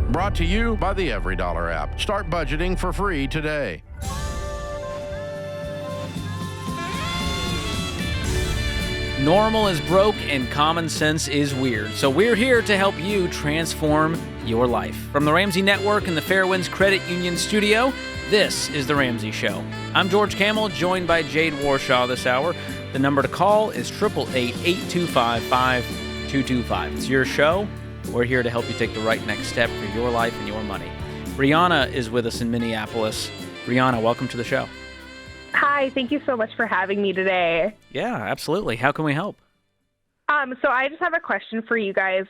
Brought to you by the EveryDollar app. Start budgeting for free today. Normal is broke and common sense is weird. So we're here to help you transform your life. From the Ramsey Network and the Fairwinds Credit Union studio, this is The Ramsey Show. I'm George Kamel, joined by Jade Warshaw this hour. The number to call is 888-825-5225. It's your show. We're here to help you take the right next step for your life and your money. Brianna is with us in Minneapolis. Brianna, welcome to the show. Hi, thank you so much for having me today. Yeah, absolutely. How can we help? So I just have a question for you guys.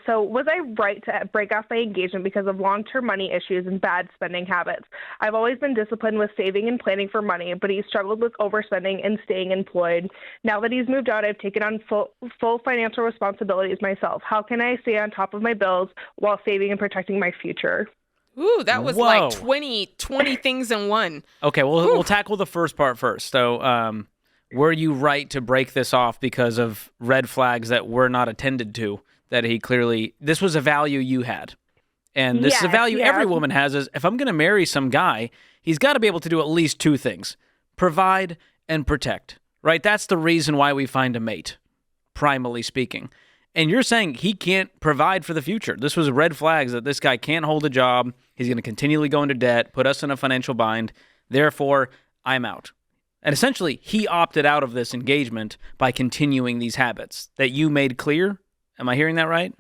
So was I right to break off my engagement because of long-term money issues and bad spending habits? I've always been disciplined with saving and planning for money, but he struggled with overspending and staying employed. Now that he's moved out, I've taken on full financial responsibilities myself. How can I stay on top of my bills while saving and protecting my future? Ooh, that was like 20 things in one. Okay, well, we'll tackle the first part first. So, were you right to break this off because of red flags that were not attended to, that he clearly, this was a value you had? And this is a value every woman has, is if I'm going to marry some guy, he's got to be able to do at least two things: provide and protect, right? That's the reason why we find a mate, primally speaking. And you're saying he can't provide for the future. This was red flags that this guy can't hold a job. He's going to continually go into debt, put us in a financial bind. Therefore, I'm out. And essentially, he opted out of this engagement by continuing these habits that you made clear. Am I hearing that right?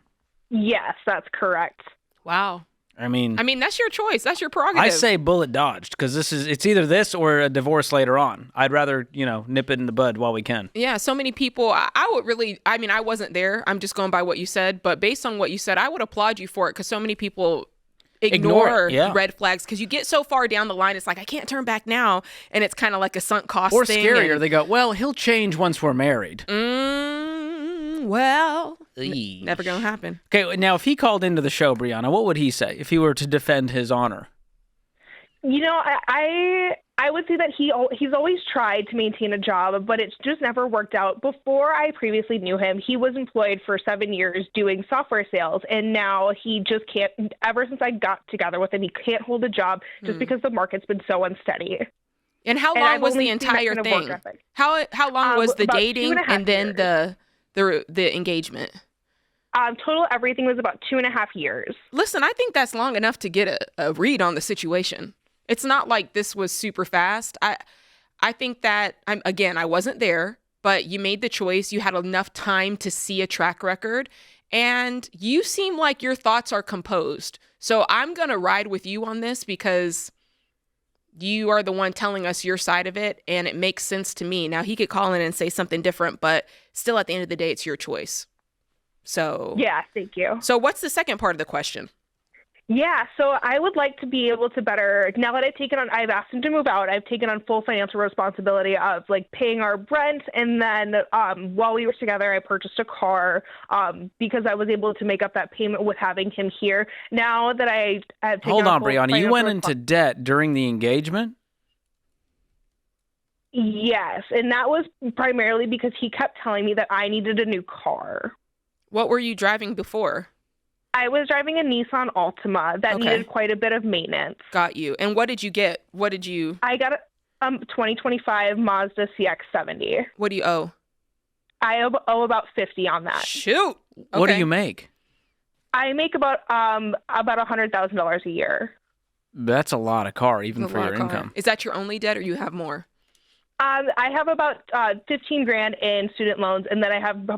Yes, that's correct. Wow. I mean, that's your choice. That's your prerogative. I say bullet dodged, because it's either this or a divorce later on. I'd rather, nip it in the bud while we can. Yeah, so many people, I would really, I wasn't there. I'm just going by what you said. But based on what you said, I would applaud you for it, because so many people ignore red flags, because you get so far down the line, it's like, I can't turn back now. And it's kind of like a sunk cost or thing. Or scarier, they go, well, he'll change once we're married. Well, never going to happen. Okay, now if he called into the show, Brianna, what would he say if he were to defend his honor? I would say that he's always tried to maintain a job, but it's just never worked out. Before I previously knew him, he was employed for 7 years doing software sales, and now he just can't. Ever since I got together with him, he can't hold a job just because the market's been so unsteady. And how long was the entire thing? How long was the dating and then the engagement? Total everything was about 2.5 years. Listen, I think that's long enough to get a read on the situation. It's not like this was super fast. I think that, I wasn't there, but you made the choice. You had enough time to see a track record, and you seem like your thoughts are composed. So I'm going to ride with you on this, because you are the one telling us your side of it, and it makes sense to me. Now, he could call in and say something different, but still at the end of the day, it's your choice. So yeah, thank you. So what's the second part of the question? Yeah, so I would like to be able to better, now that I've asked him to move out, I've taken on full financial responsibility of paying our rent. And then while we were together, I purchased a car because I was able to make up that payment with having him here. Now that I have taken Hold on, Brianna, you went into debt during the engagement? Yes, and that was primarily because he kept telling me that I needed a new car. What were you driving before? I was driving a Nissan Altima that needed quite a bit of maintenance. Got you. And what did you get? I got a 2025 Mazda CX-70. What do you owe? I owe about $50 on that. Shoot. Okay. What do you make? I make about $100,000 a year. That's a lot of car, even for your income. Is that your only debt, or you have more? I have about $15,000 in student loans, and then I have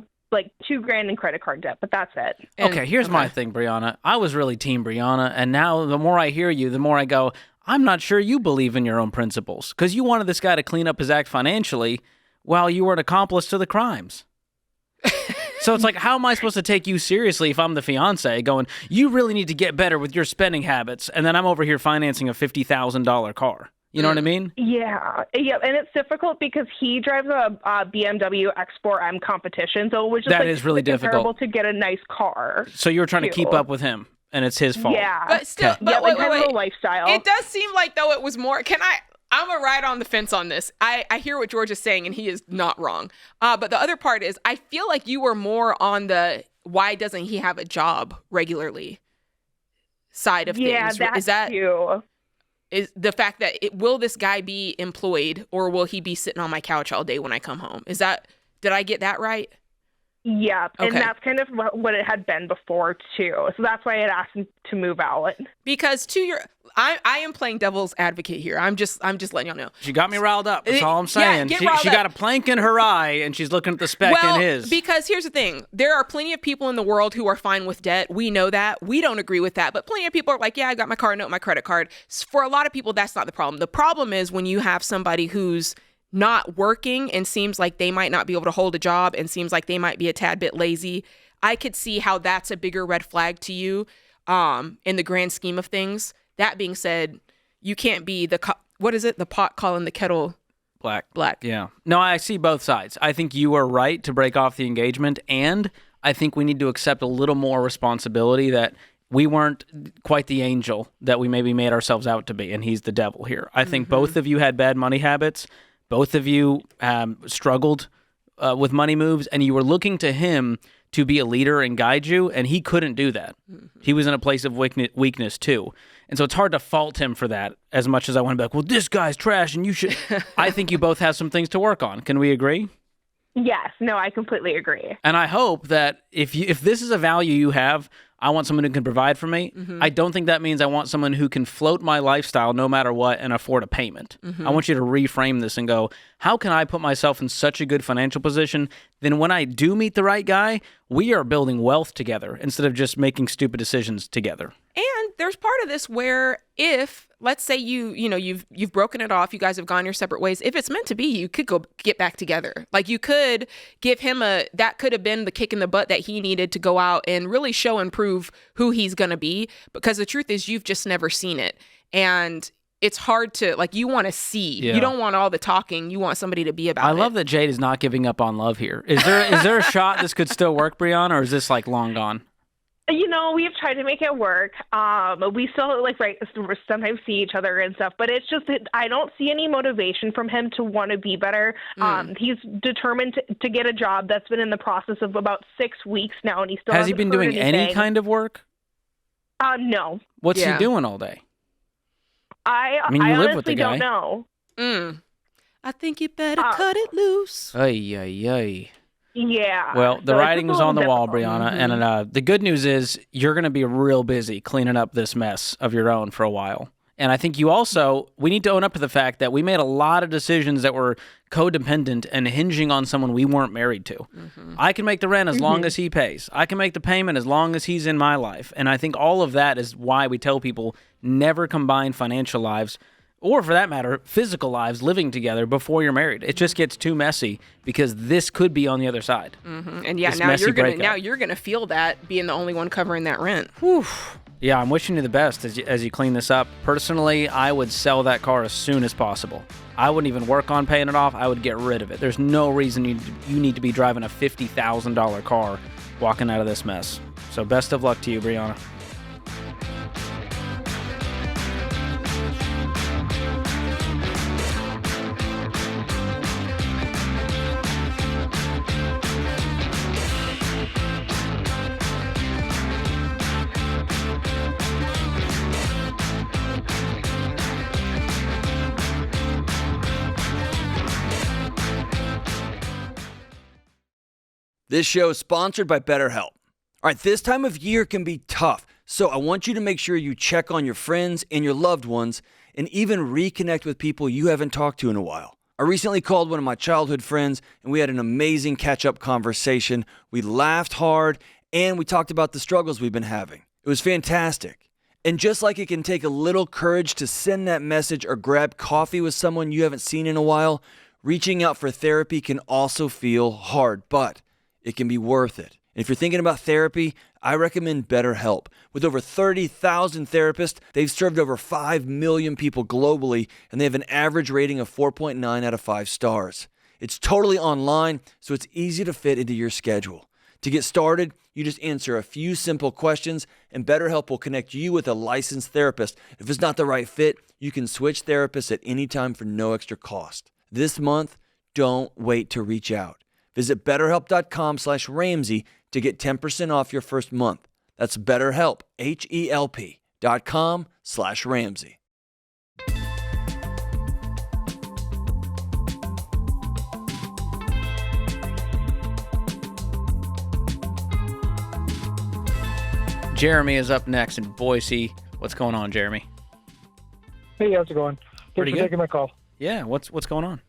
$2,000 in credit card debt, but that's it. Okay, here's my thing, Brianna. I was really team Brianna, and now the more I hear you, the more I go, I'm not sure you believe in your own principles, because you wanted this guy to clean up his act financially while you were an accomplice to the crimes. So it's like, how am I supposed to take you seriously if I'm the fiance going, you really need to get better with your spending habits, and then I'm over here financing a $50,000 car? You know what I mean? Yeah, and it's difficult because he drives a BMW X4M competition, so it was just that is really difficult to get a nice car. So you were trying to keep up with him, and it's his fault. Yeah, but still, wait. A lifestyle. It does seem like though it was more. I'm a ride on the fence on this. I hear what George is saying, and he is not wrong. But the other part is, I feel like you were more on the why doesn't he have a job regularly side of Yeah, things. that Is that too. is the fact that will this guy be employed or will he be sitting on my couch all day when I come home? Did I get that right? Yeah, and Okay. that's kind of what it had been before too. So that's why I had asked him to move out. Because I am playing devil's advocate here. I'm just letting y'all know. She got me riled up. That's all I'm Yeah, saying. get She riled got a up. plank in her eye, and she's looking at the speck in his. Because here's the thing. There are plenty of people in the world who are fine with debt. We know that. We don't agree with that. But plenty of people are like, yeah, I got my car note, my credit card. For a lot of people, that's not the problem. The problem is when you have somebody who's not working and seems like they might not be able to hold a job and seems like they might be a tad bit lazy. I could see how that's a bigger red flag to you in the grand scheme of things. That being said, you can't be the pot calling the kettle black. Yeah. No, I see both sides. I think you are right to break off the engagement, and I think we need to accept a little more responsibility that we weren't quite the angel that we maybe made ourselves out to be, and he's the devil here. I think both of you had bad money habits. Both of you struggled with money moves, and you were looking to him to be a leader and guide you, and he couldn't do that. He was in a place of weakness too. And so it's hard to fault him for that as much as I want to be like, well, this guy's trash, and you should... I think you both have some things to work on. Can we agree? Yes, no, I completely agree. And I hope that if this is a value you have, I want someone who can provide for me. I don't think that means I want someone who can float my lifestyle no matter what and afford a payment. I want you to reframe this and go, how can I put myself in such a good financial position? Then when I do meet the right guy, we are building wealth together instead of just making stupid decisions together. And there's part of this where if, let's say you've broken it off, you guys have gone your separate ways. If it's meant to be, you could go get back together. Like you could give him that could have been the kick in the butt that he needed to go out and really show and prove who he's going to be. Because the truth is you've just never seen it. And it's hard to, like, you want to see. Yeah. You don't want all the talking. You want somebody to be about it. I love that Jade is not giving up on love here. Is there a shot this could still work, Brianna, or is this like long gone? We've tried to make it work. We still sometimes see each other and stuff, but it's just that I don't see any motivation from him to want to be better. He's determined to get a job that's been in the process of about 6 weeks now, and he still Has he hasn't been heard doing anything. any kind of work? No. What's Yeah. he doing all day? I mean, you live honestly with the guy. don't know. I think you better cut it loose. Ay, ay, ay. Yeah. Well, the So it's writing just was a on the little wall, difficult. Brianna, and the good news is you're going to be real busy cleaning up this mess of your own for a while. And I think we need to own up to the fact that we made a lot of decisions that were codependent and hinging on someone we weren't married to. I can make the rent as long as he pays. I can make the payment as long as he's in my life. And I think all of that is why we tell people never combine financial lives, or for that matter, physical lives living together before you're married. It just gets too messy because this could be on the other side. And yeah, This now messy you're gonna feel that being the only one covering that rent. Yeah, I'm wishing you the best as you clean this up. Personally, I would sell that car as soon as possible. I wouldn't even work on paying it off. I would get rid of it. There's no reason you need to be driving a $50,000 car walking out of this mess. So best of luck to you, Brianna. This show is sponsored by BetterHelp. All right, this time of year can be tough, so I want you to make sure you check on your friends and your loved ones and even reconnect with people you haven't talked to in a while. I recently called one of my childhood friends, and we had an amazing catch-up conversation. We laughed hard, and we talked about the struggles we've been having. It was fantastic. And just like it can take a little courage to send that message or grab coffee with someone you haven't seen in a while, reaching out for therapy can also feel hard, but it can be worth it. And if you're thinking about therapy, I recommend BetterHelp. With over 30,000 therapists, they've served over 5 million people globally, and they have an average rating of 4.9 out of 5 stars. It's totally online, so it's easy to fit into your schedule. To get started, you just answer a few simple questions, and BetterHelp will connect you with a licensed therapist. If it's not the right fit, you can switch therapists at any time for no extra cost. This month, don't wait to reach out. Visit BetterHelp.com/Ramsey to get 10% off your first month. That's BetterHelp, H-E-L-P. paychecks.com/Ramsey. Jeremy is up next in Boise. What's going on, Jeremy? Hey, how's it going? Pretty Thanks for good. taking my call. Yeah, what's going on?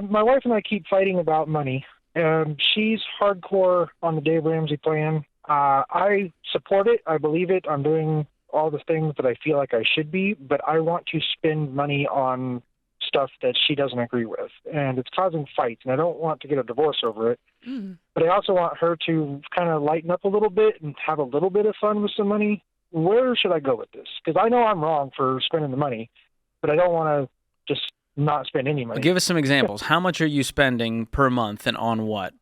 My wife and I keep fighting about money. She's hardcore on the Dave Ramsey plan. I support it. I believe it. I'm doing all the things that I feel like I should be, but I want to spend money on stuff that she doesn't agree with, and it's causing fights, and I don't want to get a divorce over it. But I also want her to kind of lighten up a little bit and have a little bit of fun with some money. Where should I go with this? Because I know I'm wrong for spending the money, but I don't want to just not spend any money. Give us some examples. How much are you spending per month and on what?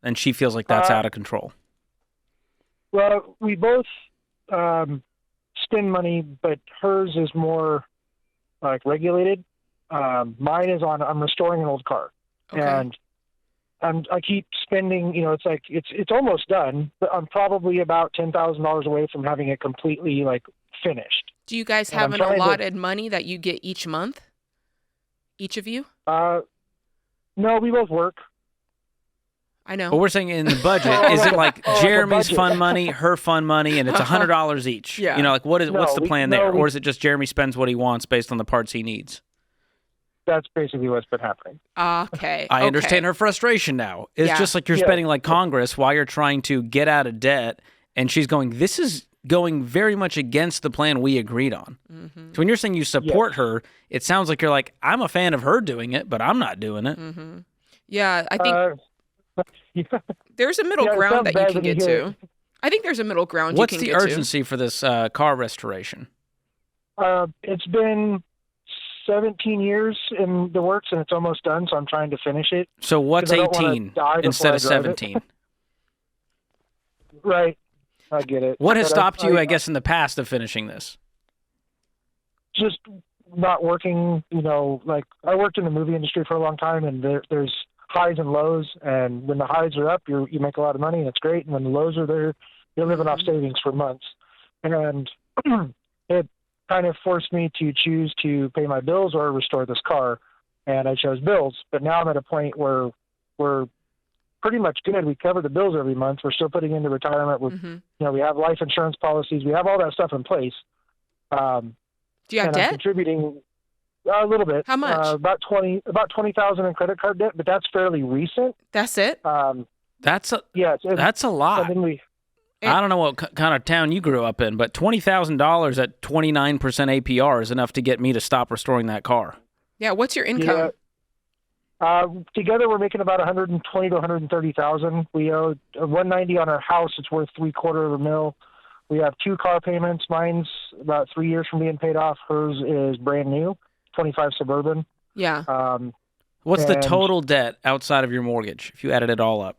And she feels like that's out of control. Well, we both spend money, but hers is more like regulated. Mine is I'm restoring an old car. Okay. And I keep spending, it's like it's almost done, but I'm probably about $10,000 away from having it completely finished. Do you guys And have I'm an trying to- allotted money that you get each month? Each of you? No, we both work. I know. But we're saying in the budget, is it like Jeremy's fun money, her fun money, and it's $100 each? Yeah. What's the plan there? we- Or is it just Jeremy spends what he wants based on the parts he needs? That's basically what's been happening. Okay. I okay. understand her frustration now. It's Yeah. just like you're Yeah. spending like Congress while you're trying to get out of debt, and she's going, this is going very much against the plan we agreed on. Mm-hmm. So when you're saying you support her, it sounds like you're like, I'm a fan of her doing it, but I'm not doing it. Mm-hmm. Yeah, I think Yeah. there's a middle Yeah, it ground sounds that you bad can when you get hear to. it. I think there's a middle ground What's you can the get urgency for this car restoration? It's been 17 years in the works, and it's almost done, so I'm trying to finish it. So what's 'Cause I don't wanna 18 die before instead I of drive it. 17? Right. I get it. What has But stopped you, I guess, in the past of finishing this? Just not working, I worked in the movie industry for a long time, and there's highs and lows, and when the highs are up, you make a lot of money, and it's great, and when the lows are there, you're living off savings for months. And it kind of forced me to choose to pay my bills or restore this car, and I chose bills. But now I'm at a point where we're pretty much good. We cover the bills every month. We're still putting into retirement. We have life insurance policies. We have all that stuff in place. Do you have and I'm debt? contributing a little bit. How much? About 20,000 in credit card debt, but that's fairly recent. That's it? That's a That's a lot. And then I don't know what kind of town you grew up in, but $20,000 at 29% APR is enough to get me to stop restoring that car. Yeah, what's your income? Together we're making about 120 to 130,000. We owe 190 on our house. It's worth $750,000. We have 2 car payments. Mine's about 3 years from being paid off. Hers is brand new, 25 Suburban. Yeah. What's the And- total debt outside of your mortgage if you added it all up?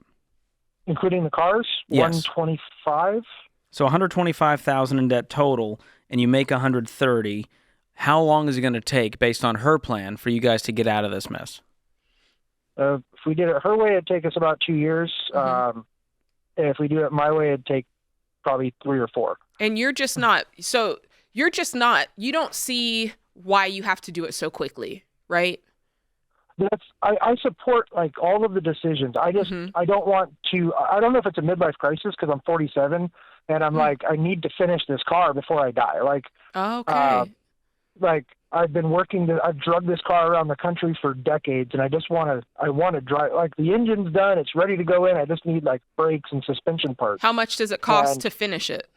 Including the cars, Yes. 125. So 125,000 in debt total, and you make 130. How long is it going to take, based on her plan, for you guys to get out of this mess? If we did it her way, it'd take us about 2 years. Mm-hmm. If we do it my way, it'd take probably 3 or 4. And you don't see why you have to do it so quickly, right? I support all of the decisions. I just I don't want to. I don't know if it's a midlife crisis because I'm 47 and I'm I need to finish this car before I die. Okay. I've been working. I've drugged this car around the country for decades, and I want to drive. The engine's done. It's ready to go in. I just need brakes and suspension parts. How much does it cost And- to finish it?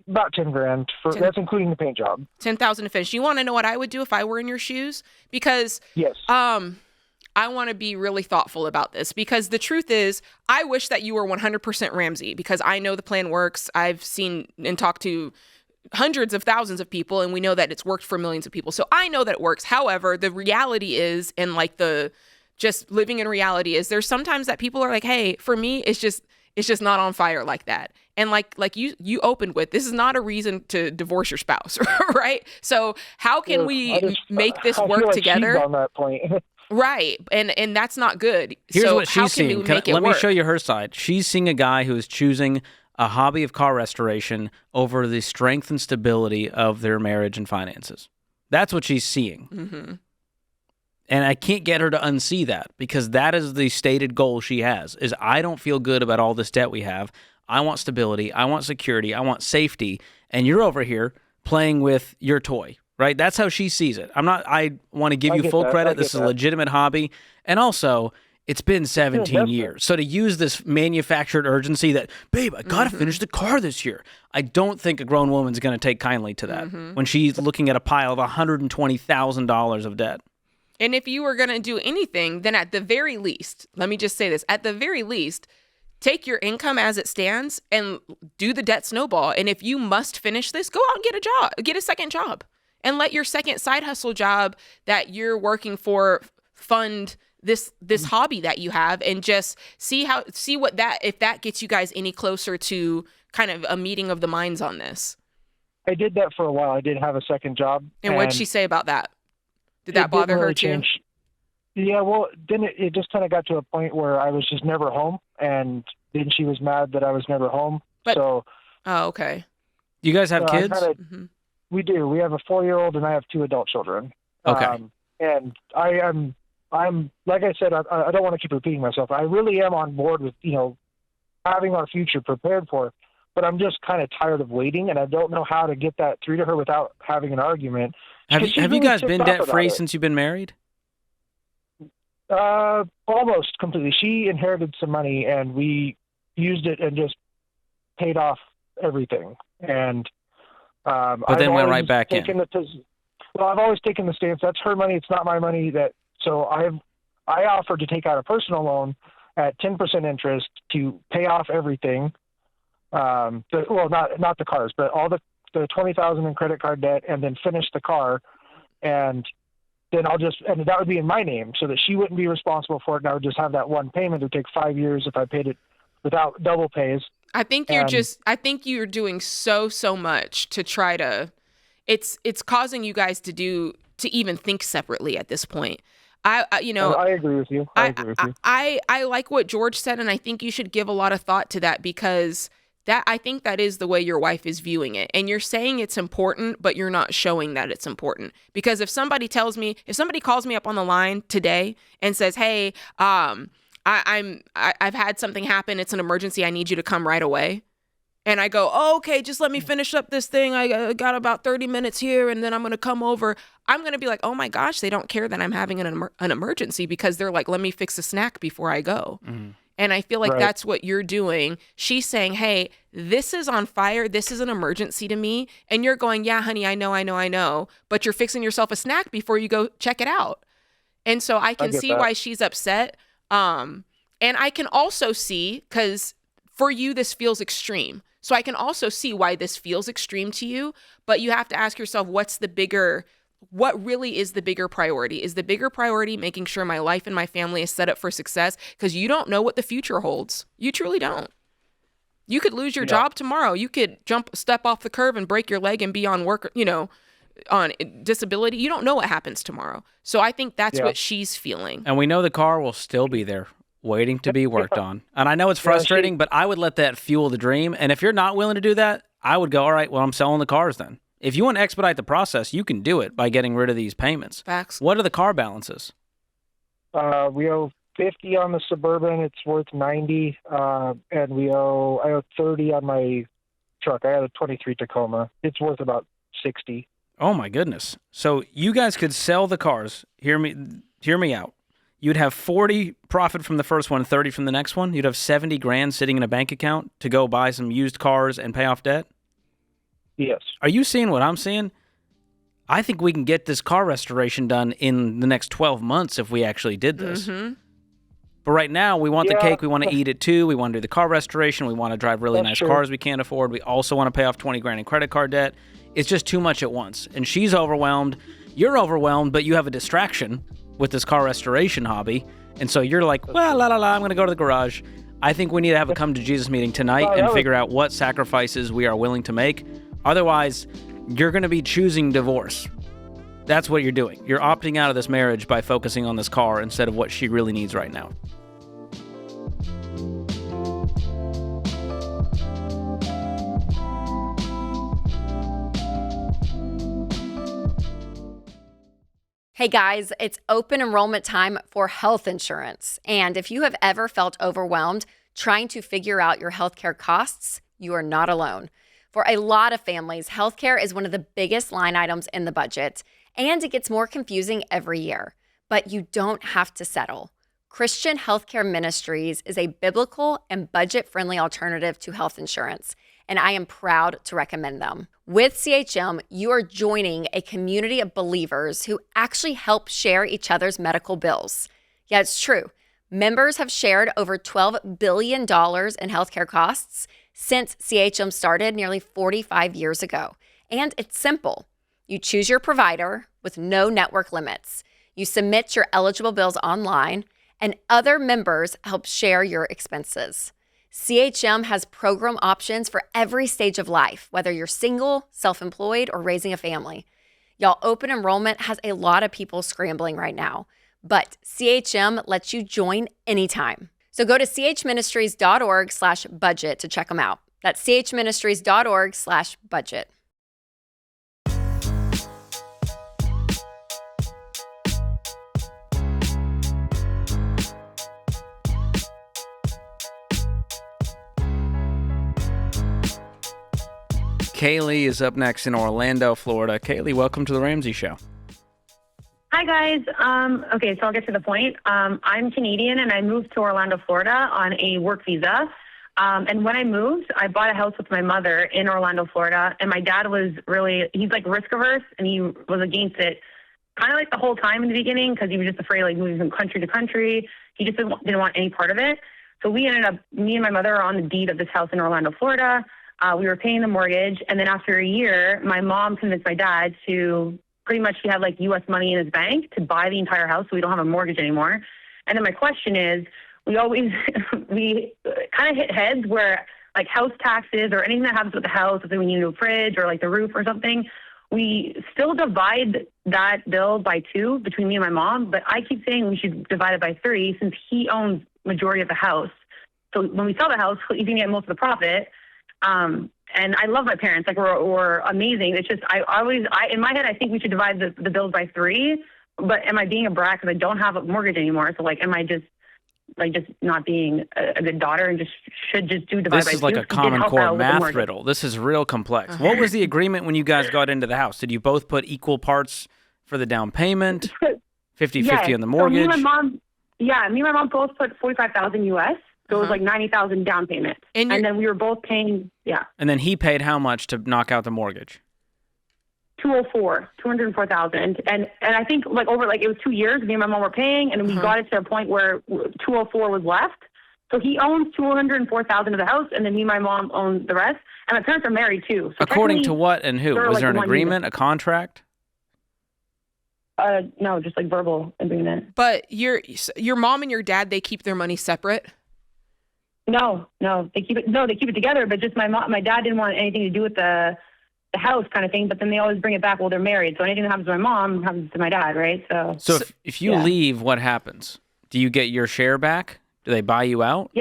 About $10,000 that's including the paint job. 10,000 to finish. You want to know what I would do if I were in your shoes? Because Yes. I want to be really thoughtful about this, because the truth is I wish that you were 100% Ramsey, because I know the plan works. I've seen and talked to hundreds of thousands of people, and we know that it's worked for millions of people. So I know that it works. However, the reality is, and the just living in reality is, there's sometimes that people are like, hey, for me, it's just not on fire like that. And like you opened with, this is not a reason to divorce your spouse, right? So how can we make this I work feel like together? she's on that point. Right. And that's not good. Here's so what how she's can seeing. we make it Let work? me show you her side. She's seeing a guy who is choosing a hobby of car restoration over the strength and stability of their marriage and finances. That's what she's seeing. Mm-hmm. And I can't get her to unsee that, because that is the stated goal she has, is I don't feel good about all this debt we have. I want stability. I want security. I want safety. And you're over here playing with your toy, right? That's how she sees it. I want to give you full credit. This is a legitimate hobby. And also, it's been 17 years. So to use this manufactured urgency that, babe, I got to finish the car this year. I don't think a grown woman's going to take kindly to that when she's looking at a pile of $120,000 of debt. And if you were going to do anything, then at the very least, let me just say this, at the very least, take your income as it stands and do the debt snowball. And if you must finish this, go out and get a job, get a second job, and let your second side hustle job that you're working for fund this hobby that you have, and just see if that gets you guys any closer to kind of a meeting of the minds on this. I did that for a while. I did have a second job. And what'd she say about that? Did that bother her too? Yeah, well, then it just kind of got to a point where I was just never home, and then she was mad that I was never home. Oh, okay. You guys have kids? We do. We have a 4-year-old, and I have 2 adult children. Okay. And I'm like I said, I don't want to keep repeating myself. I really am on board with, having our future prepared for, but I'm just kind of tired of waiting, and I don't know how to get that through to her without having an argument. Have you guys been debt-free since you've been married? Almost completely. She inherited some money, and we used it and just paid off everything. And but then went right back in. I've always taken the stance, that's her money, it's not my money. So I offered to take out a personal loan at 10% interest to pay off everything. Not the cars, but all the $20,000 in credit card debt, and then finish the car, and then and that would be in my name, so that she wouldn't be responsible for it, and I would just have that one payment. It would take 5 years if I paid it without double pays. I think you're doing so much to try to, it's causing you guys to even think separately at this point. I agree with you. I like what George said, and I think you should give a lot of thought to that, because I think that is the way your wife is viewing it. And you're saying it's important, but you're not showing that it's important. Because if somebody calls me up on the line today and says, hey, I've had something happen, it's an emergency, I need you to come right away. And I go, oh, okay, just let me finish up this thing. I got about 30 minutes here, and then I'm going to come over. I'm going to be like, oh my gosh, they don't care that I'm having an emergency, because they're like, let me fix a snack before I go. Mm-hmm. And I feel like that's what you're doing. She's saying, hey, this is on fire. This is an emergency to me. And you're going, yeah, honey, I know. But you're fixing yourself a snack before you go check it out. And so I can see why she's upset. And I can also see, because for you, this feels extreme. So I can also see why this feels extreme to you. But you have to ask yourself, what really is the bigger priority? Is the bigger priority making sure my life and my family is set up for success? Because you don't know what the future holds. You truly don't. You could lose your job tomorrow. You could step off the curb and break your leg and be on work, on disability. You don't know what happens tomorrow. So I think that's what she's feeling. And we know the car will still be there, waiting to be worked on. And I know it's frustrating, but I would let that fuel the dream. And if you're not willing to do that, I would go, all right, well, I'm selling the cars then. If you want to expedite the process, you can do it by getting rid of these payments. Facts. What are the car balances? We owe $50 on the Suburban. It's worth $90. And I owe $30 on my truck. I had a 23 Tacoma. It's worth about $60. Oh my goodness. So you guys could sell the cars. Hear me out. You'd have 40 profit from the first one, 30 from the next one. You'd have 70 grand sitting in a bank account to go buy some used cars and pay off debt. Yes. Are you seeing what I'm seeing? I think we can get this car restoration done in the next 12 months if we actually did this. Mm-hmm. But right now, we want the cake. We want to eat it too. We want to do the car restoration. We want to drive really nice cars we can't afford. We also want to pay off 20 grand in credit card debt. It's just too much at once. And she's overwhelmed. You're overwhelmed, but you have a distraction with this car restoration hobby. And so you're like, well, I'm going to go to the garage. I think we need to have a come to Jesus meeting tonight and figure out what sacrifices we are willing to make. Otherwise, you're going to be choosing divorce. That's what you're doing. You're opting out of this marriage by focusing on this car instead of what she really needs right now. Hey guys, it's open enrollment time for health insurance. And if you have ever felt overwhelmed trying to figure out your healthcare costs, you are not alone. For a lot of families, healthcare is one of the biggest line items in the budget, and it gets more confusing every year. But you don't have to settle. Christian Healthcare Ministries is a biblical and budget-friendly alternative to health insurance, and I am proud to recommend them. With CHM, you are joining a community of believers who actually help share each other's medical bills. Yeah, it's true. Members have shared over $12 billion in healthcare costs since CHM started nearly 45 years ago. And it's simple. You choose your provider with no network limits. You submit your eligible bills online, and other members help share your expenses. CHM has program options for every stage of life, whether you're single, self-employed, or raising a family. Y'all, open enrollment has a lot of people scrambling right now, but CHM lets you join anytime. So go to chministries.org/budget to check them out. That's chministries.org/budget. Kaylee is up next in Orlando, Florida. Kaylee, welcome to the Ramsey Show. Hi, guys. Okay, so I'll get to the point. I'm Canadian, and I moved to Orlando, Florida on a work visa. And when I moved, I bought a house with my mother in Orlando, Florida, and my dad was he's like risk averse, and he was against it kind of like the whole time in the beginning because he was just afraid like moving from country to country. He just didn't want any part of it. So me and my mother are on the deed of this house in Orlando, Florida. We were paying the mortgage, and then after a year, my mom convinced my dad to pretty much he had like U.S. money in his bank to buy the entire house, so we don't have a mortgage anymore. And then my question is, we kind of hit heads where like house taxes or anything that happens with the house, if we need a new fridge or like the roof or something, we still divide that bill by 2 between me and my mom. But I keep saying we should divide it by 3 since he owns majority of the house. So when we sell the house, he's gonna get most of the profit. And I love my parents, like we're amazing. It's just, I in my head, I think we should divide the bills by 3, but am I being a brat because I don't have a mortgage anymore? So like, am I just not being a good daughter and should do divide by 2? This is like a Common Core math riddle. This is real complex. What was the agreement when you guys got into the house? Did you both put equal parts for the down payment? 50-50 on the mortgage? So me and my mom both put $45,000 US. So it was like $90,000 down payment. And then we were both paying, And then he paid how much to knock out the mortgage? $204,000. And I think like over like it was 2 years, me and my mom were paying, and we got it to a point where $204,000 was left. So he owns $204,000 of the house, and then me and my mom own the rest. And my parents are married too. So according to what and who? Was like there an agreement, a contract? No, just like verbal agreement. But your mom and your dad, they keep their money separate? No, they keep it together, but just my dad didn't want anything to do with the house kind of thing, but then they always bring it back. Well, they're married, so anything that happens to my mom happens to my dad, right? So if you leave, what happens? Do you get your share back? Do they buy you out?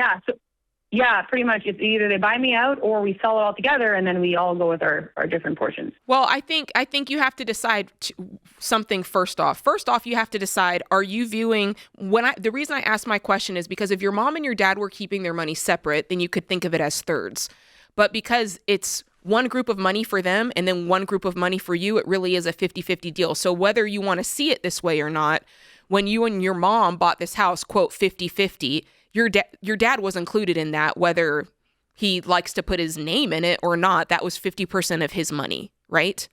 Yeah, pretty much. It's either they buy me out or we sell it all together, and then we all go with our different portions. Well, I think you have to decide something first off. First off, you have to decide, are you viewing the reason I asked my question is because if your mom and your dad were keeping their money separate, then you could think of it as thirds. But because it's one group of money for them and then one group of money for you, it really is a 50-50 deal. So whether you want to see it this way or not, when you and your mom bought this house, quote, 50-50, your dad was included in that, whether he likes to put his name in it or not. That was 50% of his money, right?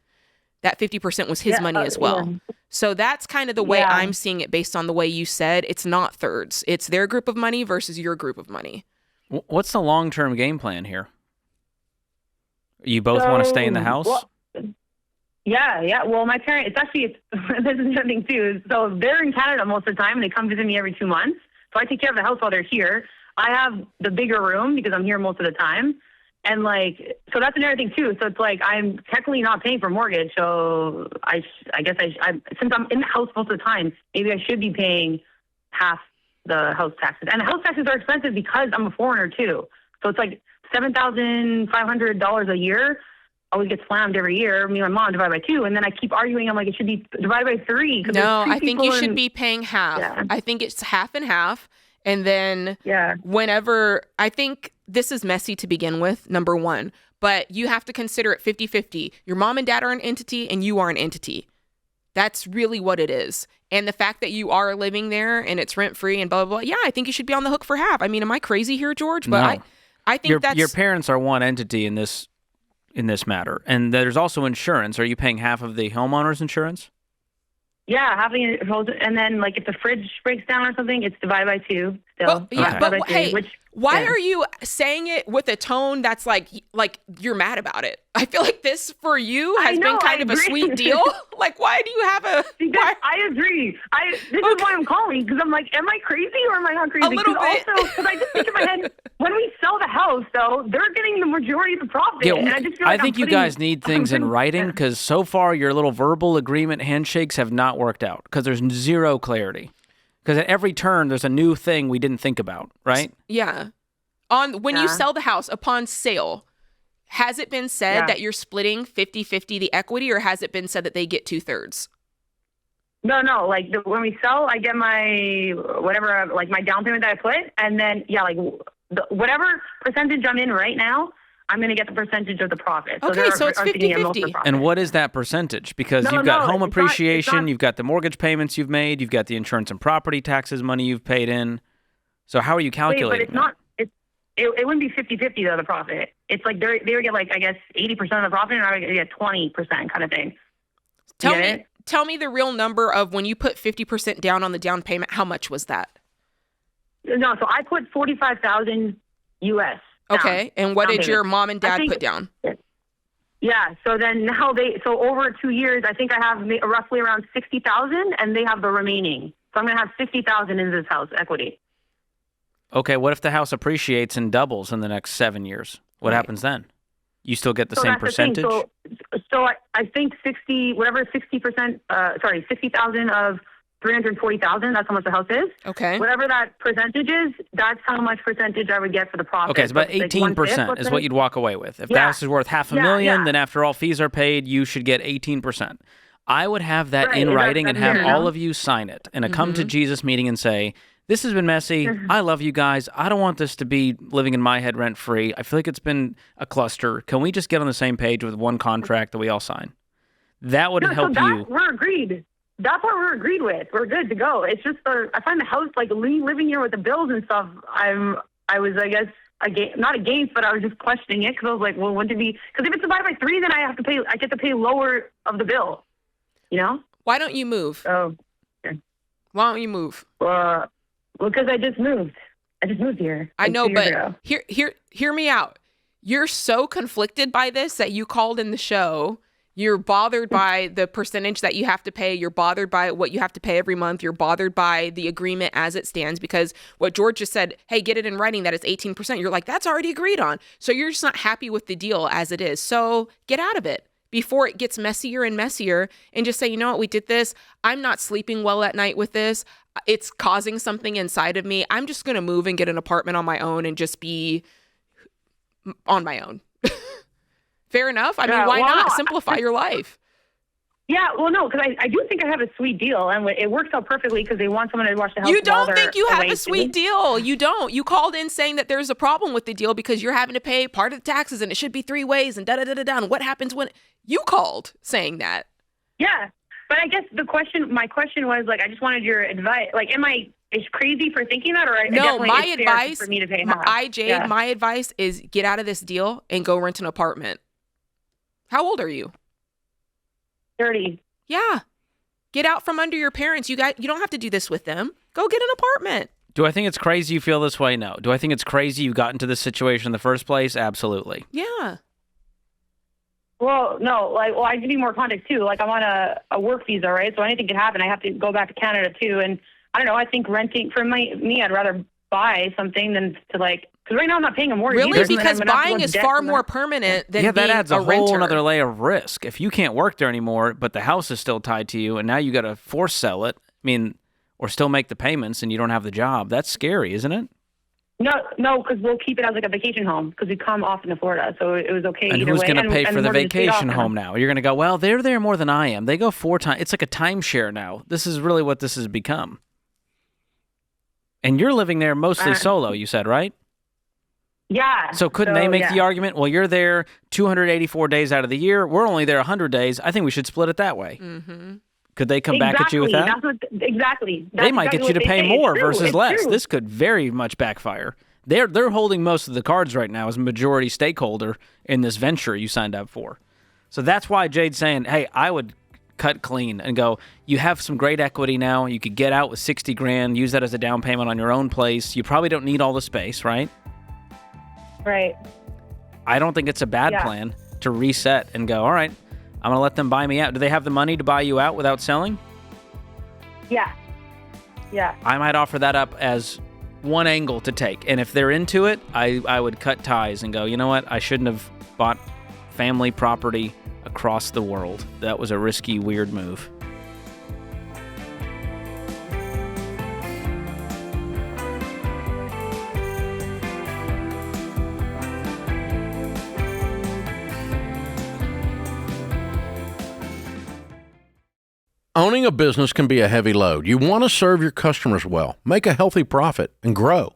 That 50% was his money as well. Yeah. So that's kind of the way I'm seeing it based on the way you said. It's not thirds. It's their group of money versus your group of money. What's the long-term game plan here? You both want to stay in the house? Well, yeah. Well, my parents, this is another thing too. So they're in Canada most of the time, and they come visit me every 2 months. So I take care of the house while they're here. I have the bigger room because I'm here most of the time. And so that's another thing too. So it's like, I'm technically not paying for mortgage. So I guess since I'm in the house most of the time, maybe I should be paying half the house taxes. And the house taxes are expensive because I'm a foreigner too. So it's like $7,500 a year. always get slammed every year. Me and my mom divide by 2, and then I keep arguing. I'm like, it should be divided by 3. No, I think you should be paying half. Yeah. I think it's half and half. And then whenever, I think this is messy to begin with, number one, but you have to consider it 50-50. Your mom and dad are an entity and you are an entity. That's really what it is. And the fact that you are living there and it's rent-free and blah, blah, blah. Yeah, I think you should be on the hook for half. I mean, am I crazy here, George? But no. I think your parents are one entity in this matter. And there's also insurance. Are you paying half of the homeowner's insurance? Yeah, having and then like if the fridge breaks down or something, it's divided by 2 still. Well, yeah, but hey, why yeah. are you saying it with a tone that's like you're mad about it? I feel like this for you has been kind of a sweet deal. Like, why do you have a? I agree. This is why I'm calling, because I'm like, am I crazy or am I not crazy? A little bit. Also, because I just think in my head, when we sell the house, though, they're getting the majority of the profit. Yeah, and I just feel like think you guys need things in writing, because so far your little verbal agreement handshakes have not worked out because there's zero clarity. Because at every turn, there's a new thing we didn't think about, right? Yeah. When you sell the house upon sale, has it been said that you're splitting 50-50 the equity, or has it been said that they get 2/3? No. Like when we sell, I get my whatever, like my down payment that I put, and then whatever percentage I'm in right now, I'm going to get the percentage of the profit. Okay, so it's 50-50. And what is that percentage? Because you've got home appreciation, you've got the mortgage payments you've made, you've got the insurance and property taxes money you've paid in. So how are you calculating but it wouldn't be 50-50 though, the profit. It's like they would get like, I guess, 80% of the profit, and I would get 20% kind of thing. Tell me the real number of when you put 50% down on the down payment. How much was that? No, so I put $45,000 US. Okay, and what did your mom and dad put down? Yeah, so then now over 2 years, I think I have roughly around 60,000, and they have the remaining. So I'm going to have 60,000 in this house equity. Okay, what if the house appreciates and doubles in the next 7 years? What happens then? You still get the same percentage? So I think 60,000 of 340,000, that's how much the house is. Okay. Whatever that percentage is, that's how much percentage I would get for the profit. Okay, so about 18% is what you'd walk away with. If the house is worth $500,000, then after all fees are paid, you should get 18%. I would have that in writing and have all of you sign it in a come to Jesus meeting and say, this has been messy. I love you guys. I don't want this to be living in my head rent free. I feel like it's been a cluster. Can we just get on the same page with one contract that we all sign? That would help you. We're agreed. That's what we're agreed with. We're good to go. It's just I find the house, like living here with the bills and stuff, I was, I guess, not against, but I was just questioning it because I was like, well, wouldn't it be? Because if it's divided by 3, then I get to pay lower of the bill. You know? Why don't you move? Oh, okay. Why don't you move? Well, because I just moved. I just moved here. I know, but hear me out. You're so conflicted by this that you called in the show. You're bothered by the percentage that you have to pay. You're bothered by what you have to pay every month. You're bothered by the agreement as it stands because what George just said, hey, get it in writing that it's 18%. You're like, that's already agreed on. So you're just not happy with the deal as it is. So get out of it before it gets messier and messier and just say, you know what, we did this. I'm not sleeping well at night with this. It's causing something inside of me. I'm just going to move and get an apartment on my own and just be on my own. Fair enough. I mean, why not simplify your life? Yeah, well, no, because I do think I have a sweet deal, and it works out perfectly because they want someone to watch the house. You don't think you have a sweet deal. You don't. You called in saying that there's a problem with the deal because you're having to pay part of the taxes, and it should be 3 ways, and da-da-da-da-da. And what happens when you called saying that? Yeah, but I guess my question was, like, I just wanted your advice. Like, am I crazy for thinking that, or no? My advice for me to pay half? My advice is get out of this deal and go rent an apartment. How old are you? 30. Yeah. Get out from under your parents. You don't have to do this with them. Go get an apartment. Do I think it's crazy you feel this way? No. Do I think it's crazy you got into this situation in the first place? Absolutely. Yeah. Well, no. I give you more context, too. Like, I'm on a work visa, right? So anything can happen. I have to go back to Canada, too. And I don't know. I think renting, for me, I'd rather buy something than to, like, because right now I'm not paying a mortgage. Really? Because buying is far more permanent than being a renter. Yeah, that adds a whole other layer of risk. If you can't work there anymore, but the house is still tied to you, and now you got to force sell it, or still make the payments, and you don't have the job, that's scary, isn't it? No, because we'll keep it as like a vacation home because we come often to Florida, so it was okay. And either who's way. going to pay And for the we're gonna stay vacation off home now? You're going to go, well, they're there more than I am. They go 4 times. It's like a timeshare now. This is really what this has become. And you're living there mostly solo, you said, right? Yeah. So couldn't they make the argument, well, you're there 284 days out of the year. We're only there 100 days. I think we should split it that way. Mm-hmm. Could they come back at you with that? Exactly. They might get you to pay more versus less. True. This could very much backfire. They're holding most of the cards right now as a majority stakeholder in this venture you signed up for. So that's why Jade's saying, hey, I would cut clean and go, you have some great equity now. You could get out with $60,000, use that as a down payment on your own place. You probably don't need all the space, right? Right. I don't think it's a bad plan to reset and go, all right, I'm going to let them buy me out. Do they have the money to buy you out without selling? Yeah. Yeah. I might offer that up as one angle to take. And if they're into it, I would cut ties and go, you know what? I shouldn't have bought family property across the world. That was a risky, weird move. Owning a business can be a heavy load. You want to serve your customers well, make a healthy profit, and grow.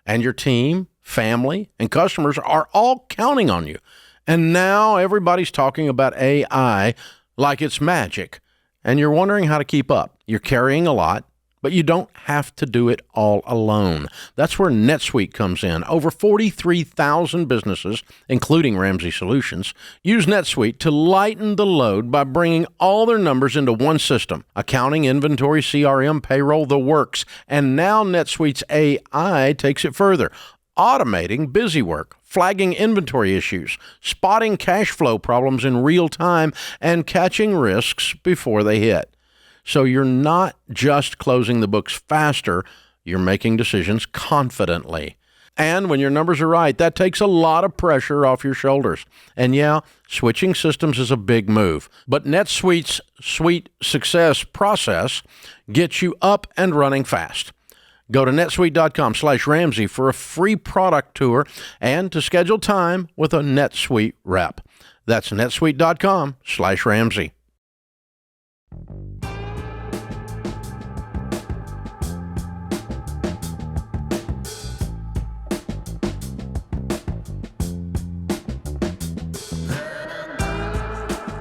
And your team, family, and customers are all counting on you. And now everybody's talking about AI like it's magic. And you're wondering how to keep up. You're carrying a lot, but you don't have to do it all alone. That's where NetSuite comes in. Over 43,000 businesses, including Ramsey Solutions, use NetSuite to lighten the load by bringing all their numbers into one system. Accounting, inventory, CRM, payroll, the works. And now NetSuite's AI takes it further, automating busy work, flagging inventory issues, spotting cash flow problems in real time, and catching risks before they hit. So you're not just closing the books faster, you're making decisions confidently. And when your numbers are right, that takes a lot of pressure off your shoulders. And yeah, switching systems is a big move, but NetSuite's Suite Success process gets you up and running fast. Go to netsuite.com/Ramsey for a free product tour and to schedule time with a NetSuite rep. That's netsuite.com/Ramsey.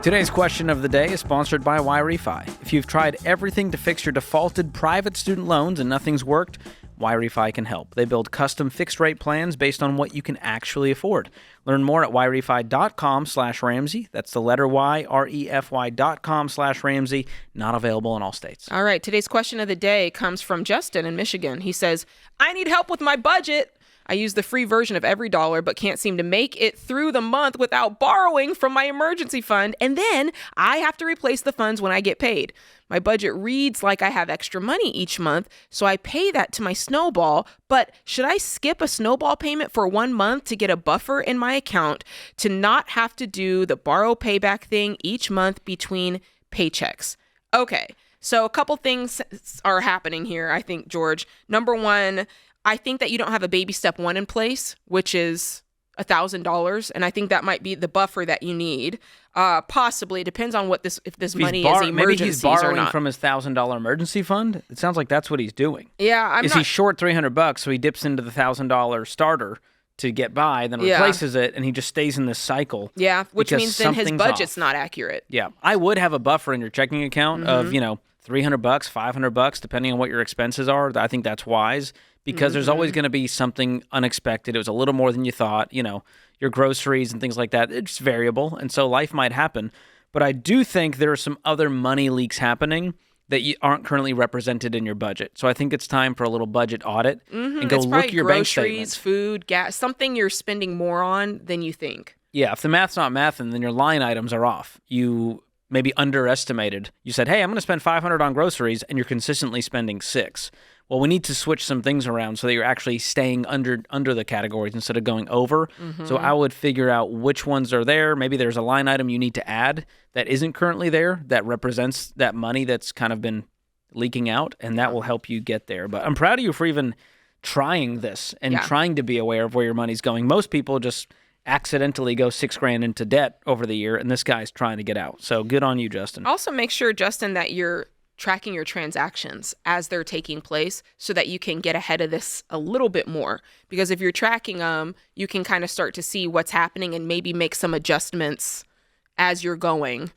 Today's question of the day is sponsored by YRefi. If you've tried everything to fix your defaulted private student loans and nothing's worked, YRefi can help. They build custom fixed-rate plans based on what you can actually afford. Learn more at YRefi.com/Ramsey. That's the letter Y, REFY.com/Ramsey. Not available in all states. All right, today's question of the day comes from Justin in Michigan. He says, I need help with my budget. I use the free version of EveryDollar, but can't seem to make it through the month without borrowing from my emergency fund, and then I have to replace the funds when I get paid. My budget reads like I have extra money each month, so I pay that to my Snowball, but should I skip a Snowball payment for 1 month to get a buffer in my account to not have to do the borrow payback thing each month between paychecks? Okay, so a couple things are happening here, I think, George. Number one, I think that you don't have a baby step one in place, which is $1,000, and I think that might be the buffer that you need. Possibly, it depends on what if this money is emergencies maybe he's borrowing or not. from his $1,000 emergency fund. It sounds like that's what he's doing. Yeah, he short $300, so he dips into the $1,000 starter to get by, then replaces it, and he just stays in this cycle. Yeah, which means then his budget's not accurate. Yeah, I would have a buffer in your checking account of $300, $500, depending on what your expenses are. I think that's wise. Because there's always going to be something unexpected. It was a little more than you thought, your groceries and things like that. It's variable, and so life might happen. But I do think there are some other money leaks happening that you aren't currently represented in your budget. So I think it's time for a little budget audit and go look at your bank statement. Groceries, food, gas, something you're spending more on than you think. Yeah, if the math's not mathing, then your line items are off. You maybe underestimated. You said, hey, I'm going to spend $500 on groceries, and you're consistently spending $600. Well, we need to switch some things around so that you're actually staying under the categories instead of going over. So I would figure out which ones are there. Maybe there's a line item you need to add that isn't currently there that represents that money that's kind of been leaking out, and that will help you get there. But I'm proud of you for even trying this and Yeah. trying to be aware of where your money's going. Most people just accidentally go $6,000 into debt over the year, and this guy's trying to get out. So good on you, Justin. Also, make sure, Justin, that you're tracking your transactions as they're taking place so that you can get ahead of this a little bit more. Because if you're tracking them, you can kind of start to see what's happening and maybe make some adjustments as you're going.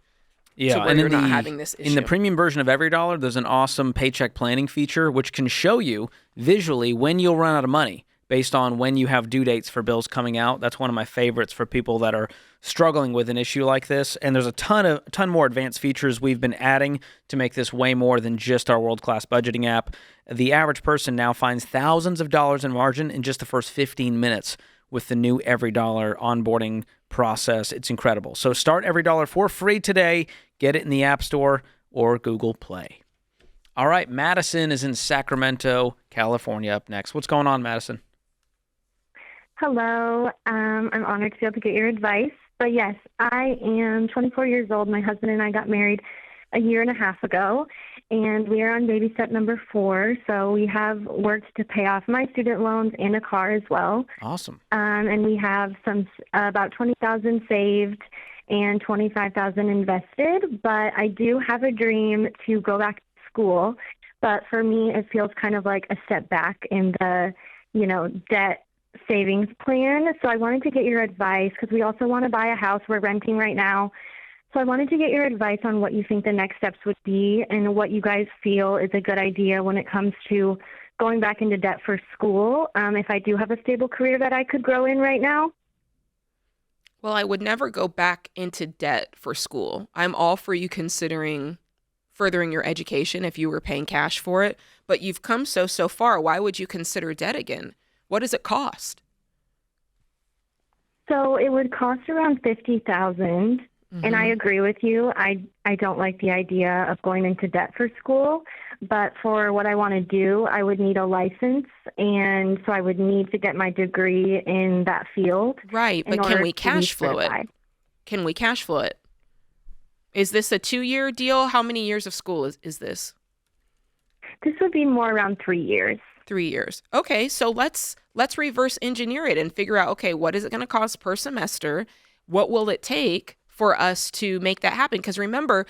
Yeah, to where and you're in not the, having this in the issue. premium version of EveryDollar, there's an awesome paycheck planning feature which can show you visually when you'll run out of money based on when you have due dates for bills coming out. That's one of my favorites for people that are struggling with an issue like this. And there's a ton more advanced features we've been adding to make this way more than just our world-class budgeting app. The average person now finds thousands of dollars in margin in just the first 15 minutes with the new EveryDollar onboarding process. It's incredible. So start EveryDollar for free today. Get it in the App Store or Google Play. All right, Madison is in Sacramento, California up next. What's going on, Madison? Hello. I'm honored to be able to get your advice. But yes, I am 24 years old. My husband and I got married a year and a half ago, and we are on baby step number 4. So we have worked to pay off my student loans and a car as well. Awesome. And we have some about $20,000 saved and $25,000 invested. But I do have a dream to go back to school. But for me, it feels kind of like a step back in the, debt savings plan. So I wanted to get your advice because we also want to buy a house. We're renting right now. So I wanted to get your advice on what you think the next steps would be and what you guys feel is a good idea when it comes to going back into debt for school. If I do have a stable career that I could grow in right now. Well, I would never go back into debt for school. I'm all for you considering furthering your education if you were paying cash for it, but you've come so far. Why would you consider debt again? What does it cost? So it would cost around $50,000. And I agree with you. I don't like the idea of going into debt for school, but for what I want to do, I would need a license, and so I would need to get my degree in that field. Right, but can we cash flow it? Can we cash flow it? Is this a 2-year deal? How many years of school is this? This would be more around 3 years. 3 years. Okay, so let's reverse engineer it and figure out, okay, what is it going to cost per semester? What will it take for us to make that happen? Because remember,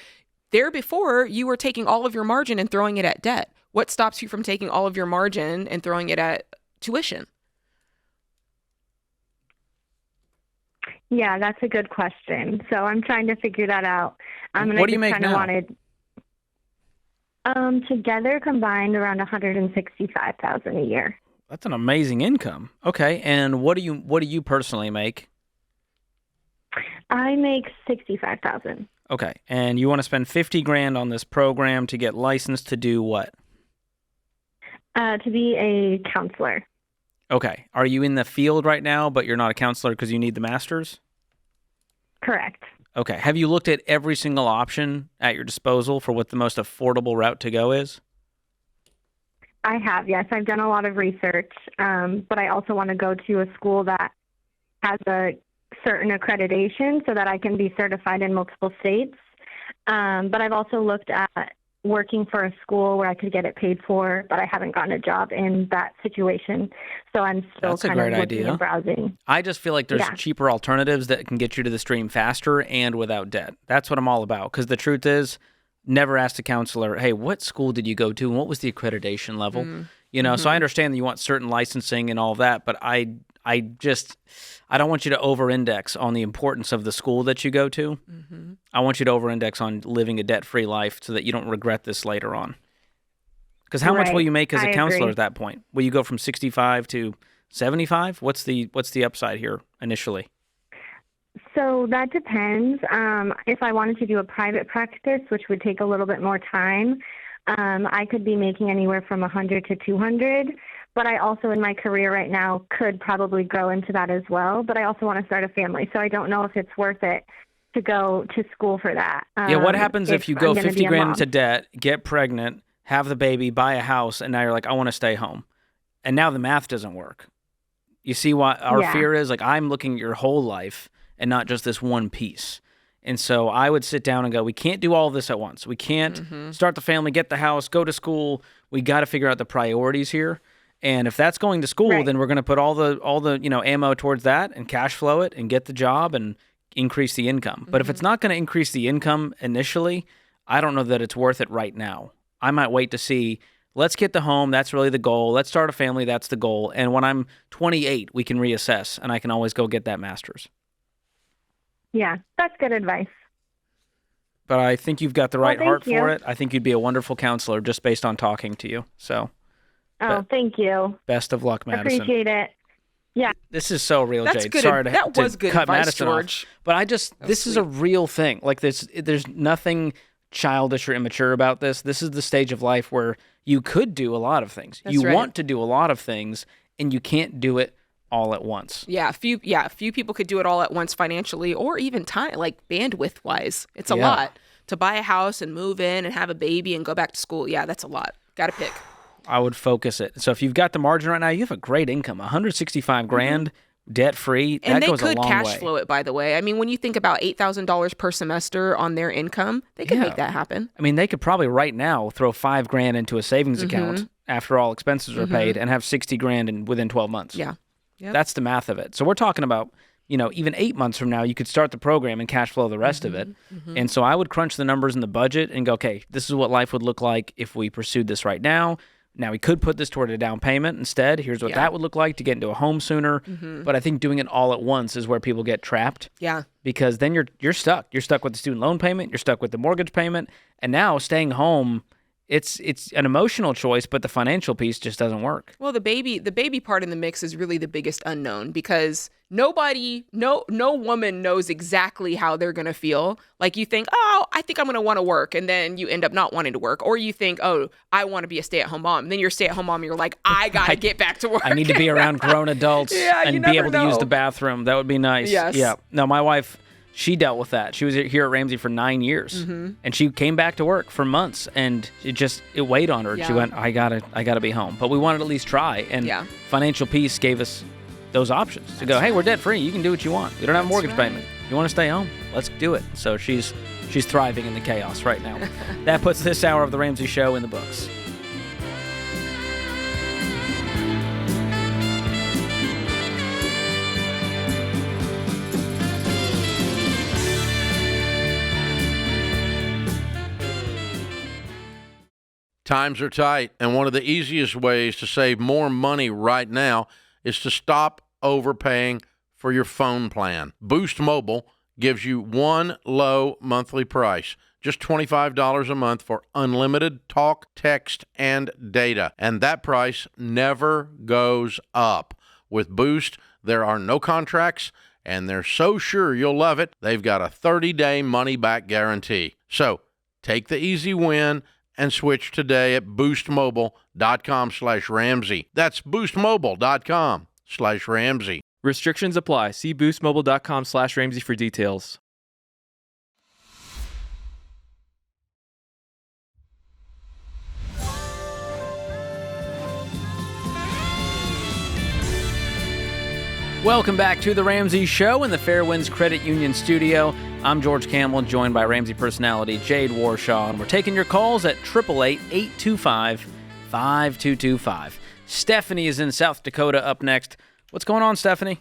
there before, you were taking all of your margin and throwing it at debt. What stops you from taking all of your margin and throwing it at tuition? Yeah, that's a good question. So I'm trying to figure that out. What do you make now? Together combined around $165,000 a year. That's an amazing income. Okay, and what do you personally make? I make $65,000. Okay, and you want to spend $50,000 on this program to get licensed to do what? To be a counselor. Okay, are you in the field right now, but you're not a counselor because you need the master's? Correct. Okay, have you looked at every single option at your disposal for what the most affordable route to go is? I have, yes. I've done a lot of research, but I also want to go to a school that has a certain accreditation so that I can be certified in multiple states. But I've also looked at working for a school where I could get it paid for, but I haven't gotten a job in that situation. So I'm still That's a kind of great looking idea. and browsing. I just feel like there's cheaper alternatives that can get you to the stream faster and without debt. That's what I'm all about. Because the truth is, never asked a counselor, hey, what school did you go to and what was the accreditation level? So I understand that you want certain licensing and all that, but I don't want you to over-index on the importance of the school that you go to. I want you to over-index on living a debt-free life so that you don't regret this later on. Because how much will you make as a counselor at that point? Will you go from 65 to 75? What's the upside here initially? So that depends. If I wanted to do a private practice, which would take a little bit more time, I could be making anywhere from 100 to 200. But I also, in my career right now, could probably grow into that as well. But I also want to start a family, so I don't know if it's worth it to go to school for that. What happens if you go $50,000 into mom? debt, get pregnant, have the baby, buy a house, and now you're like, I want to stay home. And now the math doesn't work. You see what our fear is? Like, I'm looking at your whole life and not just this one piece. And so I would sit down and go, we can't do all of this at once. We can't start the family, get the house, go to school. We got to figure out the priorities here. And if that's going to school, Right. then we're going to put all the ammo towards that and cash flow it and get the job and increase the income. But if it's not going to increase the income initially, I don't know that it's worth it right now. I might wait to see, let's get the home. That's really the goal. Let's start a family. That's the goal. And when I'm 28, we can reassess and I can always go get that master's. Yeah, that's good advice. But I think you've got the right thank heart you. for it. I think you'd be a wonderful counselor just based on talking to you. So Oh, thank you. best of luck, Madison. Appreciate it. Yeah. This is so real, That's Jade. good. Sorry to That was good cut advice, Madison George. off. But this is a real thing. Like there's nothing childish or immature about this. This is the stage of life where you could do a lot of things. That's you right. want to do a lot of things, and you can't do it all at once. Yeah, few people could do it all at once financially or even time, like bandwidth wise. It's a Yeah. lot to buy a house and move in and have a baby and go back to school. Yeah, that's a lot. Got to pick. I would focus it. So if you've got the margin right now, you have a great income, 165 grand, debt free. And that they goes a could long cash way. flow it, by the way. I mean, when you think about $8,000 per semester on their income, they could Yeah. make that happen. I mean, they could probably right now throw 5 grand into a savings Mm-hmm. account after all expenses are paid and have 60 grand within 12 months. Yeah. Yep. That's the math of it. So we're talking about, even 8 months from now, you could start the program and cash flow the rest of it. And so I would crunch the numbers in the budget and go, okay, this is what life would look like if we pursued this right now. Now, we could put this toward a down payment instead. Here's what that would look like to get into a home sooner. But I think doing it all at once is where people get trapped. Yeah. Because then you're stuck. You're stuck with the student loan payment. You're stuck with the mortgage payment. And now staying home, it's an emotional choice, but the financial piece just doesn't work. Well, the baby part in the mix is really the biggest unknown because no woman knows exactly how they're going to feel. Like you think, oh, I think I'm going to want to work. And then you end up not wanting to work. Or you think, oh, I want to be a stay-at-home mom. And then you're a stay-at-home mom. And you're like, I got to get back to work. I need to be around grown adults Yeah, you and be never able to use know. the bathroom. That would be nice. Yes. Yeah. No, my wife, she dealt with that. She was here at Ramsey for 9 years, and she came back to work for months, and it weighed on her. Yeah. She went, I gotta be home. But we wanted to at least try, and Yeah. financial peace gave us those options to go. Hey, we're debt free. You can do what you want. We don't have a mortgage payment. You want to stay home? Let's do it. So she's thriving in the chaos right now. That puts this hour of the Ramsey Show in the books. Times are tight, and one of the easiest ways to save more money right now is to stop overpaying for your phone plan. Boost Mobile gives you one low monthly price, just $25 a month for unlimited talk, text, and data. And that price never goes up. With Boost, there are no contracts, and they're so sure you'll love it, they've got a 30-day money-back guarantee. So take the easy win and switch today at boostmobile.com/Ramsey. That's boostmobile.com/Ramsey. Restrictions apply. See boostmobile.com/Ramsey for details. Welcome back to the Ramsey Show in the Fairwinds Credit Union studio. I'm George Kamel, joined by Ramsey personality Jade Warshaw, and we're taking your calls at 888-825-5225. Stephanie is in South Dakota up next. What's going on, Stephanie?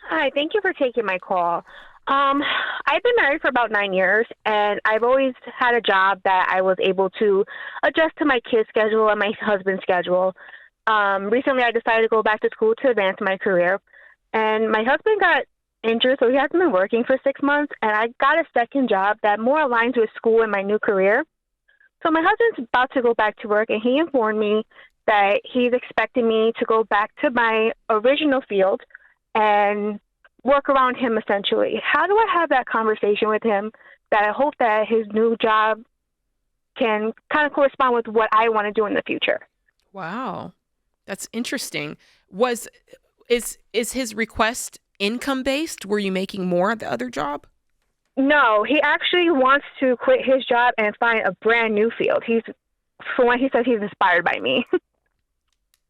Hi, thank you for taking my call. I've been married for about 9 years, and I've always had a job that I was able to adjust to my kids' schedule and my husband's schedule. Recently, I decided to go back to school to advance my career, and my husband got injured, so he hasn't been working for 6 months, and I got a second job that more aligns with school and my new career. So my husband's about to go back to work, and he informed me that he's expecting me to go back to my original field and work around him, essentially. How do I have that conversation with him that I hope that his new job can kind of correspond with what I want to do in the future? Wow. That's interesting. Is his request income based? Were you making more at the other job? No, he actually wants to quit his job and find a brand new field. For one, he says he's inspired by me.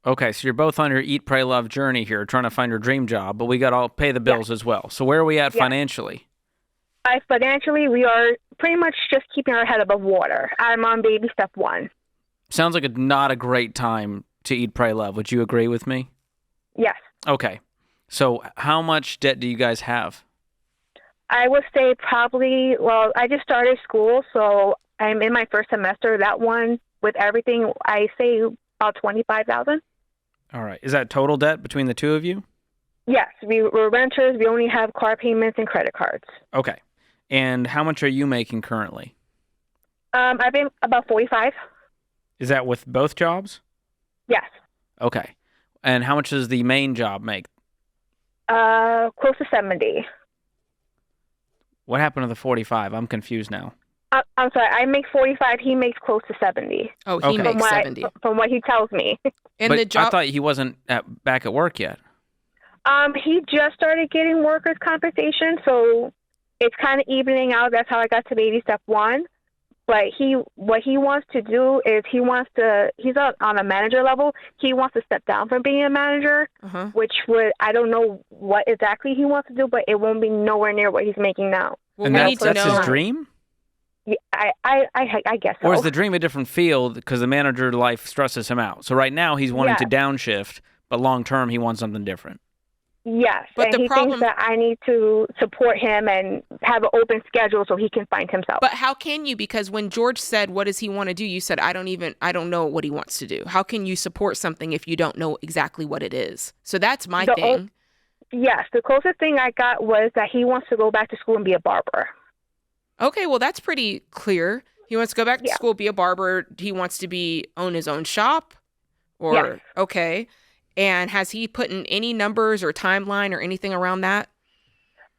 Okay, so you're both on your eat, pray, love journey here, trying to find your dream job, but we got to pay the bills as well. So where are we at financially? Financially, we are pretty much just keeping our head above water. I'm on baby step 1. Sounds like not a great time to Eat, Pray, Love. Would you agree with me? Yes. Okay. So how much debt do you guys have? I would say probably, well, I just started school, so I'm in my first semester. That one, with everything, I say about $25,000. All right. Is that total debt between the two of you? Yes, we're renters. We only have car payments and credit cards. Okay. And how much are you making currently? I've been about 45. Is that with both jobs? Yes. Okay. And how much does the main job make? Close to 70. What happened to the 45? I'm confused now. I'm sorry. I make 45. He makes close to 70. Oh, he makes 70. From what he tells me. And but the job. I thought he wasn't back at work yet. He just started getting workers' compensation, so it's kind of evening out. That's how I got to baby step one. But what he wants to do is he's on a manager level. He wants to step down from being a manager, which I don't know what exactly he wants to do, but it won't be nowhere near what he's making now. Well, and that's his dream? Yeah, I guess so. Or is the dream a different field because the manager life stresses him out? So right now he's wanting to downshift, but long term he wants something different. Yes, but and he thinks that I need to support him and have an open schedule so he can find himself. But how can you? Because when George said, what does he want to do? You said, I don't know what he wants to do. How can you support something if you don't know exactly what it is? So that's my thing. Yes, the closest thing I got was that he wants to go back to school and be a barber. Okay, well, that's pretty clear. He wants to go back to school, be a barber. He wants to own his own shop? Or okay. And has he put in any numbers or timeline or anything around that?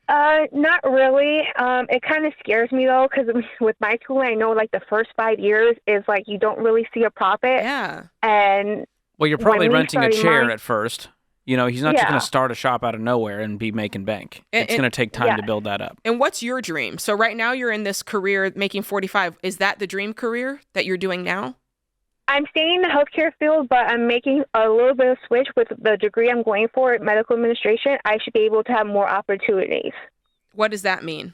Not really. It kind of scares me, though, because with my school, I know, like, the first 5 years is, like, you don't really see a profit. Yeah. And well, you're probably renting a chair at first. You know, he's not just going to start a shop out of nowhere and be making bank. It's going to take time to build that up. And what's your dream? So right now you're in this career making 45. Is that the dream career that you're doing now? I'm staying in the healthcare field, but I'm making a little bit of switch with the degree I'm going for, medical administration. I should be able to have more opportunities. What does that mean?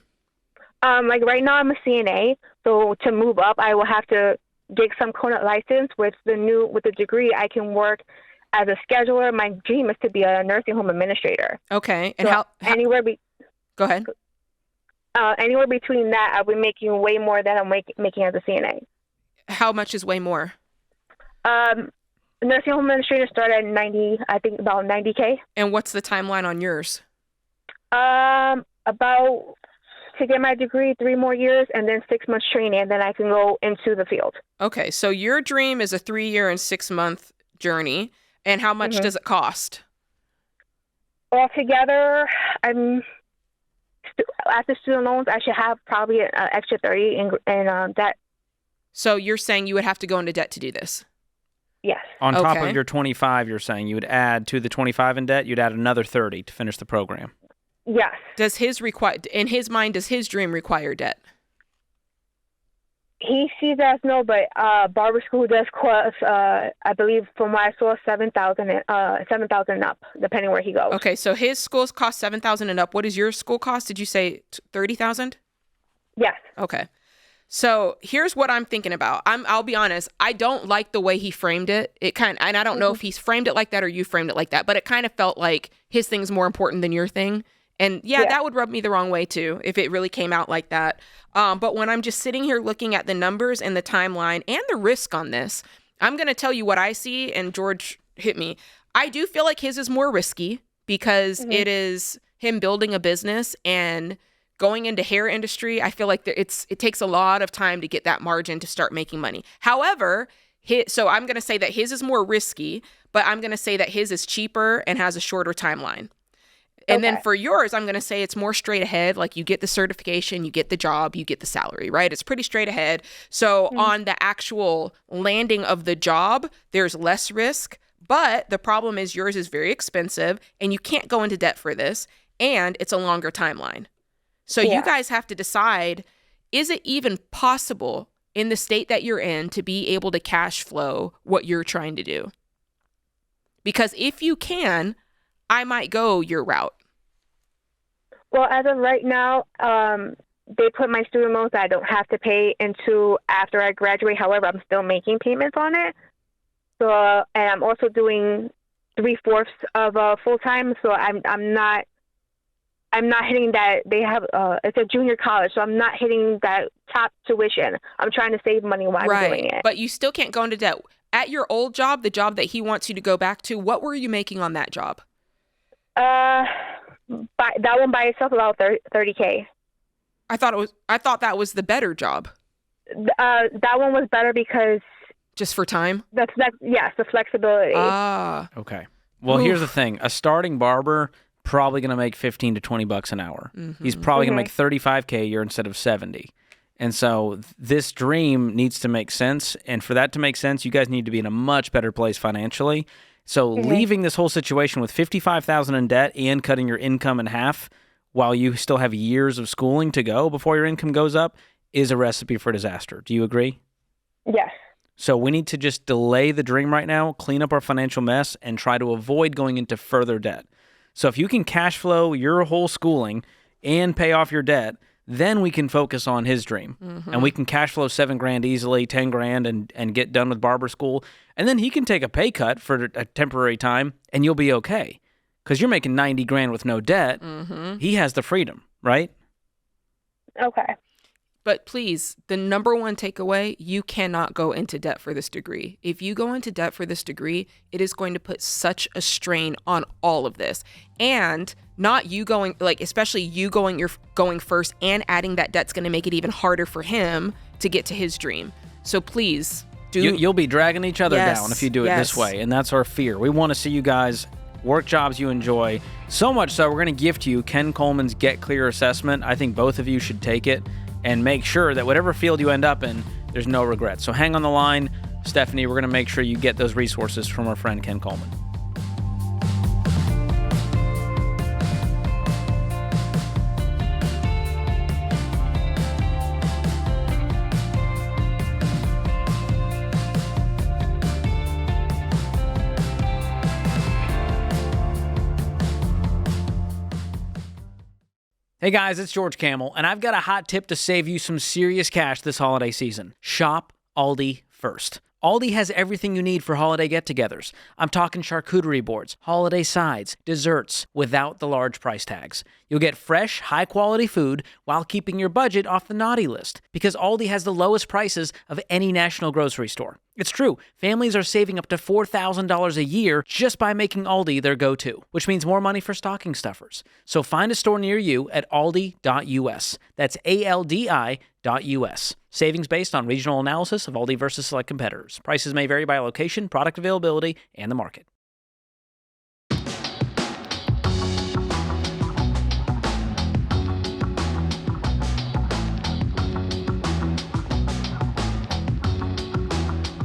Like right now I'm a CNA, so to move up, I will have to get some CONUT license. With the degree, I can work as a scheduler. My dream is to be a nursing home administrator. Okay, and so how Go ahead. Anywhere between that, I'll be making way more than I'm making as a CNA. How much is way more? Nursing home administrator started at 90, I think about 90K. And what's the timeline on yours? About to get my degree, 3 more years, and then 6 months training, and then I can go into the field. Okay, so your dream is a 3-year and 6-month journey, and how much does it cost? Altogether, after student loans, I should have probably an extra 30 in debt. So you're saying you would have to go into debt to do this? Yes. On top of your 25, you're saying you would add to the 25 in debt, you'd add another 30 to finish the program. Yes. Does in his mind, does his dream require debt? He sees as no, but barber school does cost, I believe, from what I saw, $7,000 and up, depending where he goes. Okay, so his schools cost $7,000 and up. What does your school cost? Did you say $30,000? Yes. Okay. So here's what I'm thinking about. I'll be honest. I don't like the way he framed it. And I don't know if he's framed it like that or you framed it like that, but it kind of felt like his thing's more important than your thing. And that would rub me the wrong way too, if it really came out like that. But when I'm just sitting here looking at the numbers and the timeline and the risk on this, I'm going to tell you what I see. And George, hit me. I do feel like his is more risky because it is him building a business and going into hair industry. I feel like it takes a lot of time to get that margin to start making money. However, so I'm going to say that his is more risky, but I'm going to say that his is cheaper and has a shorter timeline. And then for yours, I'm going to say it's more straight ahead. Like you get the certification, you get the job, you get the salary, right? It's pretty straight ahead. So on the actual landing of the job, there's less risk. But the problem is yours is very expensive and you can't go into debt for this. And it's a longer timeline. So you guys have to decide, is it even possible in the state that you're in to be able to cash flow what you're trying to do? Because if you can, I might go your route. Well, as of right now, they put my student loans that I don't have to pay into after I graduate. However, I'm still making payments on it. So and I'm also doing 3/4 of full time. So I'm not hitting that. They have it's a junior college, so I'm not hitting that top tuition. I'm trying to save money while I'm doing it. But you still can't go into debt. At your old job, the job that he wants you to go back to, what were you making on that job? That one by itself about $30K. I thought that was the better job. That one was better because just for time. That's yes, the flexibility. Okay. Well, here's the thing: a starting barber probably going to make $15 to $20 an hour. Mm-hmm. He's probably going to make $35K a year instead of $70. And so this dream needs to make sense. And for that to make sense, you guys need to be in a much better place financially. So leaving this whole situation with $55,000 in debt and cutting your income in half while you still have years of schooling to go before your income goes up is a recipe for disaster. Do you agree? Yes. So we need to just delay the dream right now, clean up our financial mess, and try to avoid going into further debt. So if you can cash flow your whole schooling and pay off your debt, then we can focus on his dream. Mm-hmm. And we can cash flow $7,000 easily, $10,000 and get done with barber school. And then he can take a pay cut for a temporary time and you'll be okay. Because you're making $90,000 with no debt. Mm-hmm. He has the freedom, right? Okay. But please, the number one takeaway, you cannot go into debt for this degree. If you go into debt for this degree, it is going to put such a strain on all of this. And not you going, like, especially you going first and adding that debt's going to make it even harder for him to get to his dream. So please do. You'll be dragging each other down if you do it this way. And that's our fear. We want to see you guys work jobs you enjoy. So much so, we're going to gift you Ken Coleman's Get Clear assessment. I think both of you should take it and make sure that whatever field you end up in, there's no regrets. So hang on the line, Stephanie. We're going to make sure you get those resources from our friend Ken Coleman. Hey guys, it's George Kamel, and I've got a hot tip to save you some serious cash this holiday season. Shop Aldi first. Aldi has everything you need for holiday get-togethers. I'm talking charcuterie boards, holiday sides, desserts, without the large price tags. You'll get fresh, high-quality food while keeping your budget off the naughty list, because Aldi has the lowest prices of any national grocery store. It's true. Families are saving up to $4,000 a year just by making Aldi their go-to, which means more money for stocking stuffers. So find a store near you at aldi.us. That's ALDI.us. Savings based on regional analysis of Aldi versus select competitors. Prices may vary by location, product availability, and the market.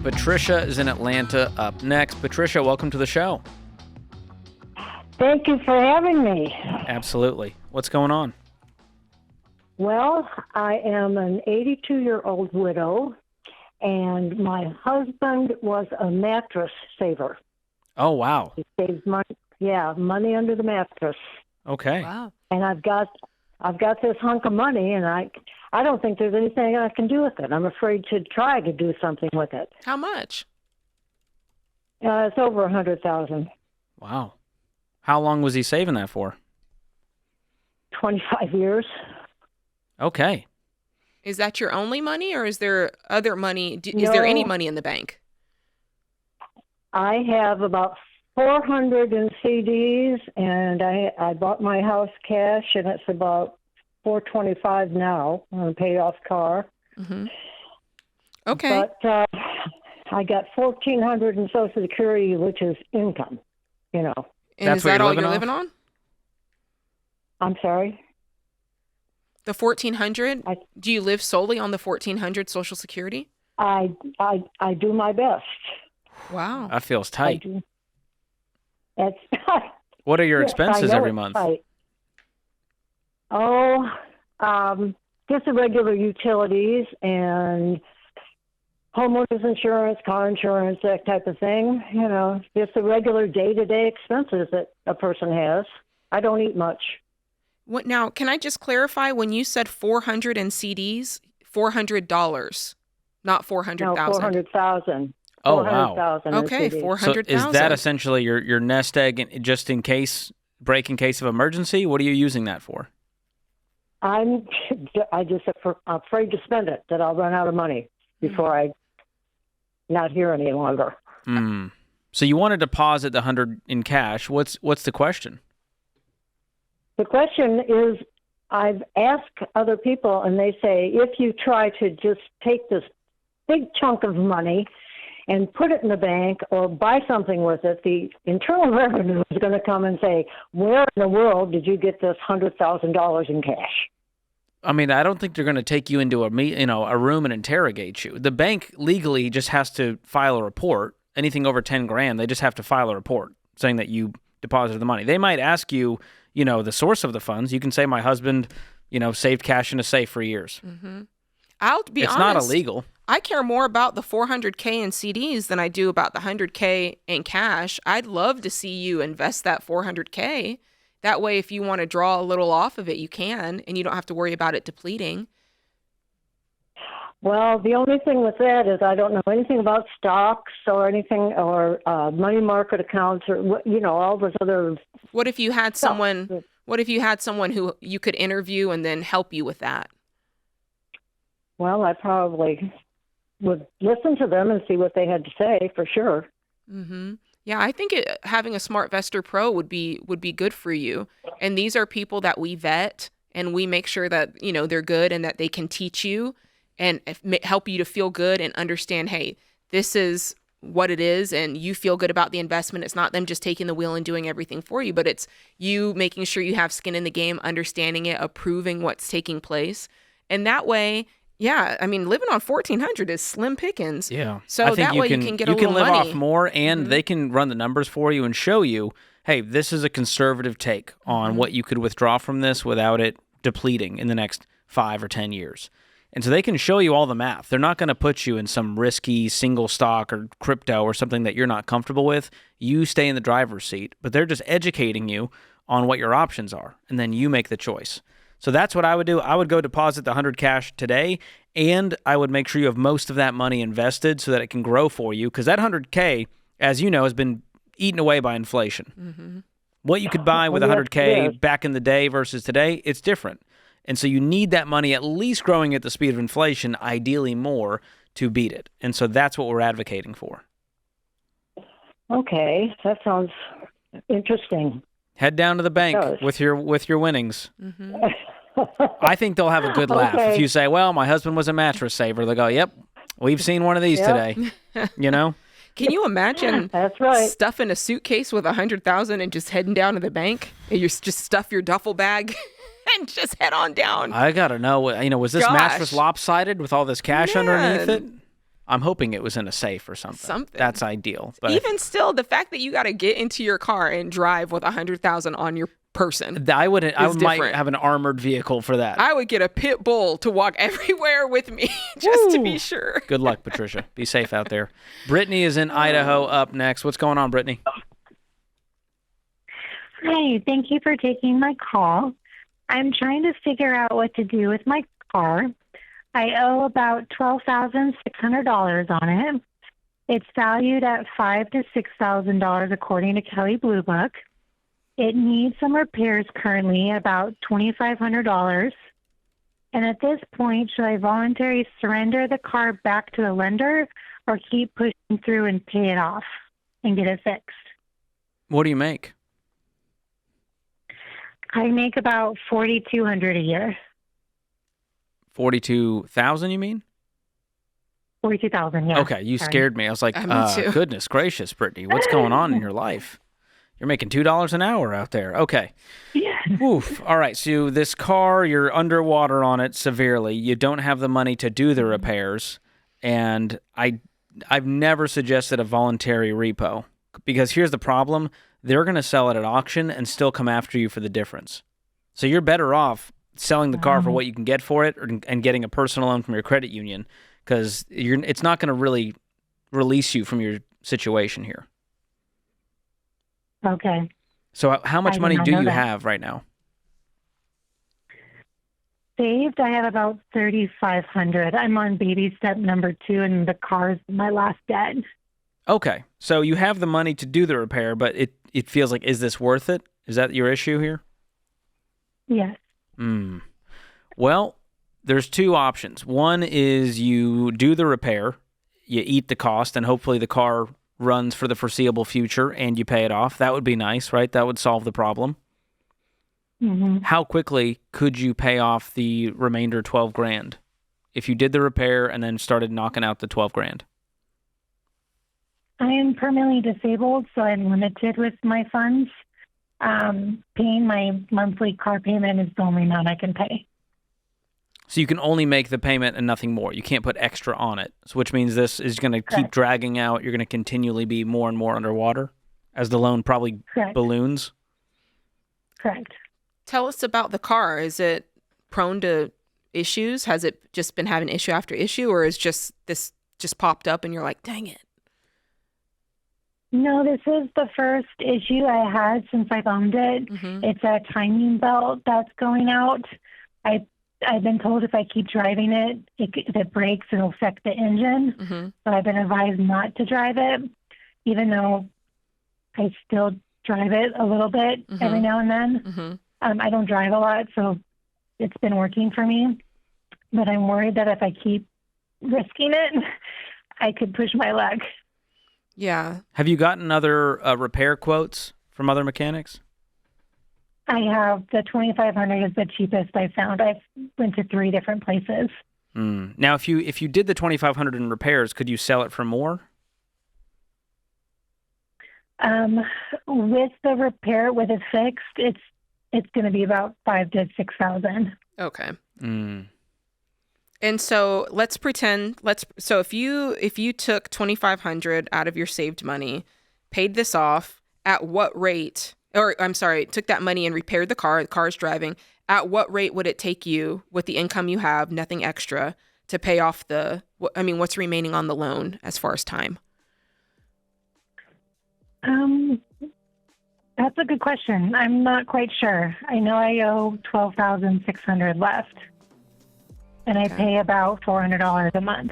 Patricia is in Atlanta up next. Patricia, welcome to the show. Thank you for having me. Absolutely. What's going on? Well, I am an 82-year-old widow, and my husband was a mattress saver. Oh, wow. He saves money. Yeah, money under the mattress. Okay. Wow. And I've got this hunk of money, and I don't think there's anything I can do with it. I'm afraid to try to do something with it. How much? It's over $100,000. Wow. How long was he saving that for? 25 years. Okay. Is that your only money, or is there other money? Is there any money in the bank? I have about 400 in CDs, and I bought my house cash, and it's about $425 now on a paid-off car. Mm-hmm. Okay. But I got $1,400 in Social Security, which is income, you know. And That's is that all you're off? living on? I'm sorry? The $1,400? Do you live solely on the $1,400 Social Security? I do my best. Wow. That feels tight. That's What are your yes, expenses I know every it's month? tight. Oh, just the regular utilities and homeowners insurance, car insurance, that type of thing. You know, just the regular day-to-day expenses that a person has. I don't eat much. What now? Can I just clarify, when you said 400 in CDs, $400, not 400,000? No, 400,000. Oh, wow. 400,000 in Okay, CDs. 400,000. So is that essentially your nest egg just in case, break in case of emergency? What are you using that for? I'm afraid to spend it, that I'll run out of money before I not here any longer. So you want to deposit the 100 in cash. What's the question? The question is, I've asked other people, and they say, if you try to just take this big chunk of money and put it in the bank or buy something with it, the Internal Revenue is going to come and say, where in the world did you get this $100,000 in cash? I mean, I don't think they're going to take you into a room and interrogate you. The bank legally just has to file a report. Anything over 10 grand, they just have to file a report saying that you deposited the money. They might ask you, the source of the funds. You can say my husband, saved cash in a safe for years. Mm-hmm. I'll be honest. It's not illegal. I care more about the 400K in CDs than I do about the 100K in cash. I'd love to see you invest that 400K. That way, if you want to draw a little off of it, you can, and you don't have to worry about it depleting. Well, the only thing with that is I don't know anything about stocks or anything or money market accounts or all those other. What if you had someone? What if you had someone who you could interview and then help you with that? Well, I probably would listen to them and see what they had to say for sure. Mm-hmm. Yeah, I think having a SmartVestor Pro would be good for you. And these are people that we vet and we make sure that they're good and that they can teach you and help you to feel good and understand, hey, this is what it is, and you feel good about the investment. It's not them just taking the wheel and doing everything for you, but it's you making sure you have skin in the game, understanding it, approving what's taking place. And that way, yeah, I mean, living on $1,400 is slim pickings. Yeah. So I think that way you can get a little live money. off more, and they can run the numbers for you and show you, hey, this is a conservative take on what you could withdraw from this without it depleting in the next 5 or 10 years. And so they can show you all the math. They're not going to put you in some risky single stock or crypto or something that you're not comfortable with. You stay in the driver's seat, but they're just educating you on what your options are, and then you make the choice. So that's what I would do. I would go deposit the 100 cash today, and I would make sure you have most of that money invested so that it can grow for you, because that 100K, as you know, has been eaten away by inflation. Mm-hmm. What you could buy with 100K back in the day versus today, it's different. And so you need that money at least growing at the speed of inflation, ideally more, to beat it. And so that's what we're advocating for. Okay, that sounds interesting. Head down to the bank with your winnings. Mm-hmm. I think they'll have a good laugh. Okay. If you say, well, my husband was a mattress saver, they'll go, yep, we've seen one of these today. Can you imagine That's right. stuffing a suitcase with $100,000 and just heading down to the bank? And you just stuff your duffel bag and just head on down. I got to know, was this mattress lopsided with all this cash underneath it? I'm hoping it was in a safe or something. That's ideal. But even still, the fact that you got to get into your car and drive with $100,000 on your person. I might have an armored vehicle for that. I would get a pit bull to walk everywhere with me just to be sure. Good luck, Patricia. Be safe out there. Brittany is in Idaho up next. What's going on, Brittany? Hi, thank you for taking my call. I'm trying to figure out what to do with my car. I owe about $12,600 on it. It's valued at $5,000 to $6,000 according to Kelley Blue Book. It needs some repairs currently, about $2,500. And at this point, should I voluntarily surrender the car back to the lender or keep pushing through and pay it off and get it fixed? What do you make? I make about $4,200 a year. 42,000, you mean? 42,000, yeah. Okay, you scared me. I was like, me too. Goodness gracious, Brittany, what's going on in your life? You're making $2 an hour out there. Okay. Yeah. Oof. All right, so this car, you're underwater on it severely. You don't have the money to do the repairs, and I've never suggested a voluntary repo, because here's the problem. They're going to sell it at auction and still come after you for the difference. So you're better off selling the car for what you can get for it and getting a personal loan from your credit union, because it's not going to really release you from your situation here. Okay. So how much money do you have right now? Saved, I have about $3,500. I'm on baby step number 2, and the car's my last debt. Okay, so you have the money to do the repair, but it feels like, is this worth it? Is that your issue here? Yes. Well, there's two options. One is you do the repair, you eat the cost, and hopefully the car runs for the foreseeable future and you pay it off. That would be nice, right? That would solve the problem. Mm-hmm. How quickly could you pay off the remainder $12,000 if you did the repair and then started knocking out the $12,000? I am permanently disabled, so I'm limited with my funds. Paying my monthly car payment is the only amount I can pay. So you can only make the payment and nothing more. You can't put extra on it, so which means this is going to keep dragging out. You're going to continually be more and more underwater as the loan probably balloons. Correct. Tell us about the car. Is it prone to issues? Has it just been having issue after issue, or is this just popped up and you're like, dang it? No, this is the first issue I had since I've owned it. Mm-hmm. It's a timing belt that's going out. I've been told if I keep driving it, if it breaks, it'll affect the engine. Mm-hmm. So I've been advised not to drive it, even though I still drive it a little bit every now and then. Mm-hmm. I don't drive a lot, so it's been working for me. But I'm worried that if I keep risking it, I could push my luck. Yeah. Have you gotten other repair quotes from other mechanics? I have. The $2,500 is the cheapest I found. I've went to 3 different places. Now, if you did the $2,500 in repairs, could you sell it for more? With the repair, with it fixed, it's going to be about $5,000 to $6,000. Okay. And so let's pretend. So if you took $2,500 out of your saved money, paid this off, at what rate? Or I'm sorry, took that money and repaired the car. The car's driving. At what rate would it take you, with the income you have, nothing extra, to pay off what's remaining on the loan as far as time? That's a good question. I'm not quite sure. I know I owe $12,600 left, and I pay about $400 a month.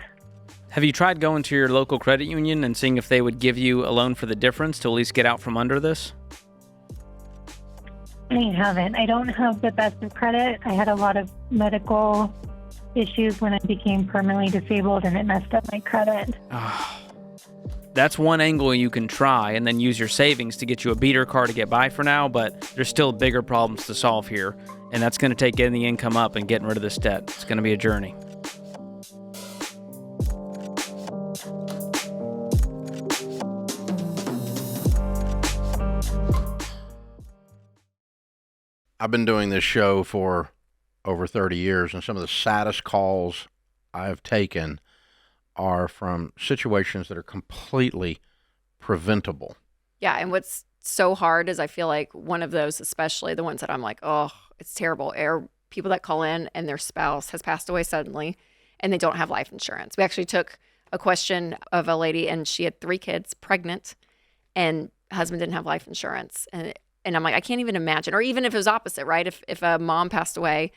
Have you tried going to your local credit union and seeing if they would give you a loan for the difference to at least get out from under this? I haven't. I don't have the best of credit. I had a lot of medical issues when I became permanently disabled, and it messed up my credit. That's one angle you can try, and then use your savings to get you a beater car to get by for now, but there's still bigger problems to solve here, and that's going to take getting the income up and getting rid of this debt. It's going to be a journey. I've been doing this show for over 30 years, and some of the saddest calls I've taken are from situations that are completely preventable. Yeah, and what's so hard is I feel like one of those, especially the ones that I'm like, oh, it's terrible, are people that call in and their spouse has passed away suddenly and they don't have life insurance. We actually took a question of a lady, and she had 3 kids, pregnant, and husband didn't have life insurance. And I'm like, I can't even imagine. Or even if it was opposite, right? If a mom passed away,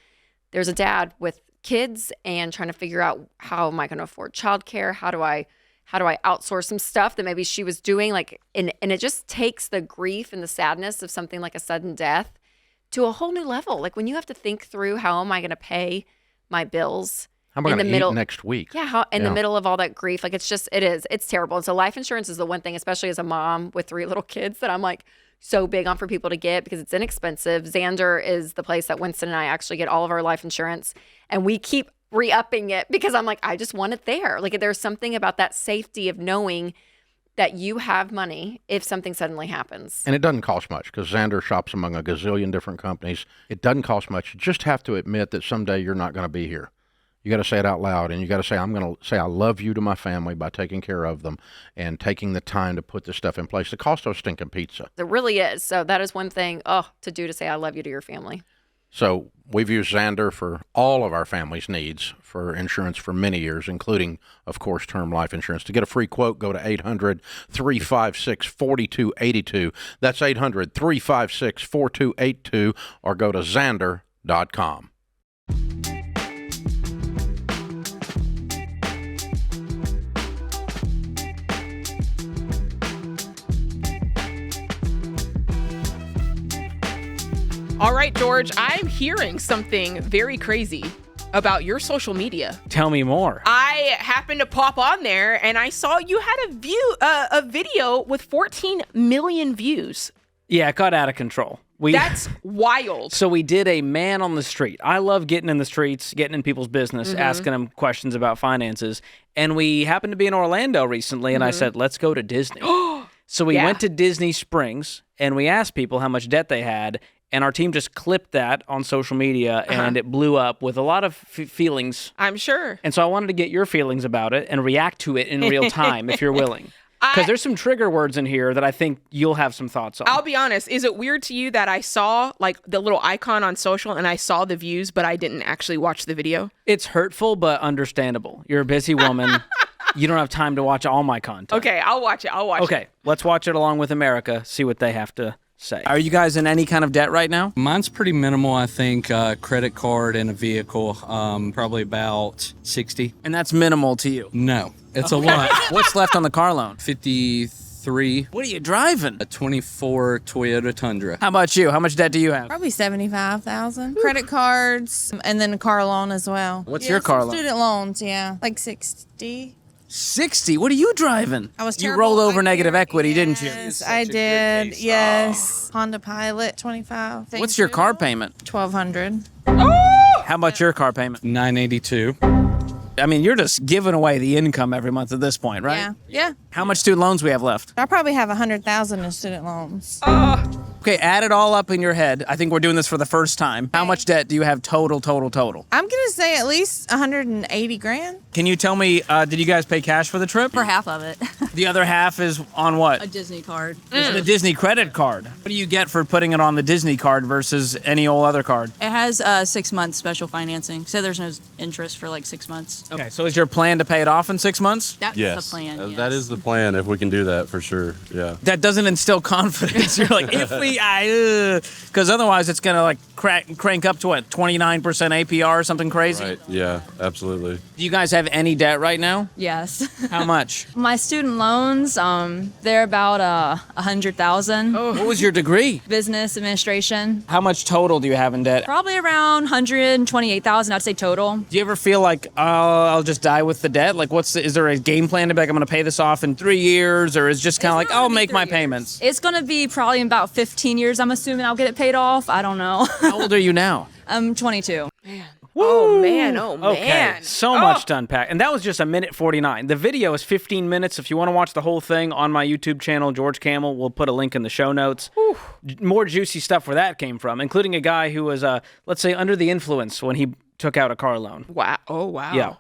there's a dad with kids and trying to figure out, how am I going to afford childcare? How do I outsource some stuff that maybe she was doing? And it just takes the grief and the sadness of something like a sudden death to a whole new level. Like when you have to think through, how am I going to pay my bills? How am I going to eat next week? Yeah, the middle of all that grief. Like it's terrible. And so life insurance is the one thing, especially as a mom with 3 little kids, that I'm like so big on for people to get because it's inexpensive. Xander is the place that Winston and I actually get all of our life insurance, and we keep re-upping it because I'm like, I just want it there. Like there's something about that safety of knowing that you have money if something suddenly happens. And it doesn't cost much because Xander shops among a gazillion different companies. It doesn't cost much. You just have to admit that someday you're not going to be here. You got to say it out loud, and you got to say, I'm going to say I love you to my family by taking care of them and taking the time to put this stuff in place. It costs us stinking pizza. It really is. So that is one thing to do, to say I love you to your family. So we've used Xander for all of our family's needs for insurance for many years, including, of course, term life insurance. To get a free quote, go to 800-356-4282. That's 800-356-4282, or go to Xander.com. All right, George, I'm hearing something very crazy about your social media. Tell me more. I happened to pop on there and I saw you had a video with 14 million views. Yeah, it got out of control. That's wild. So we did a man on the street. I love getting in the streets, getting in people's business, asking them questions about finances. And we happened to be in Orlando recently, and I said, let's go to Disney. So we went to Disney Springs, and we asked people how much debt they had, and our team just clipped that on social media, and it blew up with a lot of feelings. I'm sure. And so I wanted to get your feelings about it and react to it in real time, if you're willing. Because there's some trigger words in here that I think you'll have some thoughts on. I'll be honest. Is it weird to you that I saw like the little icon on social and I saw the views, but I didn't actually watch the video? It's hurtful, but understandable. You're a busy woman. You don't have time to watch all my content. Okay, I'll watch it. Okay, let's watch it along with America, see what they have to say. Are you guys in any kind of debt right now? Mine's pretty minimal, I think. Credit card and a vehicle, probably about 60. And that's minimal to you? No, it's a lot. What's left on the car loan? 53. What are you driving? A 24 Toyota Tundra. How about you? How much debt do you have? Probably $75,000. Credit cards, and then a car loan as well. What's your car loan? Student loans, yeah. Like 60. 60? What are you driving? I was You terrible. rolled over negative equity, didn't you? Yes, I did. Yes. Honda Pilot, 25. What's your car payment? $1,200. How about your car payment? $982. I mean, you're just giving away the income every month at this point, right? Yeah. Yeah. How much student loans we have left? I probably have $100,000 in student loans. Okay, add it all up in your head. I think we're doing this for the first time. How much debt do you have total? I'm gonna say at least 180 grand. Can you tell me, did you guys pay cash for the trip? For half of it. The other half is on what? A Disney card. The Disney credit card. What do you get for putting it on the Disney card versus any old other card? It has 6 months special financing, so there's no interest for like 6 months. Okay, so is your plan to pay it off in 6 months? That's Yes. the plan. Yes. That is the plan if we can do that for sure. Yeah. That doesn't instill confidence. You're like, if we, because otherwise it's gonna like crank up to what, 29% APR or something crazy. Right. Yeah. Absolutely. Do you guys have any debt right now? Yes. How much? My student loans, they're about 100,000. Oh, what was your degree? Business administration. How much total do you have in debt? Probably around 128,000. I'd say total. Do you ever feel like, I'll just die with the debt? Like, is there a game plan to be like, I'm going to pay this off in 3 years? Or is it just kind of like, I'll make my payments? It's gonna be probably in about 15 years. I'm assuming I'll get it paid off. I don't know. How old are you now? I'm 22. Oh man. Okay, so much to unpack. And that was just 1:49. The video is 15 minutes. If you want to watch the whole thing on my YouTube channel, George Kamel, we'll put a link in the show notes. More juicy stuff where that came from, including a guy who was, let's say, under the influence when he took out a car loan. Wow. Oh wow. Yeah.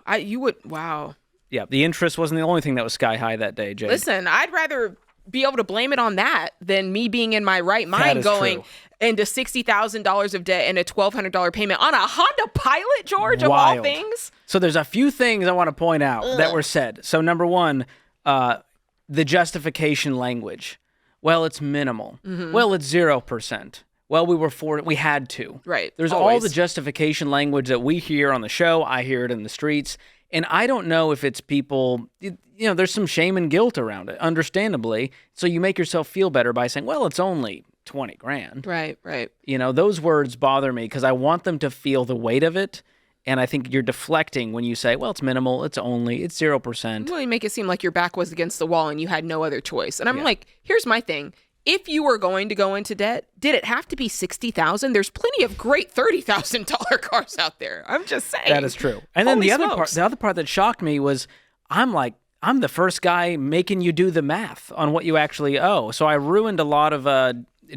Wow. Yeah, the interest wasn't the only thing that was sky high that day, Jade. Listen, I'd rather be able to blame it on that than me being in my right mind going into $60,000 of debt and a $1,200 payment on a Honda Pilot, George, of all things. So there's a few things I want to point out that were said. So number one, the justification language. Well, it's minimal. Well, it's 0%. Well, we had to. Right. There's all the justification language that we hear on the show. I hear it in the streets. And I don't know if it's people, there's some shame and guilt around it, understandably. So you make yourself feel better by saying, well, it's only 20 grand. Right. Those words bother me because I want them to feel the weight of it. And I think you're deflecting when you say, well, it's minimal, it's 0%. Well, you make it seem like your back was against the wall and you had no other choice. And I'm like, here's my thing. If you were going to go into debt, did it have to be $60,000? There's plenty of great $30,000 cars out there. I'm just saying. That is true. And then the other part that shocked me was I'm the first guy making you do the math on what you actually owe. So I ruined a lot of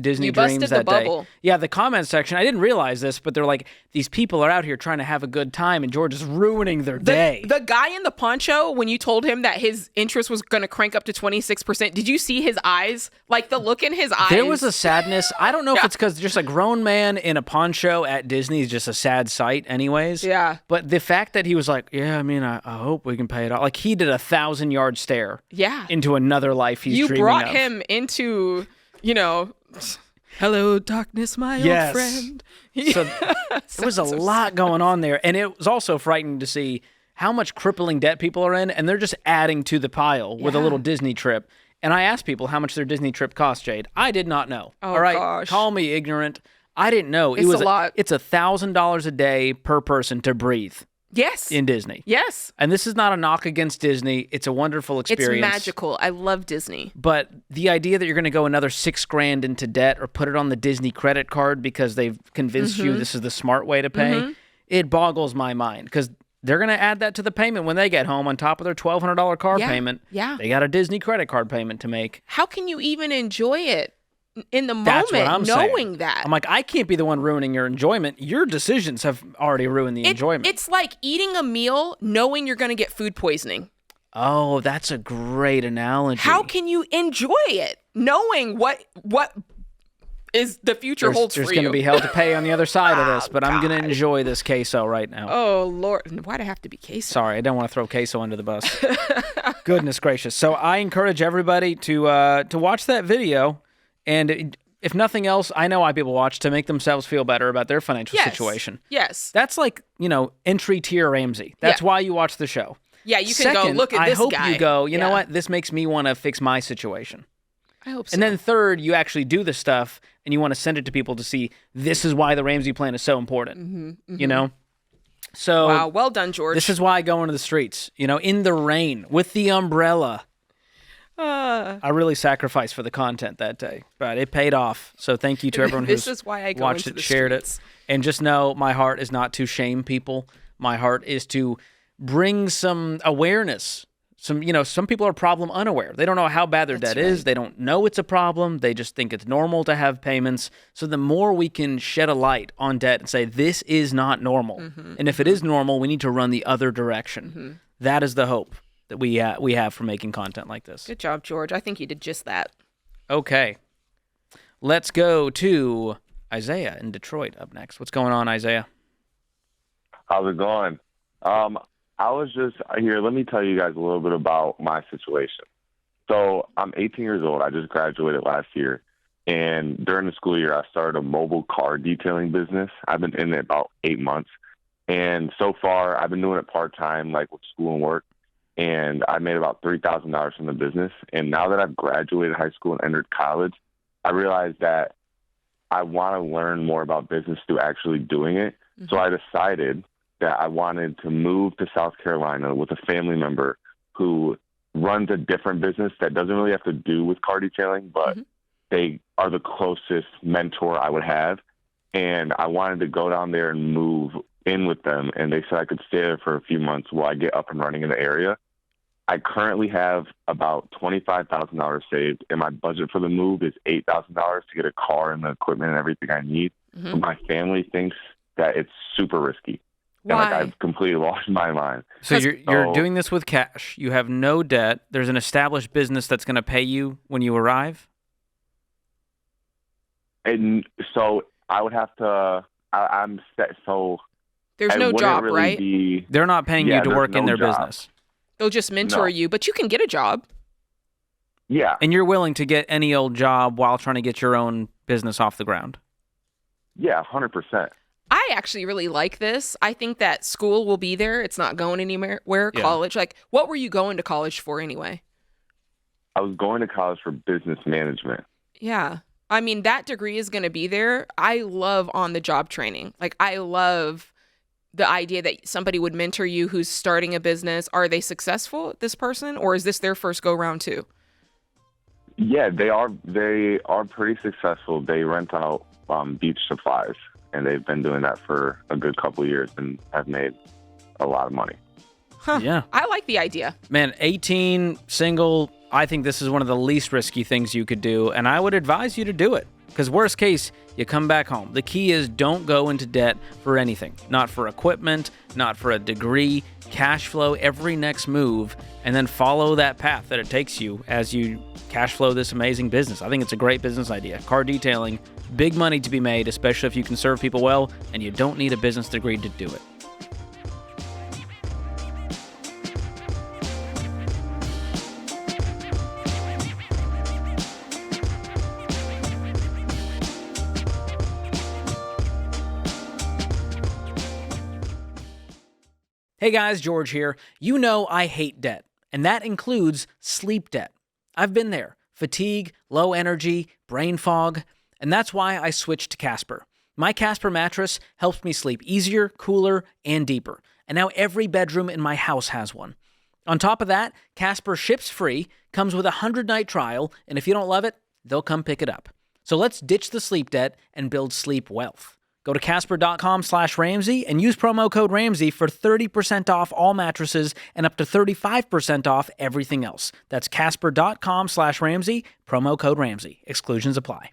Disney dreams that day. Yeah, the comment section, I didn't realize this, but they're like, these people are out here trying to have a good time, and George is ruining their day. The guy in the poncho, when you told him that his interest was going to crank up to 26%, did you see his eyes? Like the look in his eyes? There was a sadness. I don't know if it's because just a grown man in a poncho at Disney is just a sad sight anyways. Yeah. But the fact that he was like, yeah, I mean, I hope we can pay it off. Like he did a 1,000-yard stare into another life he's dreaming of. You brought him into, hello, darkness, my old friend. So there was a lot going on there. And it was also frightening to see how much crippling debt people are in, and they're just adding to the pile with a little Disney trip. And I asked people how much their Disney trip cost, Jade. I did not know. Oh, all right, gosh. Call me ignorant. I didn't know. It's It was a lot. It's $1,000 a day per person to breathe. Yes. In Disney. Yes. And this is not a knock against Disney. It's a wonderful experience. It's magical. I love Disney. But the idea that you're going to go another $6,000 into debt or put it on the Disney credit card because they've convinced you this is the smart way to pay, it boggles my mind because they're going to add that to the payment when they get home on top of their $1,200 car payment. Yeah. They got a Disney credit card payment to make. How can you even enjoy it in the That's what moment I'm knowing saying. that? I'm like, I can't be the one ruining your enjoyment. Your decisions have already ruined the enjoyment. It's like eating a meal knowing you're going to get food poisoning. Oh, that's a great analogy. How can you enjoy it knowing what is the future holds for you? There's going to be hell to pay on the other side of this, but I'm going to enjoy this queso right now. Oh, Lord. Why'd I have to be queso? Sorry, I don't want to throw queso under the bus. Goodness gracious. So I encourage everybody to watch that video. And if nothing else, I know why people watch to make themselves feel better about their financial situation. Yes. That's like, entry tier Ramsey. That's why you watch the show. Yeah, you can go, look at this guy. I hope you go, you know what? This makes me want to fix my situation. I hope so. And then third, you actually do the stuff and you want to send it to people to see this is why the Ramsey plan is so important. You know? So wow, well done, George. This is why I go into the streets, in the rain with the umbrella. I really sacrificed for the content that day, but it paid off. So thank you to everyone who's is why I go watched into it, the shared streets. it. And just know my heart is not to shame people. My heart is to bring some awareness. Some people are problem unaware. They don't know how bad their debt is. They don't know it's a problem. They just think it's normal to have payments. So the more we can shed a light on debt and say, this is not normal. And if it is normal, we need to run the other direction. That is the hope that we have for making content like this. Good job, George. I think you did just that. Okay. Let's go to Isaiah in Detroit up next. What's going on, Isaiah? How's it going? I was just here. Let me tell you guys a little bit about my situation. So I'm 18 years old. I just graduated last year. And during the school year, I started a mobile car detailing business. I've been in it about 8 months. And so far, I've been doing it part-time, like with school and work. And I made about $3,000 from the business. And now that I've graduated high school and entered college, I realized that I want to learn more about business through actually doing it. So I decided that I wanted to move to South Carolina with a family member who runs a different business that doesn't really have to do with car detailing, but they are the closest mentor I would have. And I wanted to go down there and move in with them. And they said I could stay there for a few months while I get up and running in the area. I currently have about $25,000 saved, and my budget for the move is $8,000 to get a car and the equipment and everything I need. But my family thinks that it's super risky. And Why? I've completely lost my mind. So you're doing this with cash. You have no debt. There's an established business that's going to pay you when you arrive? And so I would have to, I'm set, so There's no job, right? They're not paying you to there's work in no their job. business. They'll just mentor you, but you can get a job. Yeah. And you're willing to get any old job while trying to get your own business off the ground? Yeah, 100%. I actually really like this. I think that school will be there. It's not going anywhere. Yeah. College, like, what were you going to college for anyway? I was going to college for business management. Yeah. I mean, that degree is going to be there. I love on-the-job training. Like, I love the idea that somebody would mentor you who's starting a business. Are they successful, this person, or is this their first go-round too? Yeah, they are pretty successful. They rent out beach supplies, and they've been doing that for a good couple of years and have made a lot of money. Huh. Yeah. I like the idea. Man, 18, single, I think this is one of the least risky things you could do, and I would advise you to do it. Because worst case, you come back home. The key is don't go into debt for anything. Not for equipment, not for a degree. Cash flow every next move, and then follow that path that it takes you as you cash flow this amazing business. I think it's a great business idea. Car detailing, big money to be made, especially if you can serve people well, and you don't need a business degree to do it. Hey guys, George here. You know I hate debt, and that includes sleep debt. I've been there. Fatigue, low energy, brain fog, and that's why I switched to Casper. My Casper mattress helps me sleep easier, cooler, and deeper. And now every bedroom in my house has one. On top of that, Casper ships free, comes with a 100-night trial, and if you don't love it, they'll come pick it up. So let's ditch the sleep debt and build sleep wealth. Go to Casper.com/Ramsey and use promo code Ramsey for 30% off all mattresses and up to 35% off everything else. That's Casper.com/Ramsey, promo code Ramsey. Exclusions apply.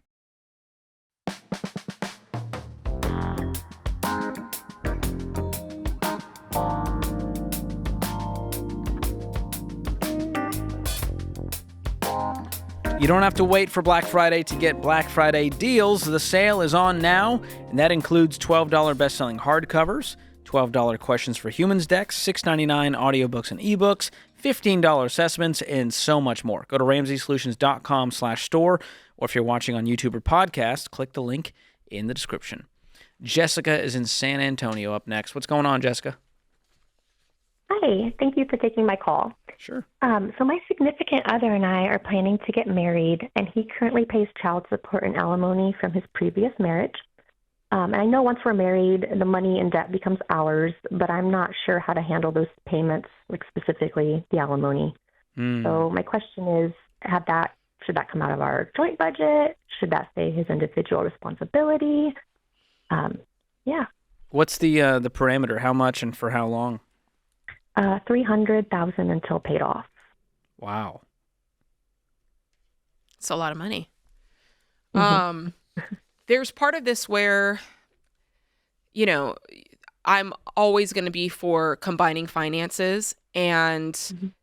You don't have to wait for Black Friday to get Black Friday deals. The sale is on now, and that includes $12 best-selling hardcovers, $12 Questions for Humans decks, $6.99 audiobooks and ebooks, $15 assessments, and so much more. Go to RamseySolutions.com/store, or if you're watching on YouTube or podcast, click the link in the description. Jessica is in San Antonio up next. What's going on, Jessica? Hi, thank you for taking my call. Sure. So my significant other and I are planning to get married, and he currently pays child support and alimony from his previous marriage. And I know once we're married, the money and debt becomes ours, but I'm not sure how to handle those payments, like specifically the alimony. So my question is, should that come out of our joint budget? Should that stay his individual responsibility? Yeah. What's the parameter? How much and for how long? $300,000 until paid off. Wow. It's a lot of money. There's part of this where, I'm always going to be for combining finances and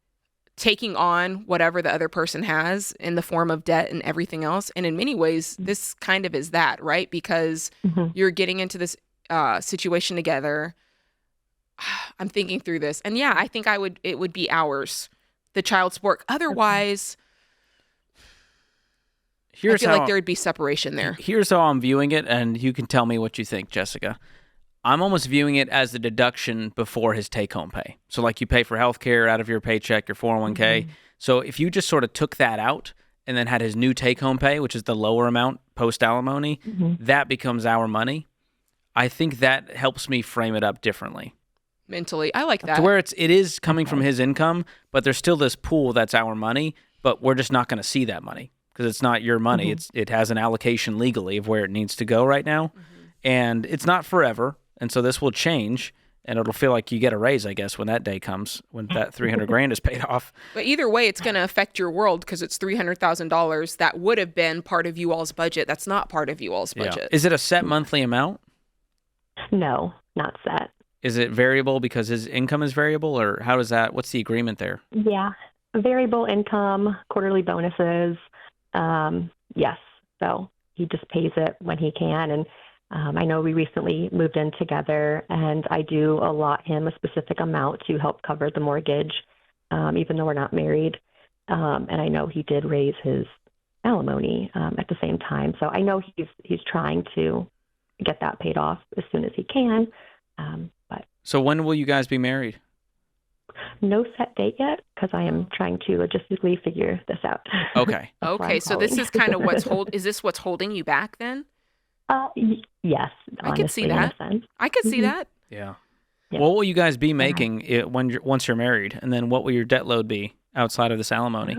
taking on whatever the other person has in the form of debt and everything else. And in many ways, this kind of is that, right? Because you're getting into this situation together. I'm thinking through this. And yeah, I think it would be ours, the child support. Otherwise, I feel like there would be separation there. Here's how I'm viewing it, and you can tell me what you think, Jessica. I'm almost viewing it as the deduction before his take-home pay. So like you pay for healthcare out of your paycheck, your 401k. So if you just sort of took that out and then had his new take-home pay, which is the lower amount post-alimony, that becomes our money. I think that helps me frame it up differently. Mentally, I like that. To where it is coming from his income, but there's still this pool that's our money, but we're just not going to see that money because it's not your money. It has an allocation legally of where it needs to go right now, and it's not forever. And so this will change, and it'll feel like you get a raise, I guess, when that day comes, when that $300,000 is paid off. But either way, it's going to affect your world because it's $300,000 that would have been part of you all's budget. That's not part of you all's budget. Yeah. Is it a set monthly amount? No, not set. Is it variable because his income is variable, or how does that? What's the agreement there? Yeah, variable income, quarterly bonuses. Yes, so he just pays it when he can. And I know we recently moved in together, and I do allot him a specific amount to help cover the mortgage, even though we're not married. And I know he did raise his alimony at the same time. So I know he's trying to get that paid off as soon as he can. So when will you guys be married? No set date yet, because I am trying to logistically figure this out. Okay. Okay, so this is kind of is this what's holding you back then? Yes. I could see that. I could see that. Yeah. What will you guys be making once you're married? And then what will your debt load be outside of this alimony?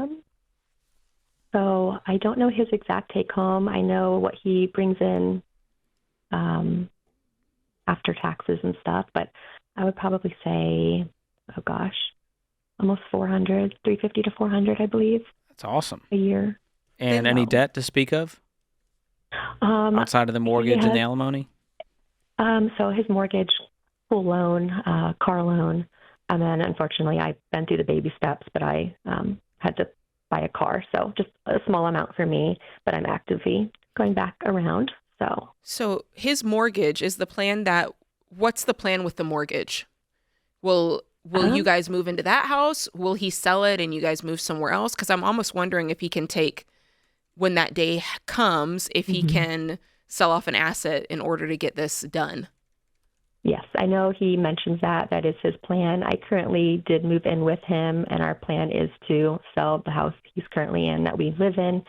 So I don't know his exact take home. I know what he brings in after taxes and stuff, but I would probably say, almost 350 to 400, I believe. That's awesome. A year. And any debt to speak of? Outside of the mortgage and the alimony? So his mortgage, full loan, car loan, and then unfortunately I've been through the baby steps, but I had to buy a car. So just a small amount for me, but I'm actively going back around. So his mortgage is the plan what's the plan with the mortgage? Will you guys move into that house? Will he sell it and you guys move somewhere else? Because I'm almost wondering if he can when that day comes, if he can sell off an asset in order to get this done. Yes, I know he mentions that is his plan. I currently did move in with him, and our plan is to sell the house he's currently in that we live in,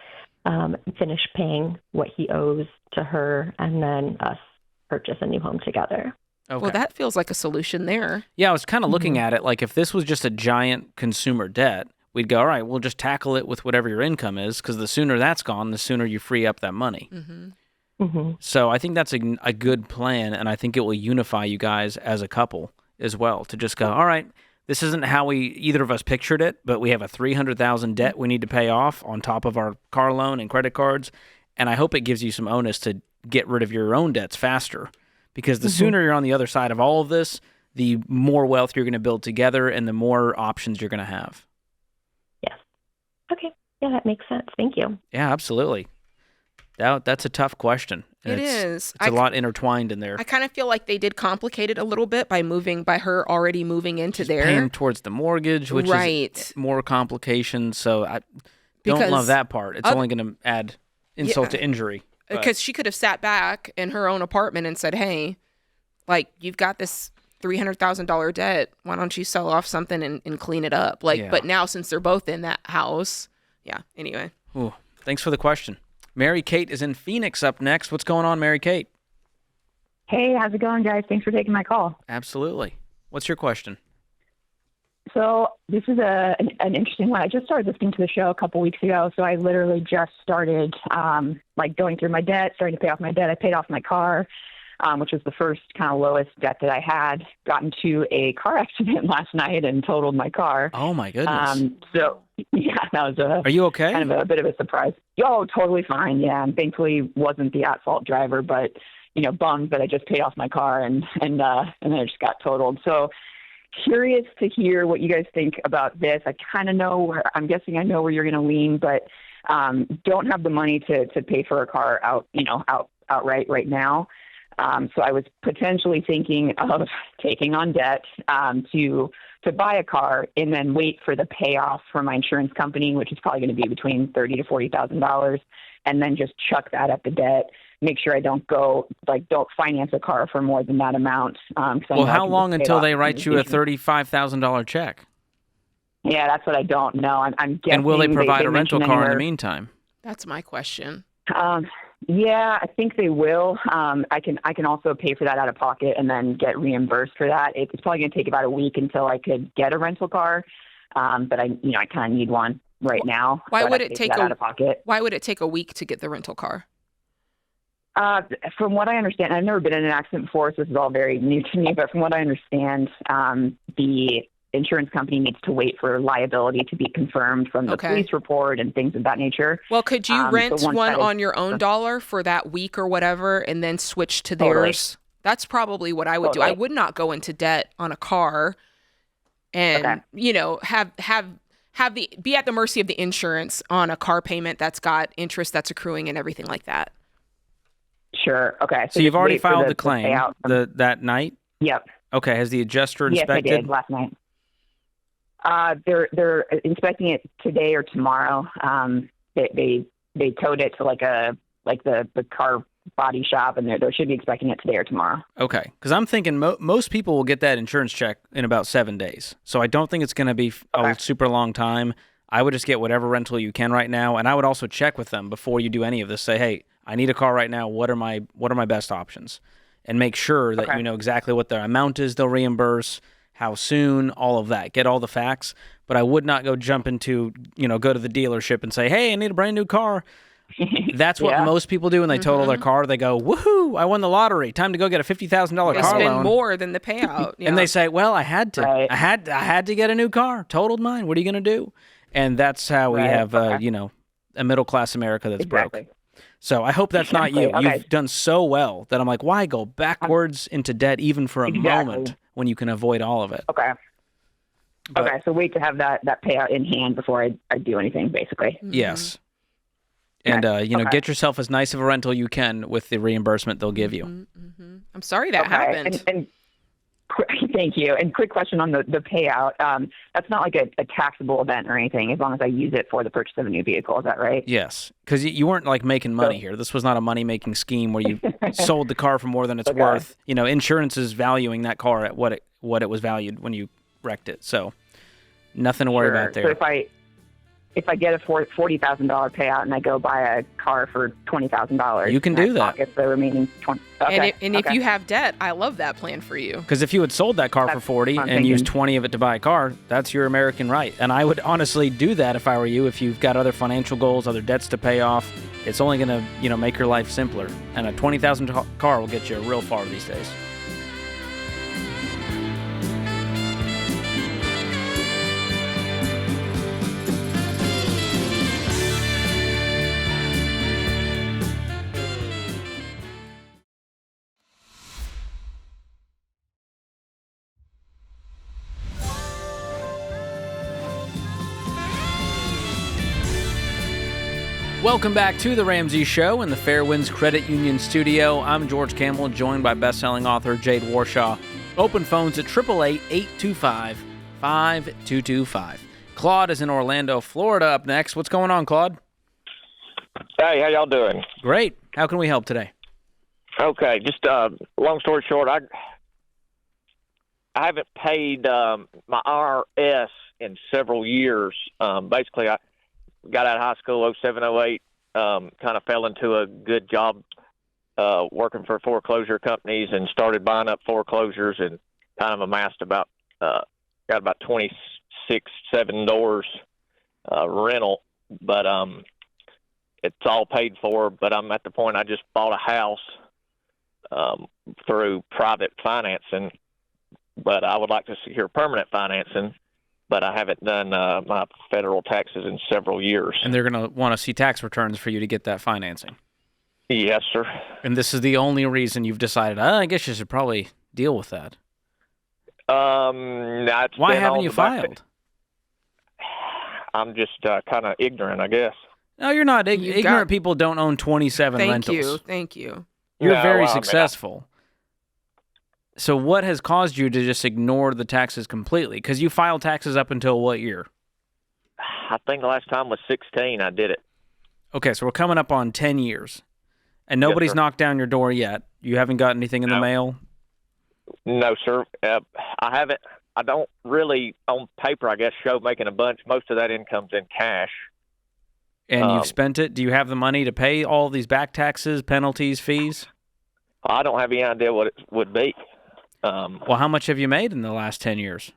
finish paying what he owes to her, and then us purchase a new home together. Okay. Well, that feels like a solution there. Yeah, I was kind of looking at it like if this was just a giant consumer debt, we'd go, all right, we'll just tackle it with whatever your income is, because the sooner that's gone, the sooner you free up that money. So I think that's a good plan, and I think it will unify you guys as a couple as well to just go, all right, this isn't how either of us pictured it, but we have a $300,000 debt we need to pay off on top of our car loan and credit cards, and I hope it gives you some onus to get rid of your own debts faster, because the sooner you're on the other side of all of this, the more wealth you're going to build together and the more options you're going to have. Okay. Yeah, that makes sense. Thank you. Yeah, absolutely. That's a tough question. And It is. It's a lot intertwined in there. I kind of feel like they did complicate it a little bit by her already moving into there. Paying towards the mortgage, which is more complications. So I don't love that part. It's only going to add insult to injury. Because she could have sat back in her own apartment and said, hey, like, you've got this $300,000 debt. Why don't you sell off something and clean it up? But now since they're both in that house, anyway. Ooh, thanks for the question. Mary Kate is in Phoenix up next. What's going on, Mary Kate? Hey, how's it going, guys? Thanks for taking my call. Absolutely. What's your question? So this is an interesting one. I just started listening to the show a couple weeks ago, so I literally just started going through my debt, starting to pay off my debt. I paid off my car, which was the first kind of lowest debt that I had. Got into a car accident last night and totaled my car. Oh, my goodness. So, yeah, that was Are you okay? Kind of a bit of a surprise. Oh, totally fine, yeah. And thankfully wasn't the at-fault driver, but, bummed that I just paid off my car and then I just got totaled. So curious to hear what you guys think about this. I kind of know I'm guessing I know where you're going to lean, but don't have the money to pay for a car outright right now. So I was potentially thinking of taking on debt to buy a car and then wait for the payoff from my insurance company, which is probably going to be between $30,000 to $40,000, and then just chuck that at the debt. Make sure I don't finance a car for more than that amount. Well, how long until they write you a $35,000 check? Yeah, that's what I don't know. I'm guessing. And will they provide a rental car in the meantime? That's my question. Yeah, I think they will. I can also pay for that out of pocket and then get reimbursed for that. It's probably going to take about a week until I could get a rental car, but I kind of need one right now. Why would it take out of pocket? Why would it take a week to get the rental car? From what I understand, I've never been in an accident before, so this is all very new to me. But from what I understand, the insurance company needs to wait for liability to be confirmed from the police report and things of that nature. Well, could you rent one on your own dollar for that week or whatever and then switch to theirs? That's probably what I would do. I would not go into debt on a car and, be at the mercy of the insurance on a car payment that's got interest that's accruing and everything like that. Sure. Okay. So you've already filed the claim that night? Yep. Okay. Has the adjuster inspected? Yes, I did last night. They're inspecting it today or tomorrow. They towed it to the car body shop, and they should be inspecting it today or tomorrow. Okay, because I'm thinking most people will get that insurance check in about 7 days, so I don't think it's going to be a super long time. I would just get whatever rental you can right now, and I would also check with them before you do any of this. Say, hey, I need a car right now. What are my best options? And make sure that you know exactly what their amount is. They'll reimburse. How soon, all of that. Get all the facts, but I would not go jump into, go to the dealership and say, hey, I need a brand new car. That's what most people do when they total their car. They go, woohoo, I won the lottery. Time to go get a $50,000 car loan. Spend more than the payout. And they say, well, I had to. I had to get a new car. Totaled mine. What are you going to do? And that's how we have, a middle-class America that's broke. So I hope that's not you. You've done so well that I'm like, why go backwards into debt even for a moment when you can avoid all of it? Okay. So wait to have that payout in hand before I do anything, basically. Yes. And, get yourself as nice of a rental you can with the reimbursement they'll give you. Mm-hmm. I'm sorry that happened. And thank you. And quick question on the payout. That's not like a taxable event or anything, as long as I use it for the purchase of a new vehicle. Is that right? Yes, because you weren't making money here. This was not a money-making scheme where you sold the car for more than it's worth. Insurance is valuing that car at what it was valued when you wrecked it. So nothing to worry about there. So if I get a $40,000 payout and I go buy a car for $20,000, You can do that. Pocket the remaining 20. Okay. And if you have debt, I love that plan for you. Because if you had sold that car for That's 40 what I'm and used thinking. 20 of it to buy a car, that's your American right. And I would honestly do that if I were you. If you've got other financial goals, other debts to pay off, it's only going to, make your life simpler. And a $20,000 car will get you real far these days. Welcome back to The Ramsey Show in the Fairwinds Credit Union studio. I'm George Kamel, joined by best-selling author Jade Warshaw. Open phones at 888-825-5225. Claude is in Orlando, Florida. Up next. What's going on, Claude? Hey, how y'all doing? Great. How can we help today? Okay, just long story short, I haven't paid my IRS in several years. Basically, I got out of high school 07, 08, kind of fell into a good job working for foreclosure companies and started buying up foreclosures and kind of amassed got about 26, 7 doors rental, but it's all paid for. But I'm at the point I just bought a house through private financing, but I would like to secure permanent financing. But I haven't done my federal taxes in several years. And they're going to want to see tax returns for you to get that financing. Yes, sir. And this is the only reason you've decided, I guess you should probably deal with that. Why haven't you filed? I'm just kind of ignorant, I guess. No, you're not. Ignorant people don't own 27 rentals. Thank you. You're No, very well, successful. So what has caused you to just ignore the taxes completely? Because you filed taxes up until what year? I think the last time was 16 I did it. Okay, so we're coming up on 10 years. And nobody's sir. knocked down your door yet. You haven't got anything in the mail? No, sir. I haven't. I don't really, on paper, I guess, show making a bunch. Most of that income's in cash. And you've spent it? Do you have the money to pay all these back taxes, penalties, fees? I don't have any idea what it would be. Well, how much have you made in the last 10 years?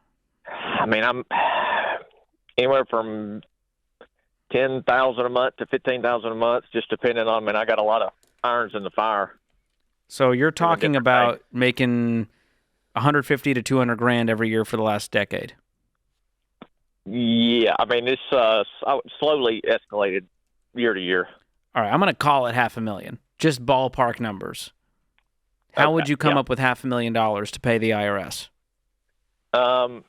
I mean, I'm anywhere from $10,000 a month to $15,000 a month, just depending on. I mean, I got a lot of irons in the fire. So you're talking about making 150 to 200 grand every year for the last decade. Yeah, I mean, it's slowly escalated year to year. All right, I'm going to call it $500,000. Just ballpark numbers. How would you come up with $500,000 to pay the IRS? That's a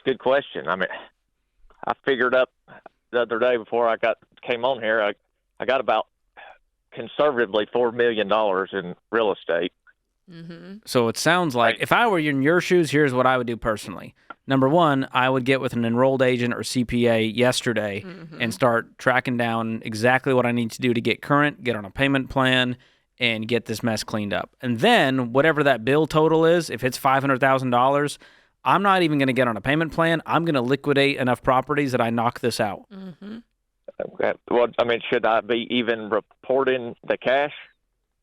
good question. I mean, I figured up the other day before I came on here, I got about conservatively $4 million in real estate. Mm-hmm. So it sounds like if I were in your shoes, here's what I would do personally. Number one, I would get with an enrolled agent or CPA yesterday and start tracking down exactly what I need to do to get current, get on a payment plan, and get this mess cleaned up. And then whatever that bill total is, if it's $500,000, I'm not even going to get on a payment plan. I'm going to liquidate enough properties that I knock this out. Mm-hmm. Okay. Well, I mean, should I be even reporting the cash?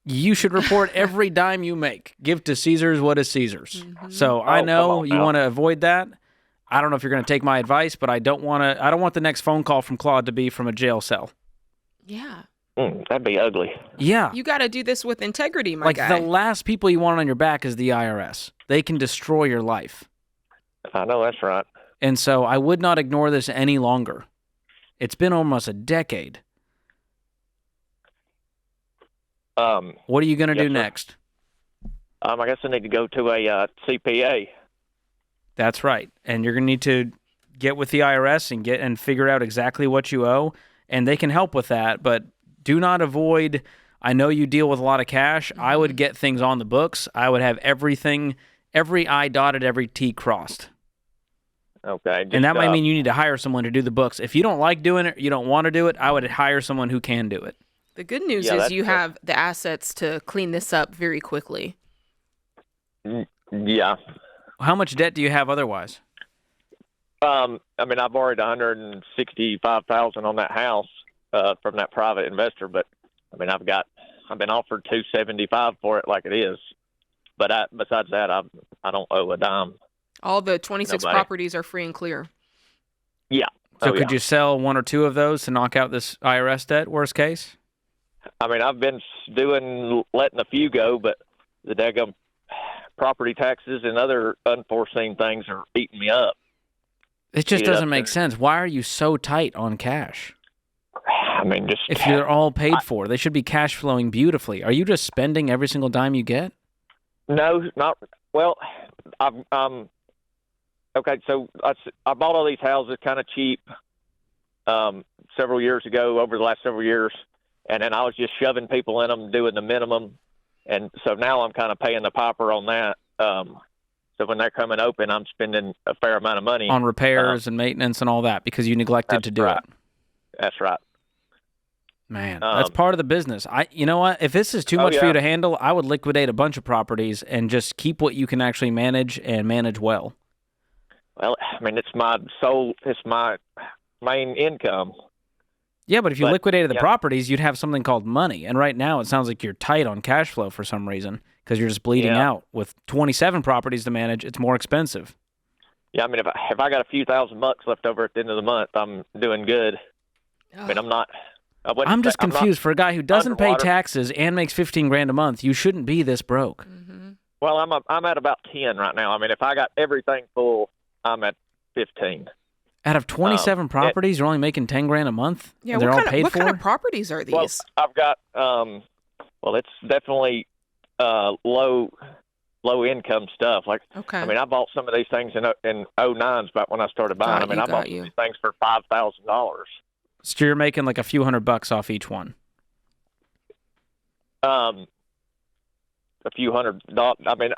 You should report every dime you make. Give to Caesar's what is Caesar's. So I know you want to avoid that. I don't know if you're going to take my advice, but I don't want the next phone call from Claude to be from a jail cell. Yeah. That'd be ugly. Yeah. You got to do this with integrity, my like guy. the last people you want on your back is the IRS. They can destroy your life. I know that's right. And so I would not ignore this any longer. It's been almost a decade. What are you going to do next? I guess I need to go to a CPA. That's right. And you're going to need to get with the IRS and figure out exactly what you owe. And they can help with that, but do not avoid. I know you deal with a lot of cash. I would get things on the books. I would have everything, every I dotted, every T crossed. Okay. And that might mean you need to hire someone to do the books. If you don't like doing it, you don't want to do it, I would hire someone who can do it. The good news is you have the assets to clean this up very quickly. Yeah. How much debt do you have otherwise? I mean, I borrowed $165,000 on that house from that private investor, but I mean, I've been offered $275 for it like it is. But besides that, I don't owe a dime. All the 26 Nobody. properties are free and clear. Yeah. So could you sell one or two of those to knock out this IRS debt, worst case? I mean, I've been letting a few go, but the daggum property taxes and other unforeseen things are eating me up. It just doesn't make sense. Why are you so tight on cash? I mean, just if you're all paid for, they should be cash flowing beautifully. Are you just spending every single dime you get? No, not well. Okay. So I bought all these houses kind of cheap several years ago, over the last several years, and then I was just shoving people in them, doing the minimum, and so now I'm kind of paying the piper on that. So when they're coming open, I'm spending a fair amount of money on repairs and maintenance and all that because you neglected to do it. That's right. Man, that's part of the business. You know what? If this is too much for you to handle, I would liquidate a bunch of properties and just keep what you can actually manage and manage well. Well, I mean, it's my main income. Yeah, but if you liquidated the properties, you'd have something called money. And right now, it sounds like you're tight on cash flow for some reason because you're just bleeding out. With 27 properties to manage, it's more expensive. Yeah, I mean, if I got a few $1,000 left over at the end of the month, I'm doing good. I mean, I'm not. I'm just confused. For a guy who doesn't pay taxes and makes $15,000 a month, you shouldn't be this broke. Mm-hmm. Well, I'm at about 10 right now. I mean, if I got everything full, I'm at 15. Out of 27 properties, you're only making $10,000 a month? Yeah, and they're all paid what for? kind of properties are these? Well, I've got, it's definitely low income stuff. Like, okay. I mean, I bought some of these things in 09, about when I started buying them, and I bought these things for $5,000. So you're making like a few $100 off each one? A few $100. I mean,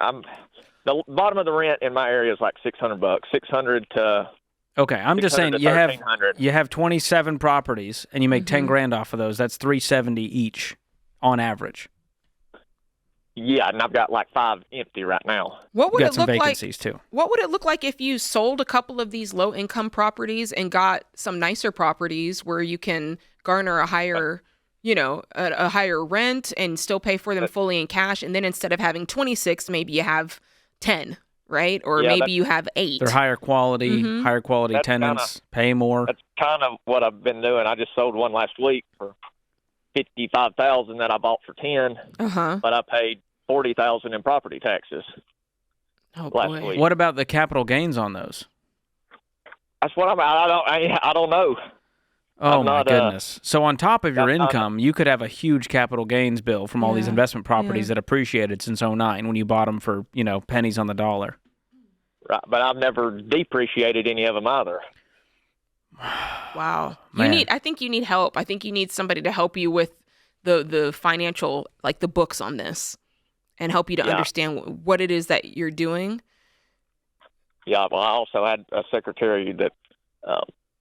the bottom of the rent in my area is like $600. $600 to. Okay, I'm just saying you have 27 properties and you make $10,000 off of those. That's $370 each on average. Yeah, and I've got like 5 empty right now. What would you got it some look vacancies like? Too. What would it look like if you sold a couple of these low income properties and got some nicer properties where you can garner a higher, a higher rent and still pay for them fully in cash, and then instead of having 26, maybe you have 10. Right? Or maybe you have 8. They're higher quality tenants, pay more. That's kind of what I've been doing. I just sold one last week for $55,000 that I bought for 10. But I paid $40,000 in property taxes. Last week. What about the capital gains on those? That's what I don't know. Oh my goodness! So on top of your income, you could have a huge capital gains bill from all these investment properties that appreciated since 09 when you bought them for pennies on the dollar. Right, but I've never depreciated any of them either. Wow, Man. I think you need help. I think you need somebody to help you with the financial, like the books on this, and help you to understand what it is that you're doing. Yeah, well, I also had a secretary that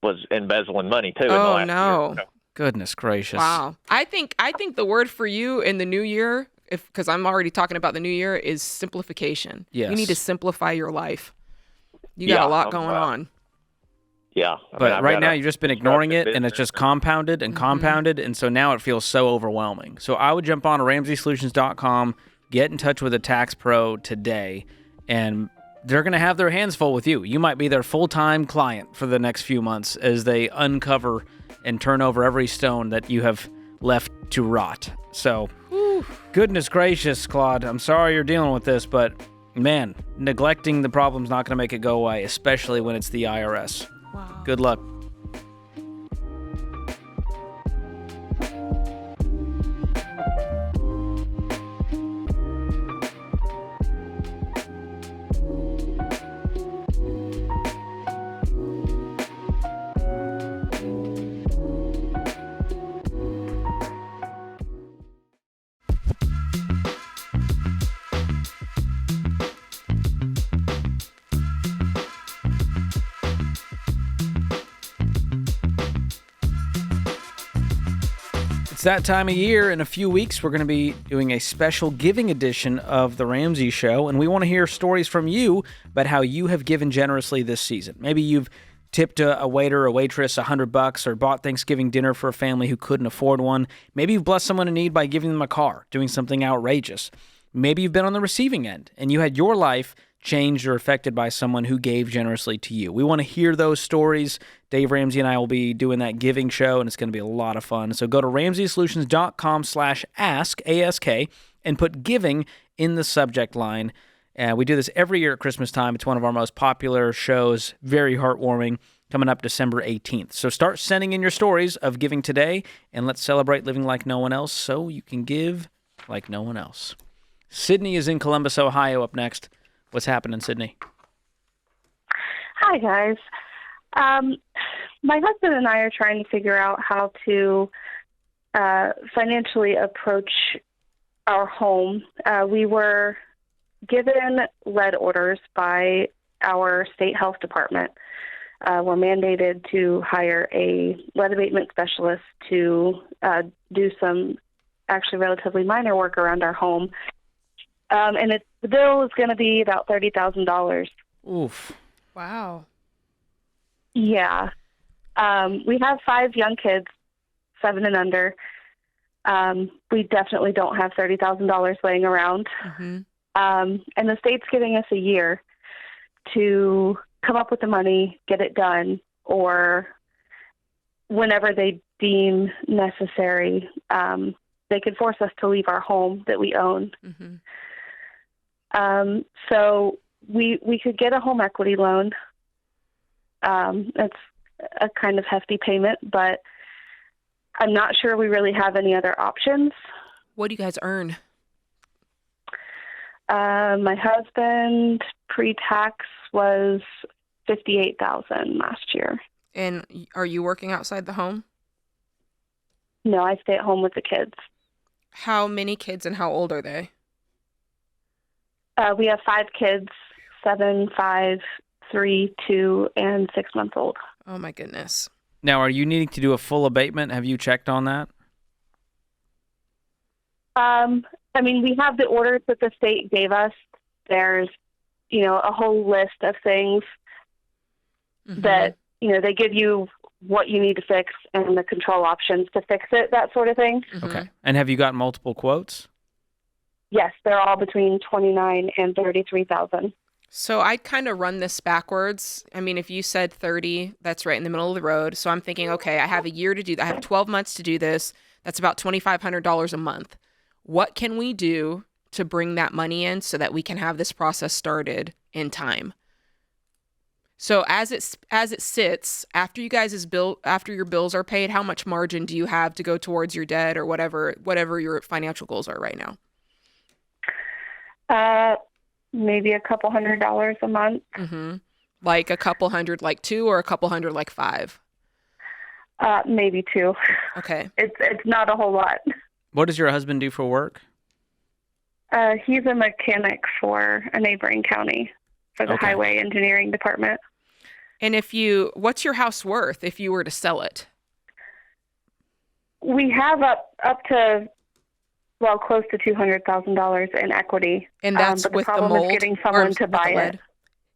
was embezzling money too. Oh, in the no. last year. Goodness gracious! Wow, I think the word for you in the new year, because I'm already talking about the new year, is simplification. Yes. You need to simplify your life. You got a lot going on. Yeah, but right now you've just been ignoring it, and it's just compounded and compounded, and so now it feels so overwhelming. So I would jump on to RamseySolutions.com, get in touch with a tax pro today, and they're going to have their hands full with you. You might be their full-time client for the next few months as they uncover and turn over every stone that you have left to rot. So, goodness gracious, Claude, I'm sorry you're dealing with this, but man, neglecting the problem's not going to make it go away, especially when it's the IRS. Wow. Good luck. It's that time of year. In a few weeks, we're going to be doing a special giving edition of The Ramsey Show, and we want to hear stories from you about how you have given generously this season. Maybe you've tipped a waiter or a waitress $100 or bought Thanksgiving dinner for a family who couldn't afford one. Maybe you've blessed someone in need by giving them a car, doing something outrageous. Maybe you've been on the receiving end and you had your life changed or affected by someone who gave generously to you. We want to hear those stories. Dave Ramsey and I will be doing that giving show, and it's going to be a lot of fun. So go to RamseySolutions.com/ask, A-S-K, and put giving in the subject line. We do this every year at Christmas time. It's one of our most popular shows, very heartwarming, coming up December 18th. So start sending in your stories of giving today, and let's celebrate living like no one else so you can give like no one else. Sydney is in Columbus, Ohio, up next. What's happening, Sydney? Hi, guys. My husband and I are trying to figure out how to financially approach our home. We were given lead orders by our state health department. We're mandated to hire a lead abatement specialist to do some actually relatively minor work around our home. And the bill is going to be about $30,000. Oof. Wow. Yeah. We have 5 young kids, 7 and under. We definitely don't have $30,000 laying around. Mm-hmm. And the state's giving us a year to come up with the money, get it done, or whenever they deem necessary, they could force us to leave our home that we own. Mm-hmm. So we could get a home equity loan. It's a kind of hefty payment, but I'm not sure we really have any other options. What do you guys earn? My husband pre-tax was $58,000 last year. And are you working outside the home? No, I stay at home with the kids. How many kids and how old are they? We have 5 kids, 7, 5, 3, 2, and 6 months old. Oh my goodness. Now, are you needing to do a full abatement? Have you checked on that? I mean, we have the orders that the state gave us. There's, a whole list of things that, they give you what you need to fix and the control options to fix it, that sort of thing. Okay. And have you got multiple quotes? Yes, they're all between $29,000 and $33,000. So I'd kind of run this backwards. I mean, if you said 30, that's right in the middle of the road. So I'm thinking, okay, I have a year to do that. I have 12 months to do this. That's about $2,500 a month. What can we do to bring that money in so that we can have this process started in time? So as it sits, after after your bills are paid, how much margin do you have to go towards your debt or whatever your financial goals are right now? Maybe a couple $100 a month. Mm-hmm. Like a couple hundred, like 2, or a couple hundred, like 5? Maybe 2. Okay. It's not a whole lot. What does your husband do for work? He's a mechanic for a neighboring county for the highway engineering department. And what's your house worth if you were to sell it? We have up to, close to $200,000 in equity. And that's but with the the problem mold? is getting someone to buy it.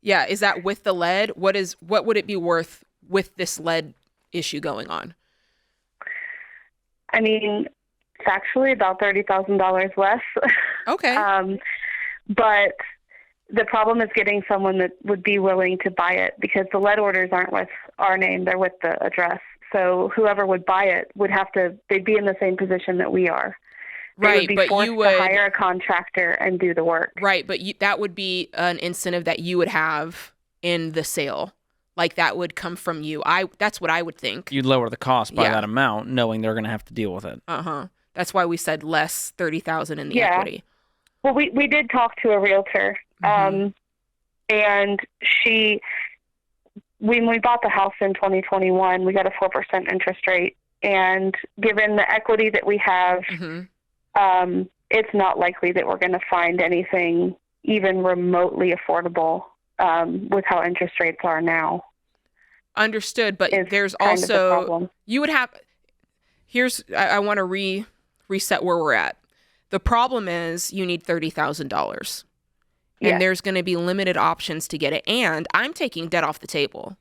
Yeah, is that with the lead? What would it be worth with this lead issue going on? I mean, it's actually about $30,000 less. Okay. But the problem is getting someone that would be willing to buy it, because the lead orders aren't with our name, they're with the address. So whoever would buy it they'd be in the same position that we are. They would be forced to hire a contractor and do the work. Right, but that would be an incentive that you would have in the sale. Like that would come from you. That's what I would think. You'd lower the cost by that amount, knowing they're going to have to deal with it. Uh-huh. That's why we said less $30,000 in the equity. Well, we did talk to a realtor, and when we bought the house in 2021, we got a 4% interest rate, and given the equity that we have, it's not likely that we're going to find anything even remotely affordable with how interest rates are now. Understood, but there's also you would have. I want to reset where we're at. The problem is you need $30,000, and there's going to be limited options to get it. And I'm taking debt off the table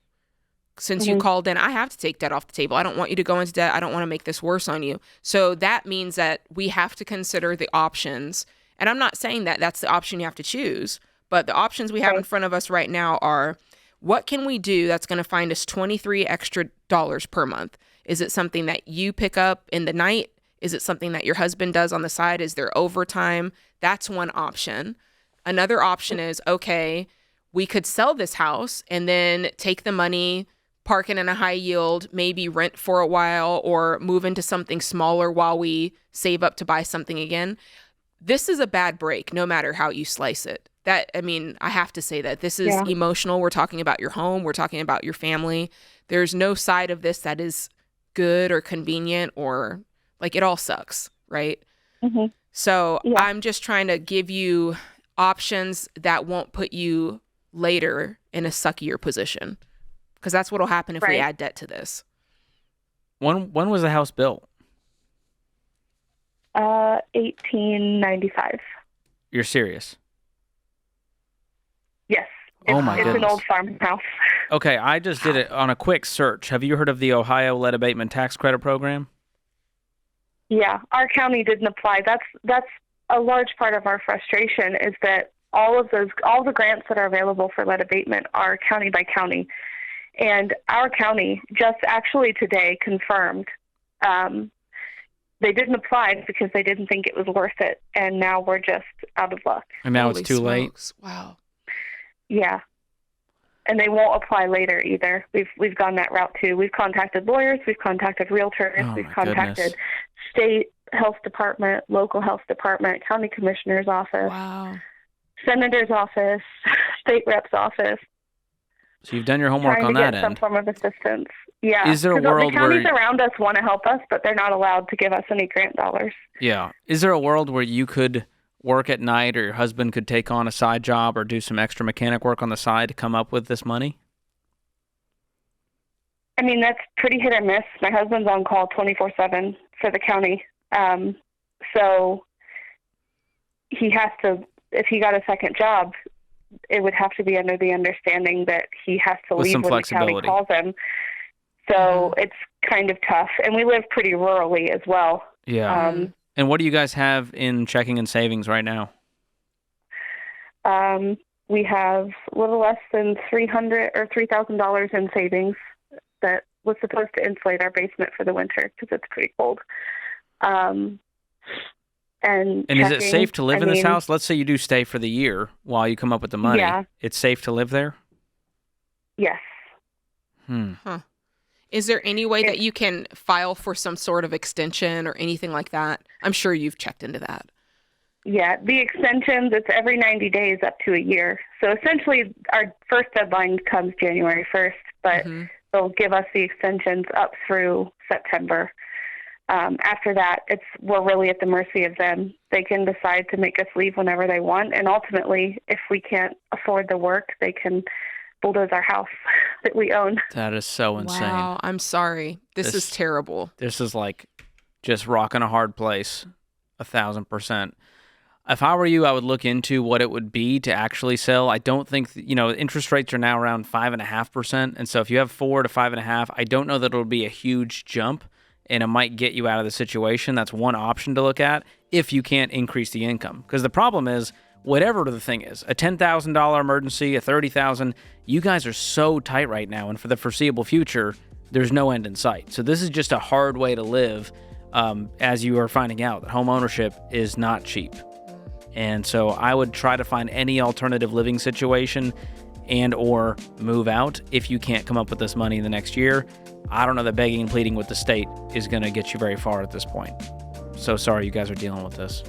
since you called in, I have to take debt off the table. I don't want you to go into debt. I don't want to make this worse on you. So that means that we have to consider the options. And I'm not saying that that's the option you have to choose, but the options we have in front of us right now are, what can we do that's going to find us $23 extra per month? Is it something that you pick up in the night? Is it something that your husband does on the side? Is there overtime? That's one option. Another option is, okay, we could sell this house and then take the money, park it in a high yield, maybe rent for a while, or move into something smaller while we save up to buy something again. This is a bad break, no matter how you slice it. I have to say that this is emotional. We're talking about your home. We're talking about your family. There's no side of this that is good or convenient, or like, it all sucks, right? So I'm just trying to give you options that won't put you later in a suckier position, because that's what'll happen if we add debt to this. When was the house built? 1895. You're serious? Yes. Oh my goodness. It's an old farmhouse. Okay, I just did it on a quick search. Have you heard of the Ohio Lead Abatement Tax Credit Program? Yeah, our county didn't apply. That's a large part of our frustration, is that all the grants that are available for lead abatement are county by county. And our county just actually today confirmed they didn't apply because they didn't think it was worth it. And now we're just out of luck. And now it's too late. Wow. Yeah. And they won't apply later either. We've gone that route too. We've contacted lawyers, we've contacted realtors, we've contacted state health department, local health department, county commissioner's office, senator's office, state rep's office. So you've done your homework on that end. Some form of assistance. Yeah. Is there a world the counties where around us want to help us, but they're not allowed to give us any grant dollars. Yeah. Is there a world where you could work at night, or your husband could take on a side job or do some extra mechanic work on the side to come up with this money? I mean, that's pretty hit or miss. My husband's on call 24/7 for the county. So he has to, if he got a second job, it would have to be under the understanding that he has to With leave some when the county flexibility. calls him. So it's kind of tough. And we live pretty rurally as well. Yeah. And what do you guys have in checking and savings right now? We have a little less than $300 or $3,000 in savings that was supposed to insulate our basement for the winter because it's pretty cold. And is it safe to live in this house? Let's say you do stay for the year while you come up with the money. Yeah. It's safe to live there? Yes. Huh. Is there any way that you can file for some sort of extension or anything like that? I'm sure you've checked into that. Yeah, the extensions, it's every 90 days up to a year. So essentially our first deadline comes January 1st, but they'll give us the extensions up through September. After that, we're really at the mercy of them. They can decide to make us leave whenever they want, and ultimately, if we can't afford the work, they can bulldoze our house that we own. That is so insane. Wow, I'm sorry. This is terrible. This is like just rocking a hard place, 1,000%. If I were you, I would look into what it would be to actually sell. I don't think, interest rates are now around 5.5%. And so if you have 4 to 5.5, I don't know that it'll be a huge jump, and it might get you out of the situation. That's one option to look at if you can't increase the income. Because the problem is, whatever the thing is, a $10,000 emergency, a $30,000, you guys are so tight right now. And for the foreseeable future, there's no end in sight. So this is just a hard way to live, as you are finding out that home ownership is not cheap. And so I would try to find any alternative living situation and or move out if you can't come up with this money in the next year. I don't know that begging and pleading with the state is going to get you very far at this point. So sorry you guys are dealing with this.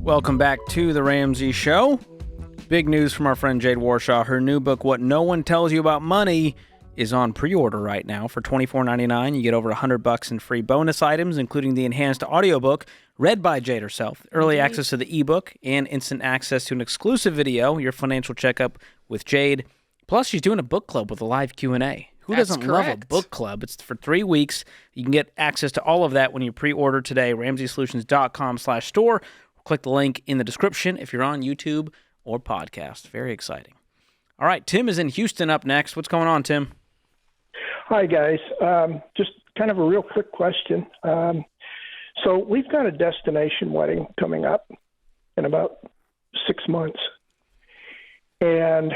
Welcome back to the Ramsey Show. Big news from our friend Jade Warshaw. Her new book, What No One Tells You About Money, is on pre-order right now for $24.99. You get over $100 in free bonus items, including the enhanced audiobook read by Jade herself, early access to the ebook, and instant access to an exclusive video, Your Financial Checkup with Jade. Plus, she's doing a book club with a live Q&A. Who That's doesn't love a correct. book club? It's for 3 weeks. You can get access to all of that when you pre-order today, RamseySolutions.com/store. Click the link in the description if you're on YouTube or podcast. Very exciting. All right, Tim is in Houston up next. What's going on, Tim? Hi, guys. Just kind of a real quick question. So we've got a destination wedding coming up in about 6 months. And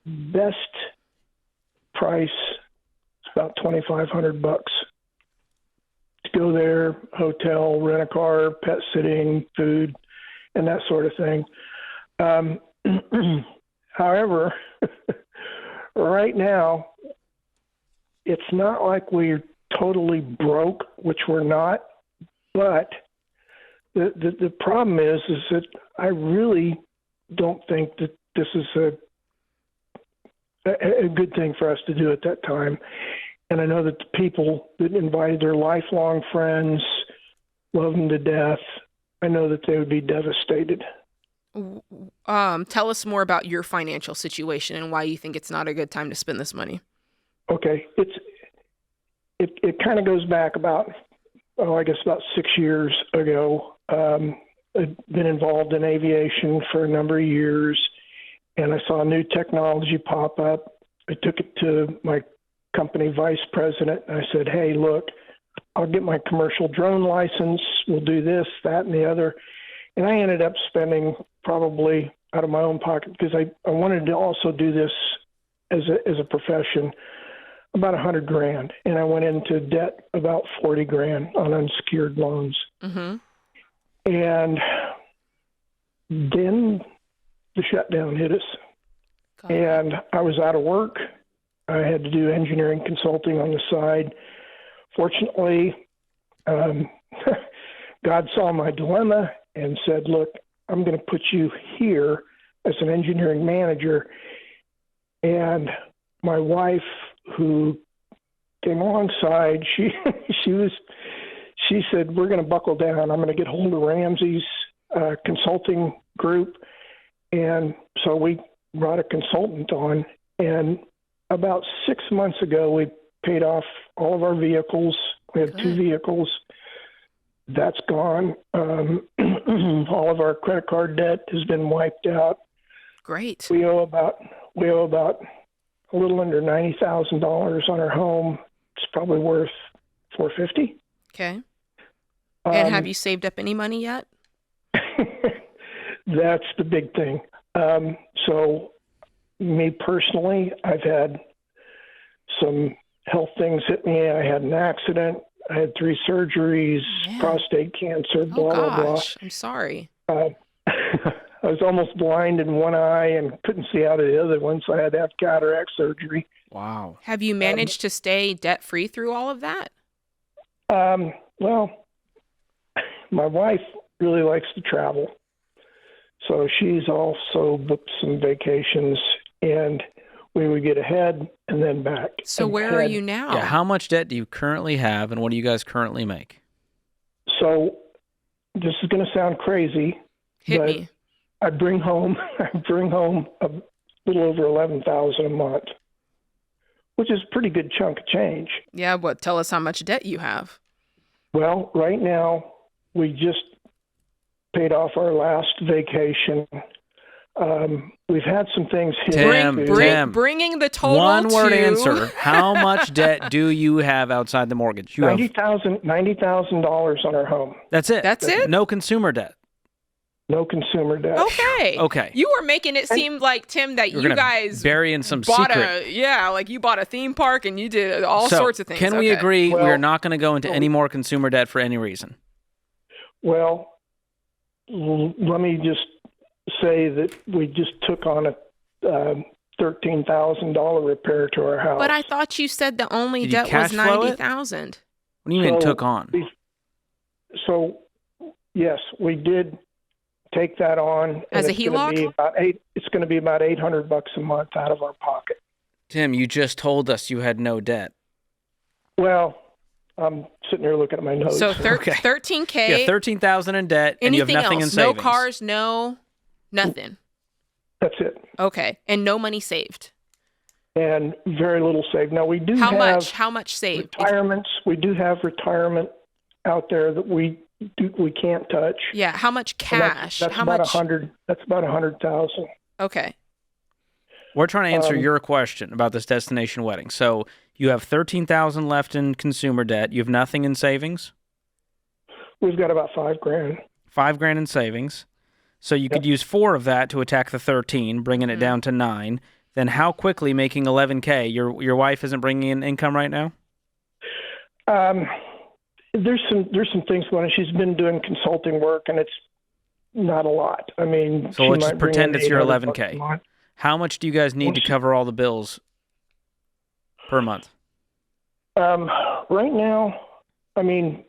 best price is about $2,500 to go there, hotel, rent a car, pet sitting, food, and that sort of thing. However, right now, it's not like we're totally broke, which we're not, but the problem is that I really don't think that this is a good thing for us to do at that time. And I know that the people that invited their lifelong friends, love them to death, I know that they would be devastated. Tell us more about your financial situation and why you think it's not a good time to spend this money. Okay, it kind of goes back about, I guess about 6 years ago. I'd been involved in aviation for a number of years, and I saw new technology pop up. I took it to my company vice president, and I said, hey, look, I'll get my commercial drone license. We'll do this, that, and the other. And I ended up spending probably out of my own pocket, because I wanted to also do this as a profession, about $100,000. And I went into debt about $40,000 on unsecured loans. Mm-hmm. And then the shutdown hit us. And I was out of work. I had to do engineering consulting on the side. Fortunately, God saw my dilemma and said, look, I'm going to put you here as an engineering manager. And my wife, who came alongside, she said, we're going to buckle down. I'm going to get hold of Ramsey's consulting group. And so we brought a consultant on, and about 6 months ago, we paid off all of our vehicles. We have 2 vehicles. That's gone. All of our credit card debt has been wiped out. Great. We owe about a little under $90,000 on our home. It's probably worth $450,000. Okay. And have you saved up any money yet? That's the big thing. So me personally, I've had some health things hit me. I had an accident. I had 3 surgeries, prostate cancer, blah, blah, blah. I'm sorry. I was almost blind in one eye and couldn't see out of the other one, so I had to have cataract surgery. Wow. Have you managed to stay debt-free through all of that? Well, my wife really likes to travel. So she's also booked some vacations, and we would get ahead and then back. So where are you now? Yeah, how much debt do you currently have, and what do you guys currently make? So this is going to sound crazy, Hit but me. I bring home a little over $11,000 a month, which is a pretty good chunk of change. Yeah, but tell us how much debt you have. Well, right now we just paid off our last vacation. We've had some things hit. Tim, bringing the total one-word to... answer. How much debt do you have outside the mortgage? You have $90,000 on our home. That's it. That's it? No consumer debt. No consumer debt. Okay. Okay. You were making it seem like, Tim, that You're you gonna guys bury in some bought secret. like you bought a theme park and you did all sorts of things. Can we agree Well, we're not going to go into any more consumer debt for any reason? Well, let me just say that we just took on a $13,000 repair to our house. But I thought you said the only Did you debt was cash flow it? $90,000. What do you mean took on? So, yes, we did take that on. As a it's gonna HELOC? It's going to be about $800 a month out of our pocket. Tim, you just told us you had no debt. Well, I'm sitting here looking at my notes. So $13K. You have $13,000 in debt, and you have Anything nothing else? in savings. No cars, no nothing. That's it. Okay, and no money saved. And very little saved. Now we do How have much saved? retirements. We do have retirement out there that we can't touch. Yeah, how much cash? That's how about much? 100. That's about 100,000. Okay. We're trying to answer your question about this destination wedding. So you have $13,000 left in consumer debt. You have nothing in savings. We've got about $5,000. $5,000 in savings. So you could use 4 of that to attack the 13, bringing it down to 9. Then how quickly making $11K? Your wife isn't bringing in income right now? There's some things going on. She's been doing consulting work, and it's not a lot. I mean, so let's just pretend it's your $11K. How much do you guys need to cover all the bills per month? Right now, I mean,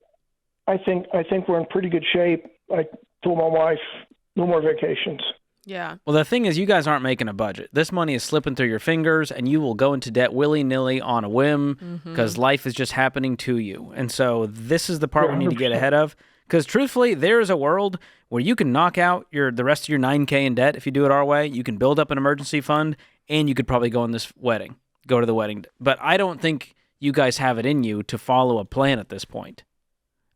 I think we're in pretty good shape. I told my wife, no more vacations. Yeah. Well, the thing is, you guys aren't making a budget. This money is slipping through your fingers, and you will go into debt willy-nilly on a whim because life is just happening to you. And so this is the part we need to get ahead of. Because truthfully, there is a world where you can knock out the rest of your $9K in debt if you do it our way. You can build up an emergency fund, and you could probably go to the wedding. But I don't think you guys have it in you to follow a plan at this point,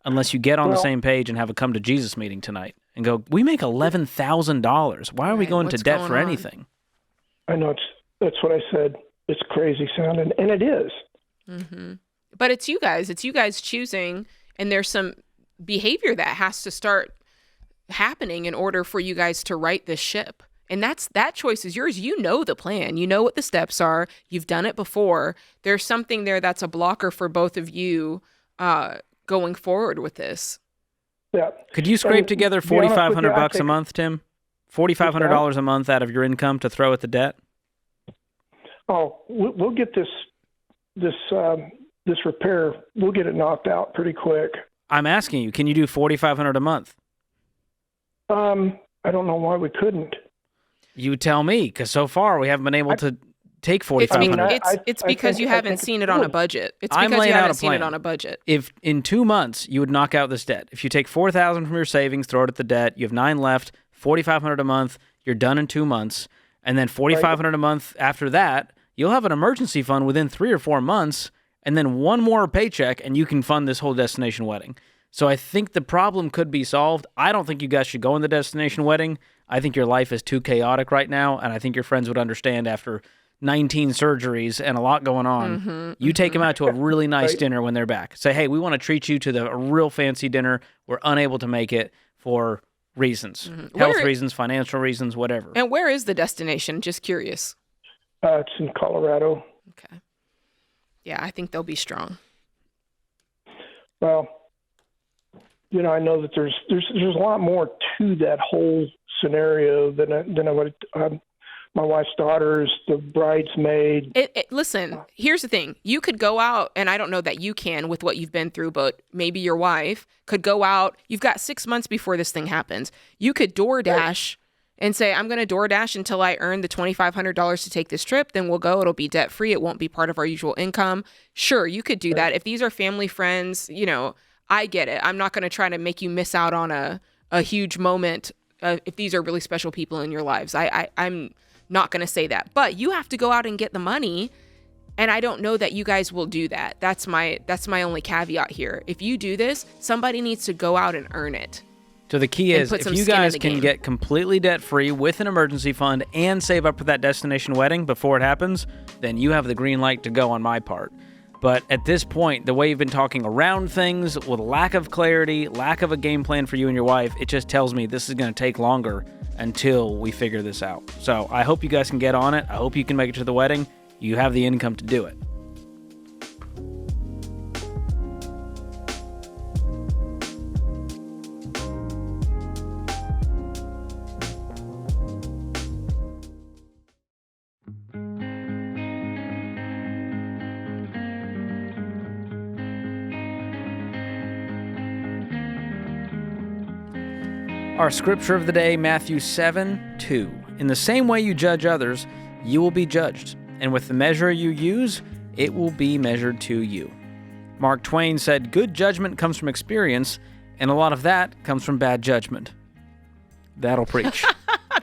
unless you get on the same page and have a come to Jesus meeting tonight and go, we make $11,000. Why are we going to debt for anything? I know that's what I said. It's crazy sounding, and it is. But it's you guys. It's you guys choosing, and there's some behavior that has to start happening in order for you guys to right this ship. And that choice is yours. You know the plan. You know what the steps are. You've done it before. There's something there that's a blocker for both of you going forward with this. Yeah. Could you scrape together $4,500 a month, Tim? $4,500 a month out of your income to throw at the debt? Oh, we'll get this repair. We'll get it knocked out pretty quick. I'm asking you, can you do $4,500 a month? I don't know why we couldn't. You tell me, because so far we haven't been able to take $4,500. It's because you haven't seen it on a budget. It's because you haven't seen it on a budget. If in 2 months you would knock out this debt, if you take $4,000 from your savings, throw it at the debt, you have 9 left, $4,500 a month, you're done in 2 months, and then $4,500 a month after that, you'll have an emergency fund within 3 or 4 months, and then one more paycheck, and you can fund this whole destination wedding. So I think the problem could be solved. I don't think you guys should go on the destination wedding. I think your life is too chaotic right now, and I think your friends would understand after 19 surgeries and a lot going on. You take them out to a really nice dinner when they're back. Say, hey, we want to treat you to a real fancy dinner. We're unable to make it for reasons, health reasons, financial reasons, whatever. And where is the destination? Just curious. It's in Colorado. Okay. Yeah, I think they'll be strong. Well, I know that there's a lot more to that whole scenario than what my wife's daughters, the bridesmaid. Listen, here's the thing. You could go out, and I don't know that you can with what you've been through, but maybe your wife could go out. You've got 6 months before this thing happens. You could DoorDash and say, I'm going to DoorDash until I earn the $2,500 to take this trip. Then we'll go. It'll be debt free. It won't be part of our usual income. Sure, you could do that. If these are family, friends, I get it. I'm not going to try to make you miss out on a huge moment if these are really special people in your lives. I'm not going to say that. But you have to go out and get the money, and I don't know that you guys will do that. That's my only caveat here. If you do this, somebody needs to go out and earn it. So the key is, if you guys can get completely debt-free with an emergency fund and save up for that destination wedding before it happens, then you have the green light to go on my part. But at this point, the way you've been talking around things with lack of clarity, lack of a game plan for you and your wife, it just tells me this is going to take longer until we figure this out. So I hope you guys can get on it. I hope you can make it to the wedding. You have the income to do it. Our scripture of the day, Matthew 7:2. In the same way you judge others, you will be judged. And with the measure you use, it will be measured to you. Mark Twain said, good judgment comes from experience, and a lot of that comes from bad judgment. That'll preach.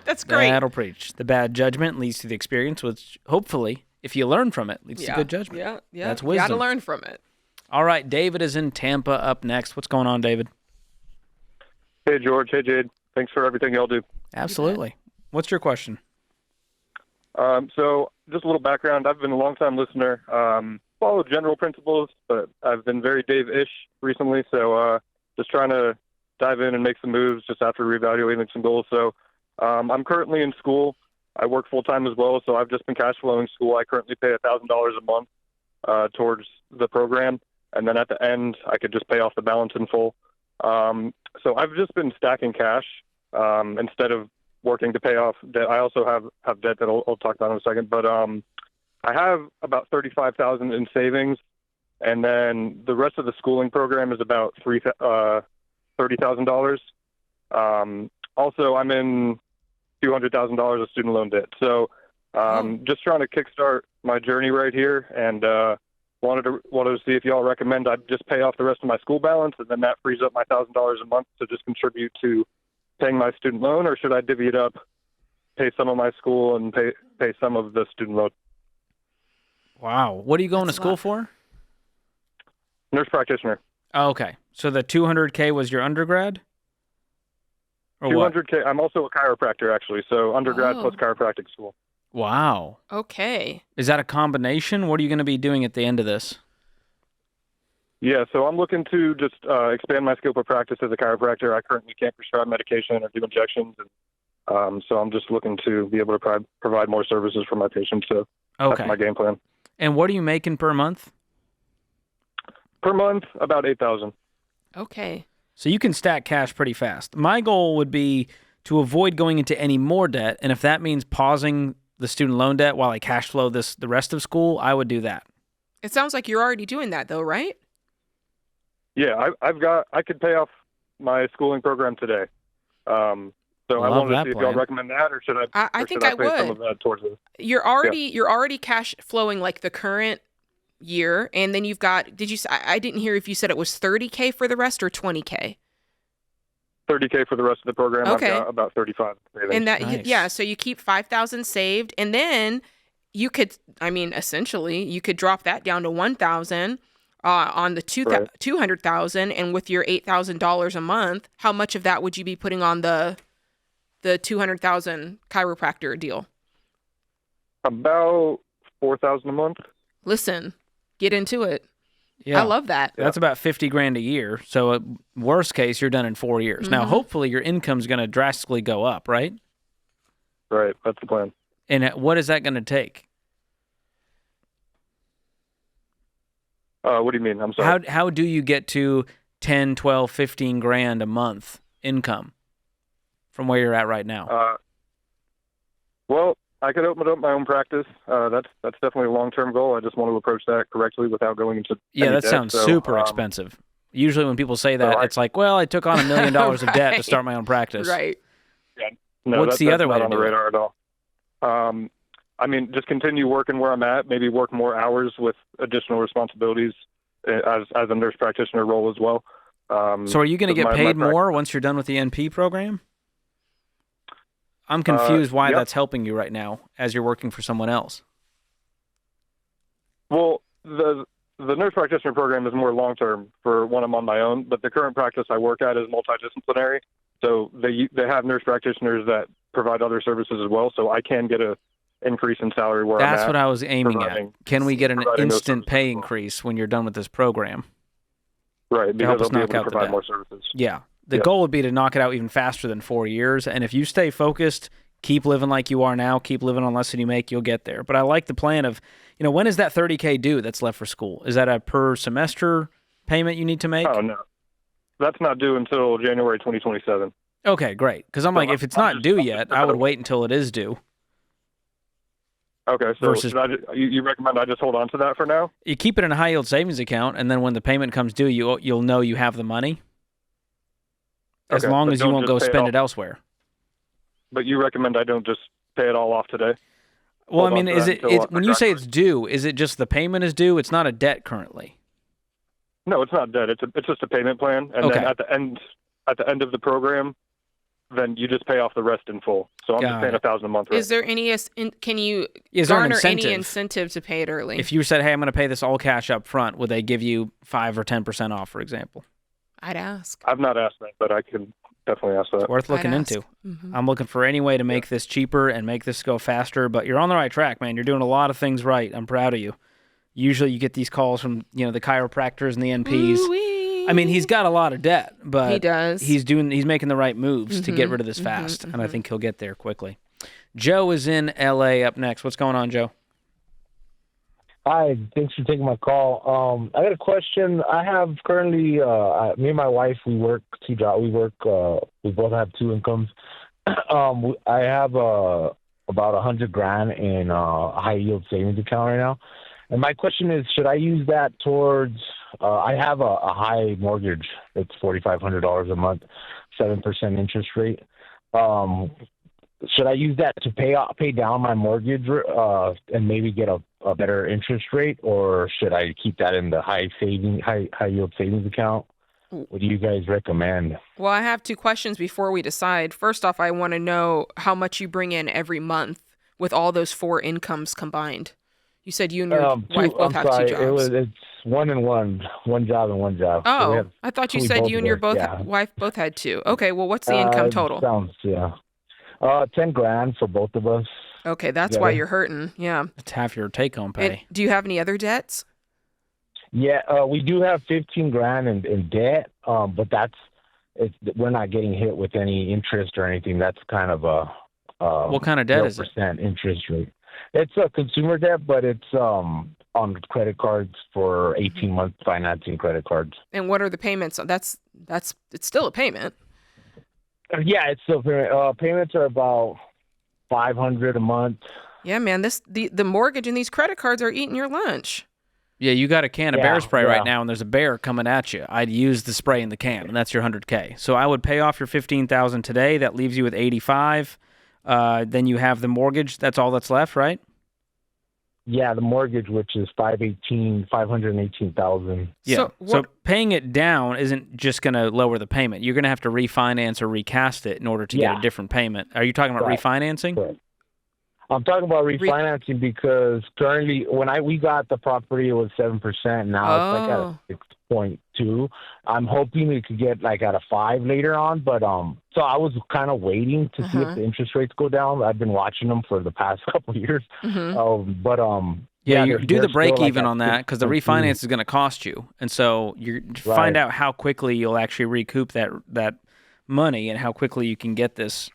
That's great. That'll preach. The bad judgment leads to the experience, which hopefully, if you learn from it, leads to good judgment. Yeah. That's You wisdom. got to learn from it. All right, David is in Tampa up next. What's going on, David? Hey, George. Hey, Jade. Thanks for everything y'all do. Absolutely. What's your question? So just a little background. I've been a long-time listener. Follow general principles, but I've been very Dave-ish recently. So just trying to dive in and make some moves just after reevaluating some goals. So I'm currently in school. I work full-time as well, so I've just been cash flowing school. I currently pay $1,000 a month towards the program, and then at the end, I could just pay off the balance in full. So I've just been stacking cash instead of working to pay off debt. I also have debt that I'll talk about in a second, but I have about $35,000 in savings, and then the rest of the schooling program is about $30,000. Also, I'm in $200,000 of student loan debt. So just trying to kickstart my journey right here, and wanted to see if y'all recommend I just pay off the rest of my school balance, and then that frees up my $1,000 a month to just contribute to paying my student loan, or should I divvy it up, pay some of my school and pay some of the student loan? Wow. What are you going to school for? Nurse practitioner. Oh, okay. So the $200K was your undergrad? Or what? $200K. I'm also a chiropractor, actually, so undergrad plus chiropractic school. Wow. Okay. Is that a combination? What are you going to be doing at the end of this? Yeah, so I'm looking to just expand my scope of practice as a chiropractor. I currently can't prescribe medication or do injections, and so I'm just looking to be able to provide more services for my patients. So that's my game plan. And what are you making per month? Per month, about $8,000. Okay. So you can stack cash pretty fast. My goal would be to avoid going into any more debt, and if that means pausing the student loan debt while I cash flow the rest of school, I would do that. It sounds like you're already doing that, though, right? Yeah, I could pay off my schooling program today. So I wanted to see if y'all recommend that, or should I? I think I I pay some would. of that towards it? You're already cash flowing like the current year, and then you've got. I didn't hear if you said it was $30K for the rest or $20K. $30K for the rest of the program. Okay. I've got about $35. And that so you keep $5,000 saved, and then you could, essentially, you could drop that down to $1,000 on the $200,000, and with your $8,000 a month, how much of that would you be putting on the $200,000 chiropractor deal? About $4,000 a month. Listen, get into it. Yeah. I love that. That's about $50,000 a year. So worst case, you're done in 4 years. Now, hopefully your income's going to drastically go up, right? Right. That's the plan. And what is that going to take? What do you mean? I'm sorry. How do you get to 10, 12, 15 grand a month income from where you're at right now? Well, I could open up my own practice. That's definitely a long-term goal. I just want to approach that correctly without going into any that debt. sounds super expensive. Usually when people say that, it's like, well, I took on $1 million of debt to start my own practice. Right. Yeah. No, What's the other way not to on the do it? radar at all. Just continue working where I'm at, maybe work more hours with additional responsibilities as a nurse practitioner role as well. So are you going to get paid more once you're done with the NP program? I'm confused why that's helping you right now as you're working for someone else. Well, the nurse practitioner program is more long-term for when I'm on my own, but the current practice I work at is multidisciplinary. So they have nurse practitioners that provide other services as well, so I can get a increase in salary where I'm at. That's what I was aiming at. Can we get an instant pay increase when you're done with this program? Right, because I'll be able to provide more services. Yeah. The goal would be to knock it out even faster than 4 years. And if you stay focused, keep living like you are now, keep living on less than you make, you'll get there. But I like the plan of, when is that $30K due that's left for school? Is that a per semester payment you need to make? Oh, no. That's not due until January 2027. Okay, great. Because I'm if it's not due yet, I would wait until it is due. Okay, so you recommend I just hold on to that for now? You keep it in a high-yield savings account, and then when the payment comes due, you'll know you have the money. As long as you won't go spend it elsewhere. But you recommend I don't just pay it all off today? Well, I hold on mean, to is that it until when you say it's due? Is it just the payment is due? It's not a debt currently. No, it's not debt. It's just a payment plan, and Okay. then at the end of the program, then you just pay off the rest in full. So I'm just paying $1,000 a month. Right? Is there any? Can you Is there an garner any incentive? incentive to pay it early? If you said, "Hey, I'm going to pay this all cash up front," would they give you 5 or 10% off, for example? I'd ask. I've not asked that, but I can definitely ask that. It's worth looking into. I'm looking for any way to make this cheaper and make this go faster, but you're on the right track, man. You're doing a lot of things right. I'm proud of you. Usually you get these calls from, the chiropractors and the NPs. Ooh-wee. I mean, he's got a lot of debt, but He does. He's making the right moves to get rid of this fast, and I think he'll get there quickly. Joe is in LA up next. What's going on, Joe? Hi, thanks for taking my call. I got a question. I have currently, me and my wife, we work 2 jobs. We both have 2 incomes. I have about $100,000 in a high yield savings account right now. And my question is, should I use that towards, I have a high mortgage. It's $4,500 a month, 7% interest rate. Should I use that to pay down my mortgage and maybe get a better interest rate, or should I keep that in the high yield savings account? What do you guys recommend? Well, I have 2 questions before we decide. First off, I want to know how much you bring in every month with all those 4 incomes combined. You said you and your wife both have 2 jobs. It's 1 and 1 job and 1 job. Oh, So I thought you said you and your wife both had 2. Okay, well, what's the income total? $10,000 for both of us. Okay, that's why you're hurting. Yeah. It's half your take-home pay. And do you have any other debts? Yeah, we do have $15,000 in debt, but we're not getting hit with any interest or anything. That's kind of a what kind of debt is it? 0% interest rate. It's a consumer debt, but it's on credit cards for 18-month financing credit cards. And what are the payments? It's still a payment. Yeah, it's still payments are about $500 a month. Yeah, man, the mortgage and these credit cards are eating your lunch. Yeah, you got a can of bear spray right now, and there's a bear coming at you. I'd use the spray in the can, and that's your $100K. So I would pay off your $15,000 today. That leaves you with $85,000. Then you have the mortgage. That's all that's left, right? Yeah, the mortgage, which is $518,000. Yeah. So paying it down isn't just going to lower the payment. You're going to have to refinance or recast it in order to get a different payment. Are you talking about refinancing? Correct. I'm talking about refinancing because currently, when we got the property, it was 7%. Now it's like at 6.2. I'm hoping we could get like at a 5 later on, but so I was kind of waiting to see if the interest rates go down. I've been watching them for the past couple of years, Yeah, you do the break even on that because the refinance is going to cost you, and so you find out how quickly you'll actually recoup that money and how quickly you can get this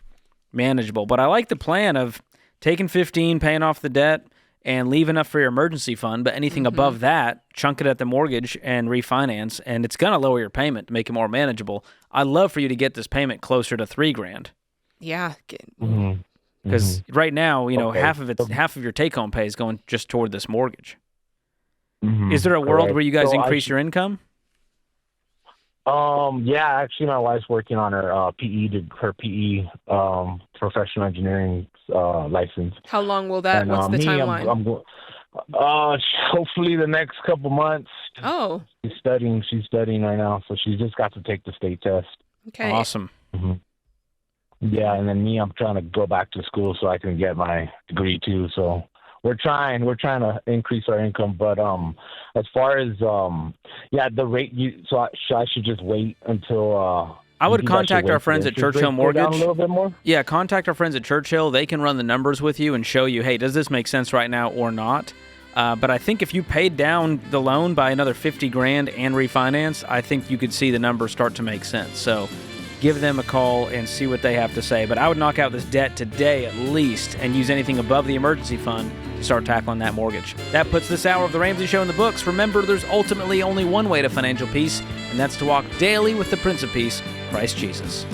manageable. But I like the plan of taking 15, paying off the debt, and leave enough for your emergency fund. But anything above that, chunk it at the mortgage and refinance, and it's going to lower your payment to make it more manageable. I'd love for you to get this payment closer to $3,000. Yeah. Because right now, half of your take-home pay is going just toward this mortgage. Is there a world where you guys increase your income? Yeah, actually, my wife's working on her PE professional engineering license. How long will that? What's the timeline? Hopefully the next couple months. Oh. She's studying right now, so she's just got to take the state test. Okay. Awesome. Yeah, and then I'm trying to go back to school so I can get my degree too. So we're trying to increase our income, but as far as the rate, so I should just wait until. I would contact our friends at Churchill Mortgage. A little bit more? Yeah, contact our friends at Churchill. They can run the numbers with you and show you, hey, does this make sense right now or not? But I think if you paid down the loan by another $50,000 and refinance, I think you could see the numbers start to make sense. So give them a call and see what they have to say. But I would knock out this debt today at least and use anything above the emergency fund to start tackling that mortgage. That puts this hour of The Ramsey Show in the books. Remember, there's ultimately only one way to financial peace, and that's to walk daily with the Prince of Peace, Christ Jesus.